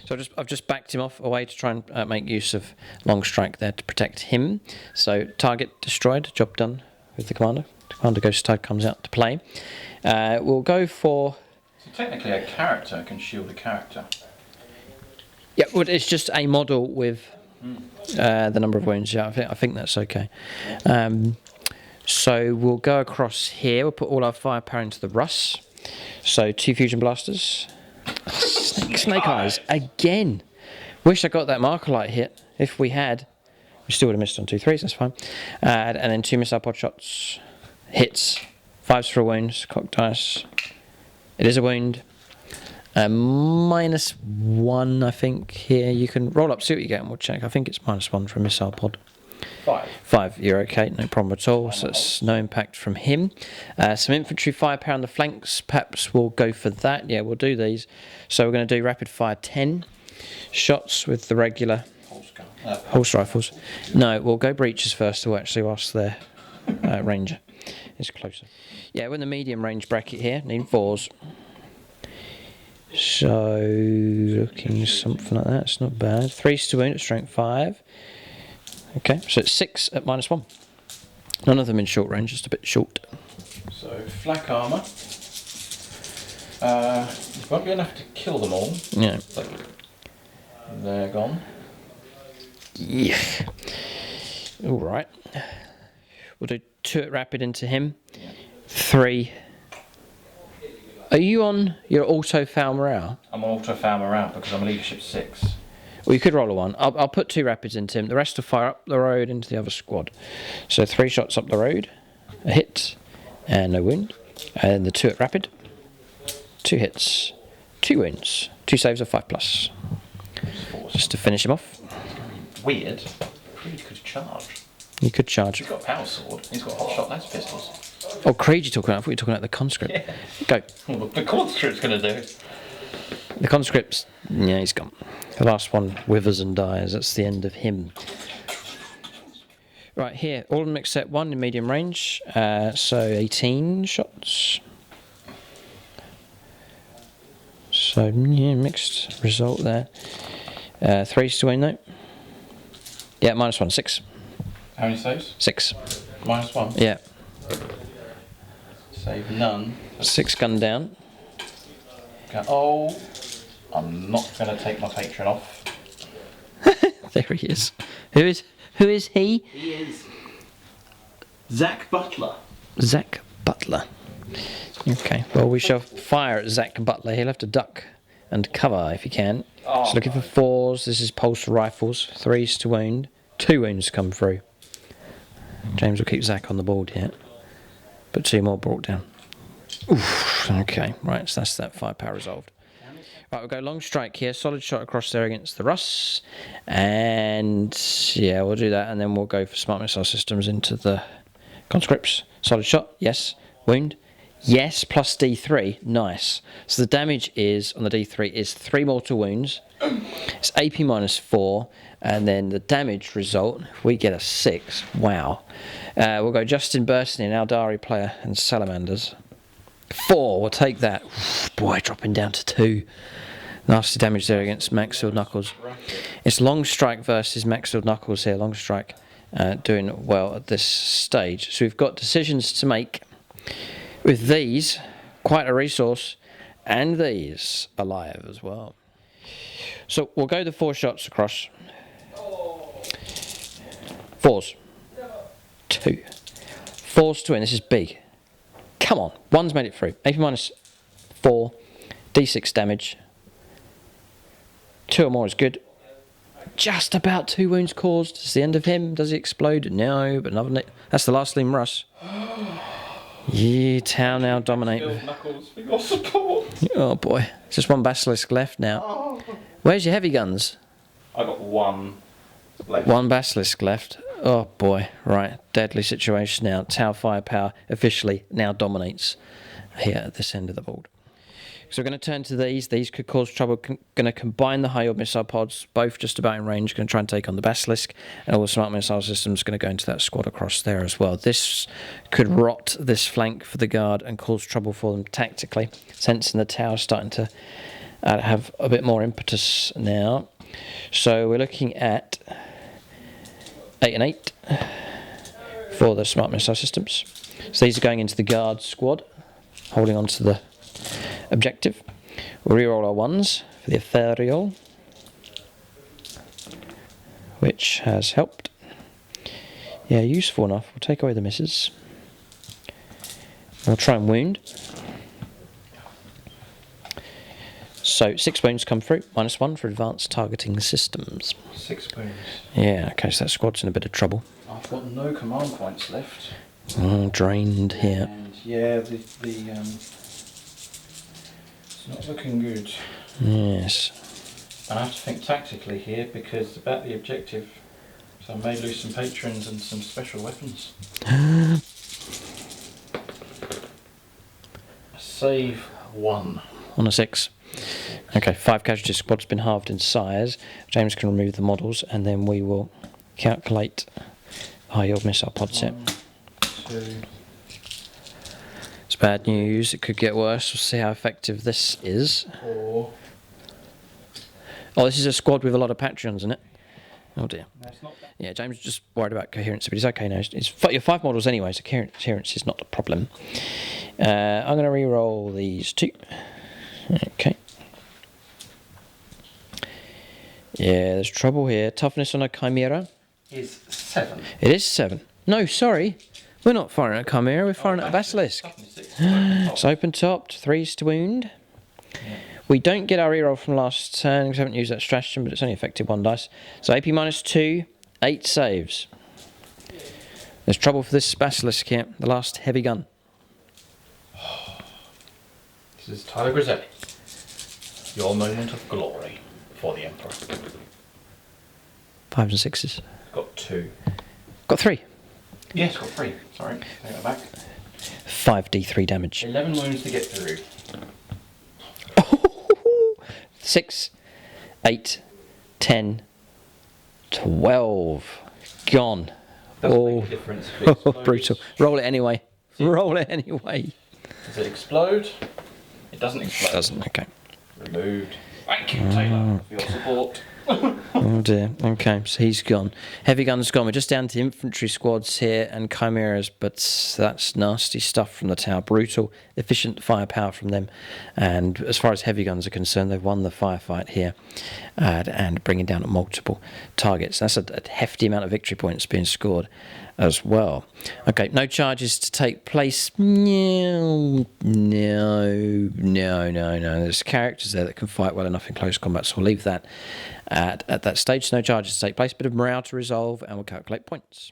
So I've just backed him off away to try and make use of long strike there to protect him. So target destroyed. Job done with the commander. The commander Ghost Tide comes out to play. We'll go for... So technically a character can shield a character. Yeah, well, it's just a model with the number of wounds. Yeah, I think that's okay. So we'll go across here. We'll put all our firepower into the Russ. So 2 fusion blasters. Snake eyes again. Wish I got that marker light hit. If we had, we still would have missed on 2 3s. That's fine. And then 2 missile pod shots. Hits. 5s for wounds. Cocked dice. It is a wound. -1, I think. Here you can roll up, see what you get, and we'll check. I think it's -1 for a missile pod. 5. You're okay, no problem at all. So that's no impact from him. Some infantry firepower on the flanks. Perhaps we'll go for that. Yeah, we'll do these. So we're going to do rapid fire 10 shots with the regular pulse rifles. No, we'll go breaches first to actually whilst their ranger is closer. Yeah, we're in the medium range bracket here. Need 4s. So looking something like that. It's not bad. 3s to wound at strength 5. Okay, so it's 6 at -1. None of them in short range, just a bit short. So flak armour. It won't be enough to kill them all. Yeah. But they're gone. Yeah. All right. We'll do 2 at rapid into him. 3. Are you on your auto foul morale? I'm on auto foul morale because I'm a leadership 6. Well, you could roll a 1. I'll put 2 rapids into him. The rest will fire up the road into the other squad. So 3 shots up the road, a hit, and no wound. And the 2 at rapid, 2 hits, 2 wounds, 2 saves of 5+. Just to finish him off. Weird. Creed could charge. You could charge. He's got a power sword. He's got hot shot laser pistols. Oh, Creed you're talking about. I thought you were talking about the conscript. Yeah. Go. Well, the conscript's going to do. The conscript's... Yeah, he's gone. The last one withers and dies. That's the end of him. Right, here. All of them except 1 in medium range. So 18 shots. So, yeah, mixed result there. 3's to win, though. Yeah, -1, 6. How many saves? 6. -1. Yeah. Save none. 6 gun down. Oh, I'm not going to take my patron off. There he is. Who is he? He is Zach Butler. Zach Butler. Okay, well, we shall fire at Zach Butler. He'll have to duck and cover if he can. Oh. So looking for 4s. This is pulse rifles. 3's to wound. 2 wounds come through. James will keep Zach on the board here. But 2 more brought down. Oof, okay, right, so that's that 5 power resolved. Right, we'll go long strike here. Solid shot across there against the Russ. And yeah, we'll do that. And then we'll go for smart missile systems into the conscripts. Solid shot, yes. Wound, yes, plus D3, nice. So the damage is, on the D3, is 3 mortal wounds. It's AP -4. And then the damage result, we get a 6. Wow. We'll go Justin Burton in Aldari player and Salamanders. 4, we'll take that. Oof, boy, dropping down to 2. Nasty damage there against Maxfield Knuckles. It's long strike versus Maxfield Knuckles here. Long strike doing well at this stage. So we've got decisions to make with these, quite a resource, and these alive as well. So we'll go the 4 shots across. 4s. 2. 4s to win. This is big. Come on. 1's made it through. AP -4. D6 damage. 2 or more is good. Just about 2 wounds caused. It's the end of him. Does he explode? No, but another... That's the last Liam Russ. Yeah, town now dominate. Knuckles, we got support. Oh boy. It's just 1 basilisk left now. Oh. Where's your heavy guns? I got 1 left. 1 basilisk left. Oh boy, right, deadly situation now. Tau firepower officially now dominates here at this end of the board. So we're going to turn to these. These could cause trouble. Going to combine the high yield missile pods, both just about in range. Going to try and take on the basilisk, and all the smart missile systems going to go into that squad across there as well. This could rot this flank for the guard and cause trouble for them tactically. Sensing the tower starting to have a bit more impetus now. So we're looking at 8 and 8 for the smart missile systems. So these are going into the guard squad, holding on to the objective. We'll reroll our 1s for the ethereal, which has helped. Yeah, useful enough. We'll take away the misses. We'll try and wound. So 6 wounds come through, -1 for advanced targeting systems. 6 wounds. Yeah, okay, so that squad's in a bit of trouble. I've got no command points left. Oh, drained here. And yeah, it's not looking good. Yes. I have to think tactically here because about the objective. So I may lose some patrons and some special weapons. Save 1. On a 6. Okay, 5 casualty squad's been halved in size. James can remove the models and then we will calculate high yield missile pod set. 1, 2. It's bad news, it could get worse. We'll see how effective this is. 4. Oh, this is a squad with a lot of patrons in it. Oh dear. That's not bad. Yeah, James is just worried about coherence, but he's okay now. You're 5 models anyway, so coherence is not a problem. I'm going to re-roll these 2. Okay. Yeah, there's trouble here. Toughness on a Chimera is 7. It is 7. No, sorry. We're not firing at a Chimera, we're firing at a Basilisk. Toughness 6. It's open topped, 3s to wound. Yeah. We don't get our reroll from last turn because I haven't used that stratagem, but it's only affected 1 dice. So AP -2, 8 saves. There's trouble for this Basilisk here, the last heavy gun. This is Tyler Griselli. Your moment of glory for the Emperor. 5s and 6s. Got 2. Got 3. Yes, got 3. Sorry, take that back. 5d3 damage. 11 wounds to get through. 6, 8, 10, 12. Gone. Doesn't make a difference if it explodes. Brutal. Roll it anyway. Roll it anyway. Does it explode? It doesn't explode. Doesn't, okay. Removed. Thank you, Taylor, for your support. Oh dear. Okay, so he's gone. Heavy guns gone. We're just down to infantry squads here and chimeras, but that's nasty stuff from the tower. Brutal, efficient firepower from them. And as far as heavy guns are concerned, they've won the firefight here and bringing down multiple targets. That's a hefty amount of victory points being scored as well. Okay, no charges to take place. No. There's characters there that can fight well enough in close combat, so we'll leave that at that stage. No charges to take place, bit of morale to resolve, and we'll calculate points.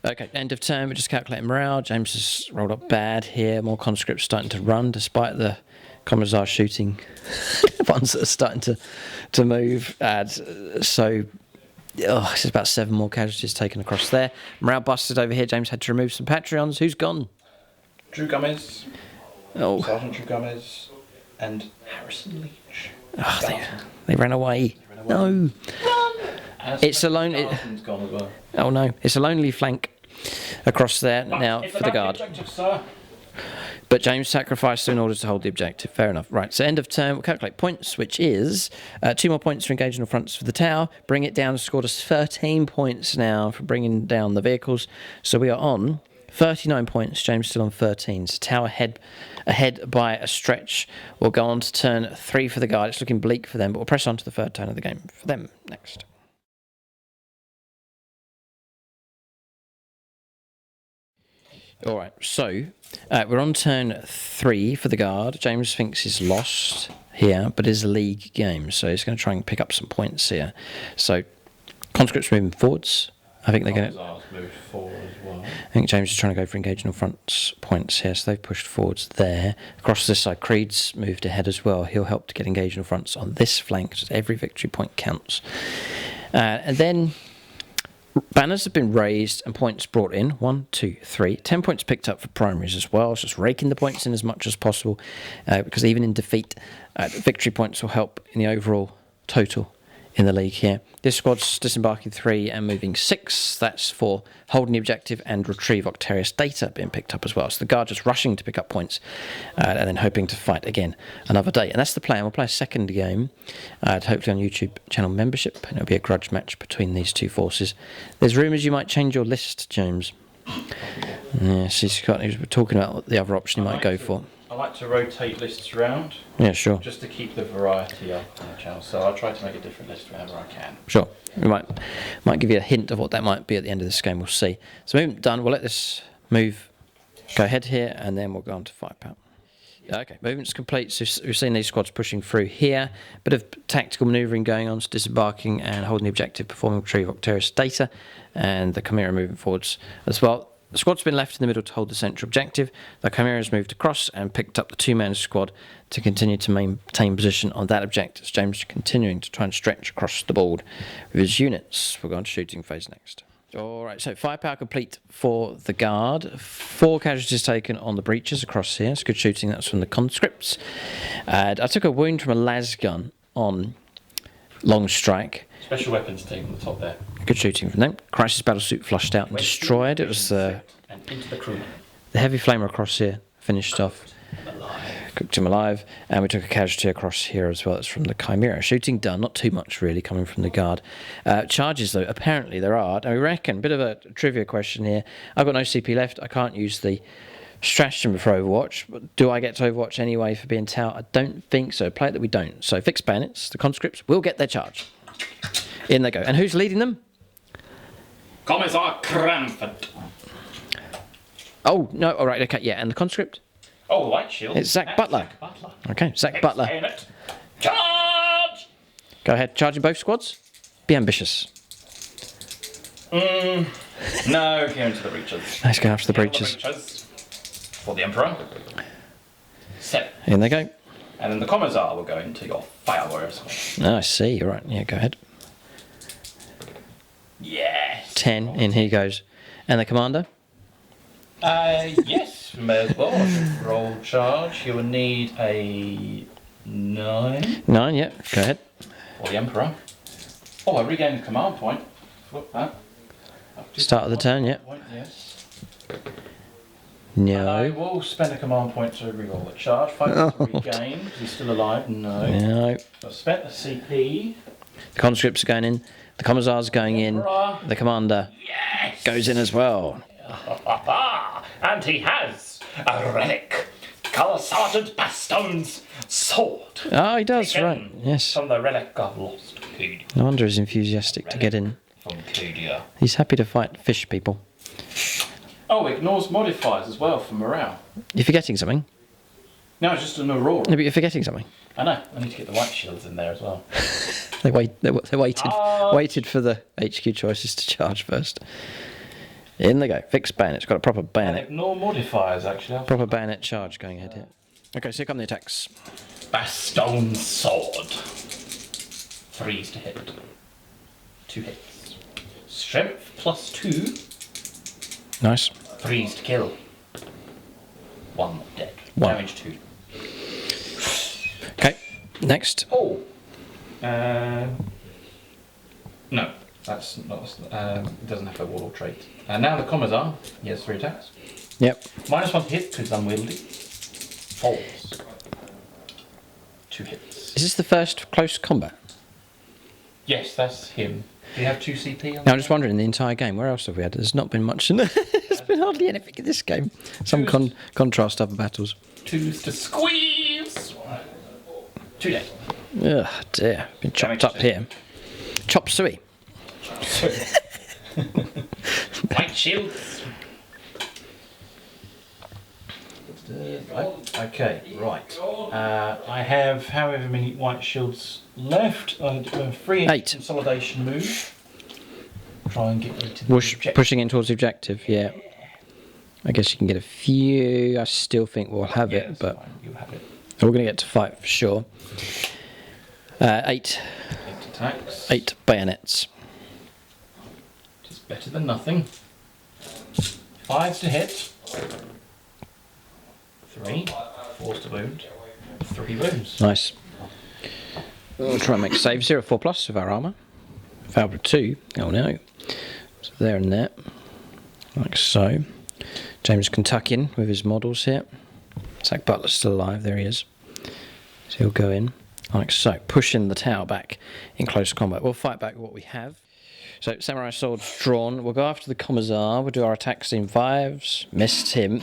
Okay, end of turn, we're just calculating morale. James has rolled up bad here. More conscripts starting to run, despite the Commissar shooting ones that are starting to move. So it's about 7 more casualties taken across there. Morale busted over here. James had to remove some Patreons. Who's gone? Drew Gomez, Oh, Sergeant Drew Gomez, and Harrison Leach. oh they ran away. No. It's a lone. Garrison's gone as well. Oh no, it's a lonely flank across there now for the guard. Objective, sir. But James sacrificed in order to hold the objective. Fair enough. Right, so end of turn, we'll calculate points, which is 2 more points for engaging the fronts for the tower. Bring it down, scored us 13 points now for bringing down the vehicles. So we are on 39 points. James still on 13. So tower ahead by a stretch. We'll go on to turn 3 for the guard. It's looking bleak for them, but we'll press on to the third turn of the game for them next. All right, so we're on turn 3 for the guard. James thinks he's lost here, but it's a league game, so he's going to try and pick up some points here. So conscripts moving forwards. I think they're going to. Moved forward as well. I think James is trying to go for engaging on front points here, so they've pushed forwards there. Across this side, Creed's moved ahead as well. He'll help to get engaging on fronts on this flank, so every victory point counts. And then banners have been raised and points brought in. 1, 2, 3. 10 points picked up for primaries as well. It's just raking the points in as much as possible because even in defeat, victory points will help in the overall total in the league here. This squad's disembarking 3 and moving 6. That's for holding the objective and retrieve Octarius data being picked up as well. So the guard just rushing to pick up points and then hoping to fight again another day. And that's the plan. We'll play a second game, hopefully on YouTube channel membership. And it'll be a grudge match between these two forces. There's rumours you might change your list, James. Yes, he was talking about the other option he might go for. I like to rotate lists around. Yeah, sure. Just to keep the variety up on the channel. So I try to make a different list whenever I can. Sure. We might give you a hint of what that might be at the end of this game. We'll see. So movement done. We'll let this move go ahead here, and then we'll go on to firepower. Okay, movement's complete. So we've seen these squads pushing through here. Bit of tactical manoeuvring going on, so disembarking and holding the objective, performing retrieve Octarius data, and the Chimera moving forwards as well. The squad's been left in the middle to hold the central objective. The Chimera's moved across and picked up the 2-man squad to continue to maintain position on that objective. James continuing to try and stretch across the board with his units. We'll go on to shooting phase next. Alright, so firepower complete for the guard. 4 casualties taken on the breaches across here. It's good shooting, that's from the conscripts. I took a wound from a las gun on long strike. Special weapons team on the top there. Good shooting from them. Crisis battle suit flushed out and destroyed. It was and into the crewman. The heavy flamer across here finished off. Cooked him alive. And we took a casualty across here as well. That's from the Chimera. Shooting done. Not too much really coming from the guard. Charges though, apparently there are. And we reckon, bit of a trivia question here. I've got no CP left. I can't use the stratagem for Overwatch. But do I get to Overwatch anyway for being tower? I don't think so. Play it that we don't. So fixed bayonets, the conscripts will get their charge. In they go. And who's leading them? Commissar Cranford. Oh, no. All right, okay, yeah. And the conscript? Oh, the White Shield. It's Zach That's Butler. Zach Butler. Okay, Zach Butler. Bayonet. Charge! Go ahead, charging both squads. Be ambitious. No, go into the breaches. Let's go after the Kill breaches. For the Emperor. 7. In they go. And then the Commissar will go into your Fire Warrior squad. Oh, I see. All right, yeah, go ahead. Yes. 10, in he goes. And the commander? Yes, we may as well. I should roll charge. You will need a 9 9, yeah, go ahead. for the Emperor. Oh, I regained a command point. Flip that. Start of the turn, yeah. Point, yes. I No. will spend a command point to reroll the charge. 5 to regain, because he's still alive. No. No. I've spent the CP. The conscripts are going in. The commissar's going in. Emperor. The commander Yes! goes in as well. And he has a relic. Color Sergeant Baston's sword. Oh, he does, Taken right. Yes. From the relic of Lost Kudia. No wonder he's enthusiastic to get in. From Kudia. He's happy to fight fish people. Oh, ignores modifiers as well for morale. You're forgetting something? No, it's just an Aurora. No, but you're forgetting something. I know. I need to get the White Shields in there as well. They waited for the HQ choices to charge first. In they go. Fixed bayonet. It's got a proper And bayonet. ignore modifiers, actually. Proper bayonet charge going ahead here. Okay, so here come the attacks. Baston's sword. 3s to hit. 2 hits. Strength plus 2. Nice. 3s to kill. 1 dead. 1. Damage 2. Okay, next. Oh. No, that's not. It doesn't have a warlord trait. And now the Commissar. He has 3 attacks. Yep. -1 to hit because it's unwieldy. Falls. 2 hits. Is this the first close combat? Yes, that's him. Do you have 2 CP on Now, I'm just wondering, in the entire game, where else have we had? There's not been much in There's been hardly anything in this game. Some contrast other battles. 2s to squeeze. 2 dead. Ugh, dear. Been chopped up here. Chop suey. White shields. Okay, right. I have however many white shields left. I do a free 8. consolidation move. Try and get rid of the objective. Pushing in towards the objective, yeah. I guess you can get a few. I still think we'll have Yeah, it, that's but fine. You'll have it. we're going to get to fight for sure. 8. 8 attacks. 8 bayonets. Which is better than nothing. 5s to hit. 3. 4s to wound. 3 wounds. Nice. We'll try and make a save. 0 4 plus of our armour. Failed with 2. Oh no. So there and there. Like so. James Kentuckian with his models here. Zach Butler's still alive. There he is. So he'll go in. Like so. Pushing the tower back in close combat. We'll fight back with what we have. So Samurai Sword's drawn. We'll go after the Commissar. We'll do our attacks in 5s. Missed him.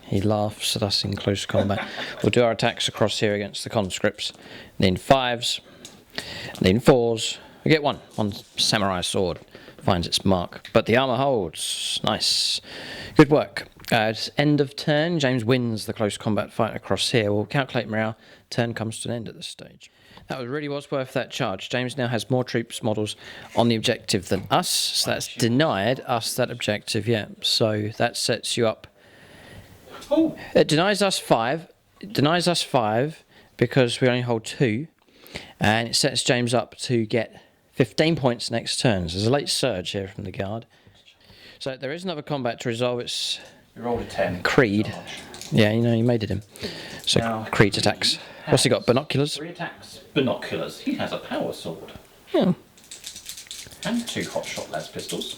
He laughs at us in close combat. We'll do our attacks across here against the conscripts. Then 5s. Then 4s. We get 1. 1 Samurai Sword finds its mark. But the armour holds. Nice. Good work. At end of turn, James wins the close combat fight across here. We'll calculate morale. Turn comes to an end at this stage. That really was worth that charge. James now has more troops models on the objective than us. So that's denied us that objective, yeah. So that sets you up. Oh. It denies us 5. It denies us 5 because we only hold 2. And it sets James up to get 15 points next turn. So there's a late surge here from the guard. So there is another combat to resolve. It's We rolled a 10. Creed. Yeah, you know, you made it him. So Now, Creed's attacks. What's he got? Binoculars? 3 attacks. Binoculars. He has a power sword. Yeah. And 2 hotshot las pistols.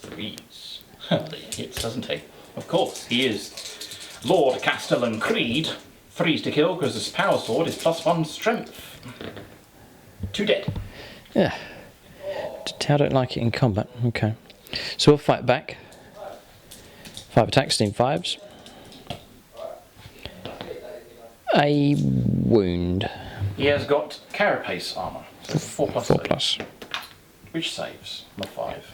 3s. He hits, doesn't he? Of course, he is Lord Castellan Creed. 3s to kill because his power sword is +1 strength. 2 dead. Yeah. Tau don't like it in combat. Okay. So we'll fight back. 5 attacks, team 5s. A wound. He has got carapace armour. So 4 plus. 4 plus. which saves my 5.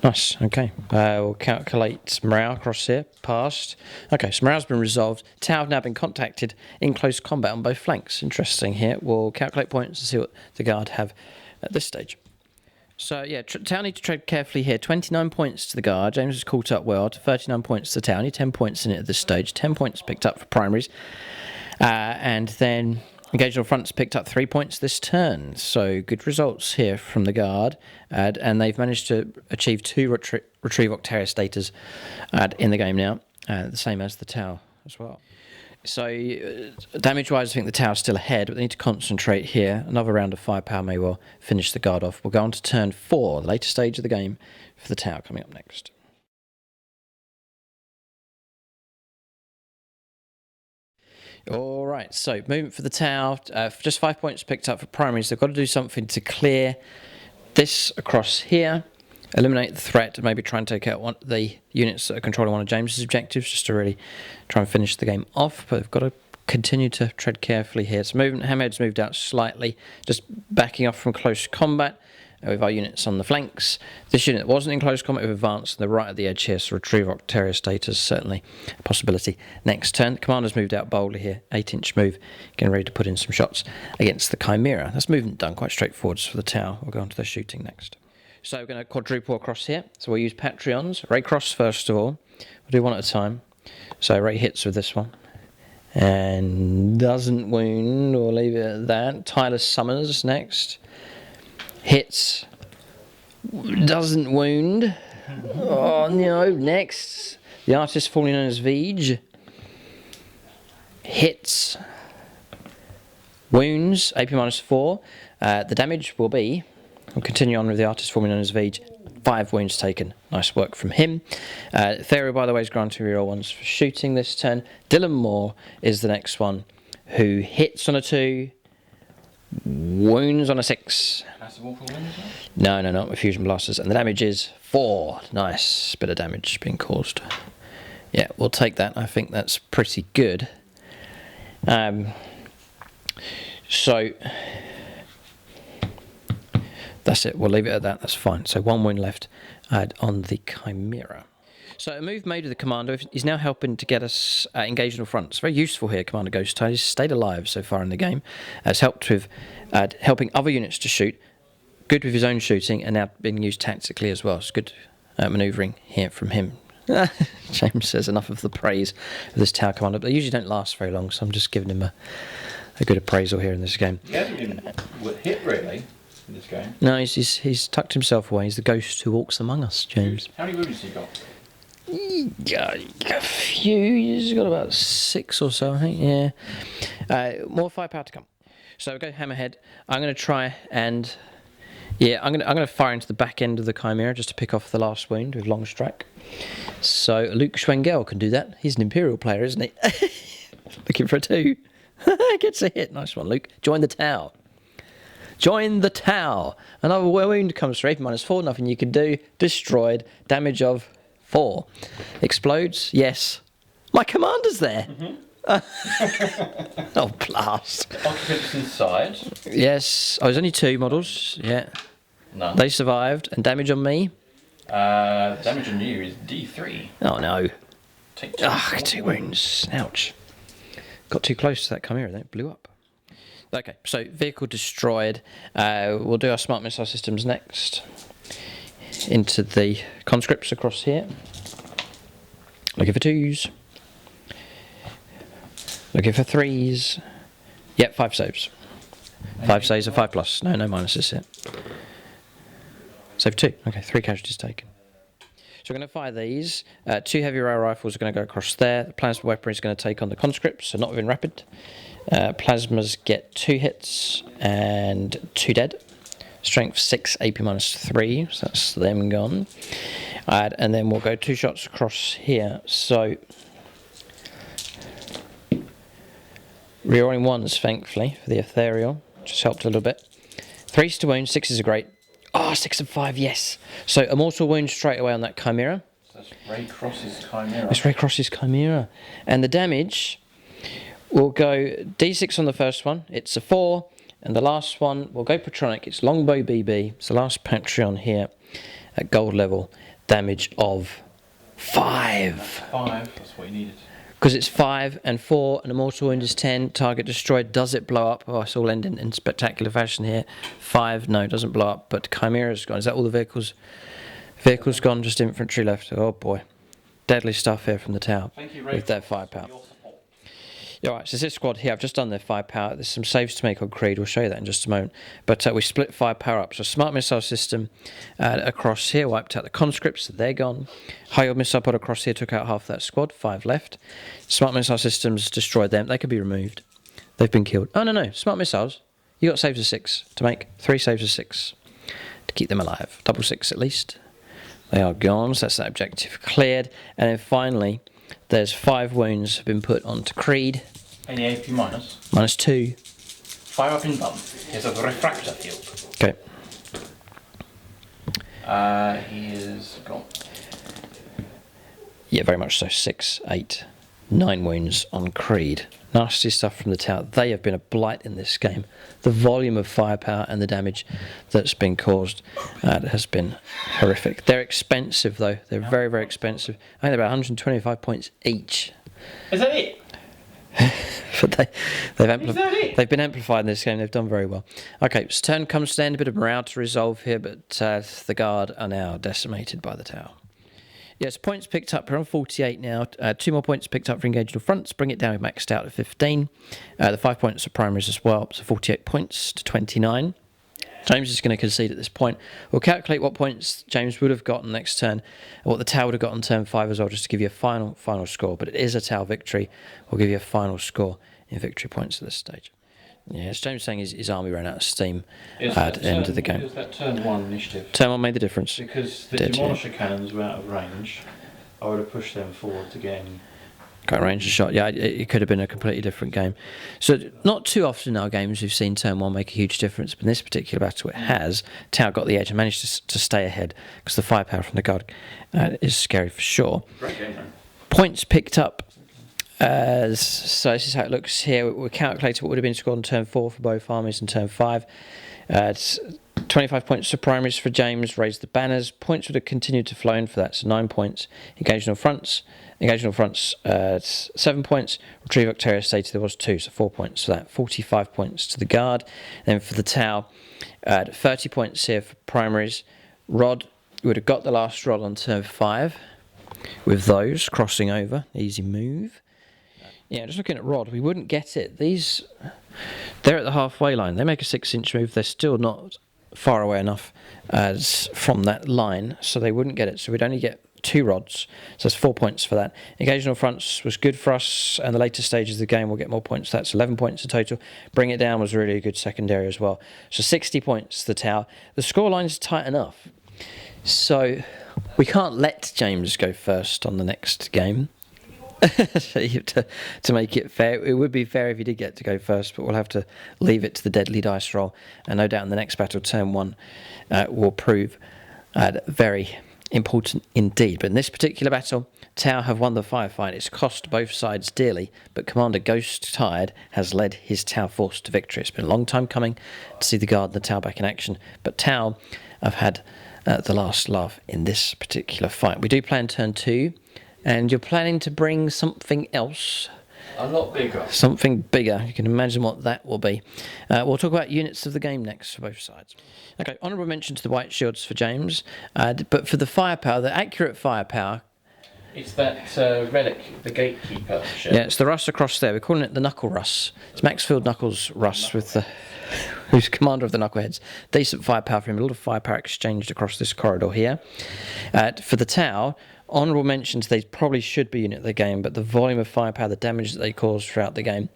Nice, okay. We'll calculate morale across here. Passed. Okay, so morale's been resolved. Tau have now been contacted in close combat on both flanks. Interesting here. We'll calculate points and see what the guard have at this stage. So, yeah, Tau need to tread carefully here. 29 points to the guard. James has caught up well to 39 points to Tau. Only 10 points in it at this stage. 10 points picked up for primaries. And then engaged fronts picked up 3 points this turn. So, good results here from the guard. And they've managed to achieve 2 Retrieve Octaria status in the game now. The same as the Tau as well. So, damage-wise, I think the Tau's still ahead, but they need to concentrate here. Another round of firepower may well finish the guard off. We'll go on to turn 4, the later stage of the game, for the Tau coming up next. All right, so movement for the Tau. Just 5 points picked up for primaries. They've got to do something to clear this across here. Eliminate the threat and maybe try and take out the units that are controlling one of James's objectives, just to really try and finish the game off. But they've got to continue to tread carefully here. So movement, Hammerhead's moved out slightly, just backing off from close combat with our units on the flanks. This unit that wasn't in close combat with advanced on the right of the edge here, so Retrieve Octaria status certainly a possibility. Next turn, the commander's moved out boldly here, 8-inch move, getting ready to put in some shots against the Chimera. That's movement done quite straightforward for the Tau. We'll go on to the shooting next. So we're going to quadruple across here. So we'll use Patreons. Ray Cross first of all. We'll do one at a time. So Ray hits with this one. And doesn't wound. We'll leave it at that. Tyler Summers next. Hits. Doesn't wound. Oh no. Next. The artist formerly known as Vij. Hits. Wounds. AP -4. The damage will be... We'll continue on with the artist formerly known as Vij. 5 wounds taken. Nice work from him. Therio, by the way, is granting reroll ones for shooting this turn. Dylan Moore is the next one, who hits on a 2, wounds on a 6. Massive awful wounds, No, not with fusion blasters. And the damage is 4. Nice bit of damage being caused. Yeah, we'll take that. I think that's pretty good. So... That's it. We'll leave it at that. That's fine. So 1 wound left on the Chimera. So a move made with the Commander is now helping to get us engaged on the front. It's very useful here, Commander Ghost Tide. He's stayed alive so far in the game. It's helped with helping other units to shoot. Good with his own shooting, and now being used tactically as well. It's good manoeuvring here from him. James says enough of the praise of this Tau Commander, but they usually don't last very long, so I'm just giving him a good appraisal here in this game. He hasn't been hit really. This game. No, he's tucked himself away. He's the ghost who walks among us, James. How many wounds has he got? Yeah, a few. He's got about 6 or so, I think. Yeah. More firepower to come. So we go Hammerhead. I'm going to try and I'm going to fire into the back end of the Chimera just to pick off the last wound with long strike. So Luke Schwengel can do that. He's an Imperial player, isn't he? Looking for a 2. Gets a hit. Nice one, Luke. Join the Tau. Join the Tau. Another wound comes through. -4, nothing you can do. Destroyed. Damage of 4. Explodes. Yes. My commander's there. Oh, blast. Occupants inside. Yes. Oh, there's only 2 models. Yeah. None. They survived. And damage on me? Damage on you is D3. Oh, no. Take 2 wounds. Ouch. Got too close to that Chimera, then it blew up. Okay, so vehicle destroyed. We'll do our smart missile systems next. Into the conscripts across here. Looking for 2s. Looking for 3s. Yep, 5 saves. 5 saves are 5+. No minuses here. Save 2. Okay, 3 casualties taken. So we're going to fire these. 2 heavy rail rifles are going to go across there. The plasma weaponry is going to take on the conscripts, so not within rapid. Plasmas get 2 hits and 2 dead. Strength 6, AP -3, so that's them gone. And then we'll go 2 shots across here. So rerolling 1s, thankfully, for the ethereal. Just helped a little bit. 3s to wound, 6s are great. Oh, 6 and 5, yes. So a mortal wound straight away on that Chimera. So that's Ray Cross's Chimera. It's Ray Cross's Chimera. And the damage will go D6 on the first one. It's a 4. And the last one, we'll go Patronic. It's Longbow BB. It's the last Patreon here at gold level. Damage of 5. 5, that's what you needed. Because it's 5 and 4, and a mortal wound is 10. Target destroyed. Does it blow up? Oh, it's all ending in spectacular fashion here. 5, no, it doesn't blow up. But Chimera's gone. Is that all the vehicles? Vehicles gone, just infantry left. Oh boy. Deadly stuff here from the tower. Thank you, Ray, with their firepower. Alright, so this squad here, I've just done their firepower. There's some saves to make on Creed, we'll show you that in just a moment. But we split firepower up. So smart missile system across here, wiped out the conscripts, so they're gone. High yield missile pod across here took out half that squad, 5 left. Smart missile systems destroyed them, they could be removed. They've been killed. Oh no, smart missiles. You got saves of 6 to make, 3 saves of 6 to keep them alive. Double 6 at least. They are gone, so that's that objective cleared. And then finally, there's 5 wounds have been put onto Creed. Any AP minus? -2. Fire up in bum. Here's a refractor field. Okay. He is gone. Yeah, very much so. 6, 8, 9 wounds on Creed. Nasty stuff from the tower. They have been a blight in this game. The volume of firepower and the damage that's been caused has been horrific. They're expensive though. They're very, very expensive. I think they're about 125 points each. Is that it? But they've been amplified in this game. They've done very well. Okay, so turn comes to the end. A bit of morale to resolve here, but the guard are now decimated by the tower. Yes, points picked up. We're on 48 now. 2 more points picked up for engaged fronts. Bring it down. We maxed out at 15. The 5 points for primaries as well. So 48 points to 29. James is going to concede at this point. We'll calculate what points James would have gotten next turn, and what the tower would have got on turn 5 as well, just to give you a final score. But it is a tower victory. We'll give you a final score in victory points at this stage. Yeah, as James saying, his army ran out of steam at the end of the game. It was that turn 1 initiative. Turn 1 made the difference. Because the Demolisher cannons were out of range, I would have pushed them forward to gain. Got range of shot. Yeah, it could have been a completely different game. So not too often in our games we've seen turn 1 make a huge difference, but in this particular battle it has. Tower got the edge and managed to stay ahead because the firepower from the guard is scary for sure. Great game, man. Points picked up. So this is how it looks here. We calculated what would have been scored on turn 4 for both armies and turn 5. It's 25 points for primaries for James, raised the banners. Points would have continued to flow in for that, so 9 points. Engaging on fronts, 7 points. Retrieve Octaria stated there was 2, so 4 points for that. 45 points to the guard. Then for the Tau, 30 points here for primaries. Rod, you would have got the last rod on turn 5 with those crossing over. Easy move. Yeah, just looking at Rod, we wouldn't get it. They're at the halfway line. They make a 6-inch move. They're still not far away enough as from that line, so they wouldn't get it. So we'd only get 2 rods. So that's 4 points for that. Occasional fronts was good for us, and the later stages of the game we'll get more points. That's 11 points in total. Bring it down was really a good secondary as well. So 60 points to the tower. The scoreline is tight enough, so we can't let James go first on the next game. to make it fair. It would be fair if he did get to go first, but we'll have to leave it to the deadly dice roll, and no doubt in the next battle, turn 1 will prove very important indeed. But in this particular battle, Tau have won the firefight. It's cost both sides dearly, but Commander Ghost Tide has led his Tau force to victory. It's been a long time coming to see the Guard and the Tau back in action, but Tau have had the last laugh in this particular fight. We do plan turn 2, and you're planning to bring something else. A lot bigger. Something bigger. You can imagine what that will be. We'll talk about units of the game next for both sides. Okay, honourable mention to the white shields for James, but for the firepower, the accurate firepower. It's that relic, the gatekeeper ship. Yeah, it's the Russ across there. We're calling it the Knuckle Russ. It's Maxfield Knuckles Russ with the who's commander of the Knuckleheads. Decent firepower for him. A lot of firepower exchanged across this corridor here. For the Tau, honourable mentions, they probably should be unit of the game, but the volume of firepower, the damage that they cause throughout the game,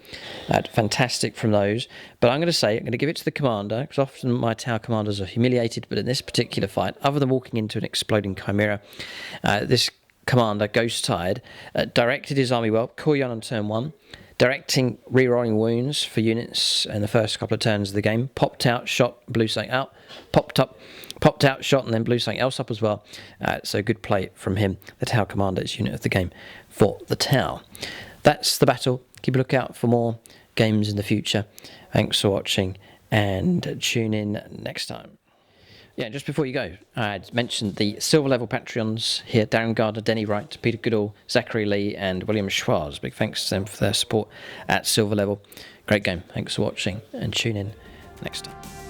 fantastic from those. But I'm going to give it to the commander, because often my Tau commanders are humiliated, but in this particular fight, other than walking into an exploding chimera, this commander, Ghost Tide, directed his army well. KOYO on turn 1, directing re-rolling wounds for units in the first couple of turns of the game. Popped out, shot, blew something out. Popped out, shot, and then blew something else up as well. So good play from him. The Tau commander is unit of the game for the Tau. That's the battle. Keep a lookout for more games in the future. Thanks for watching, and tune in next time. Yeah, just before you go, I had mentioned the silver level Patreons here: Darren Gardner, Denny Wright, Peter Goodall, Zachary Lee, and William Schwarz. Big thanks to them for their support at silver level. Great game. Thanks for watching, and tune in next time.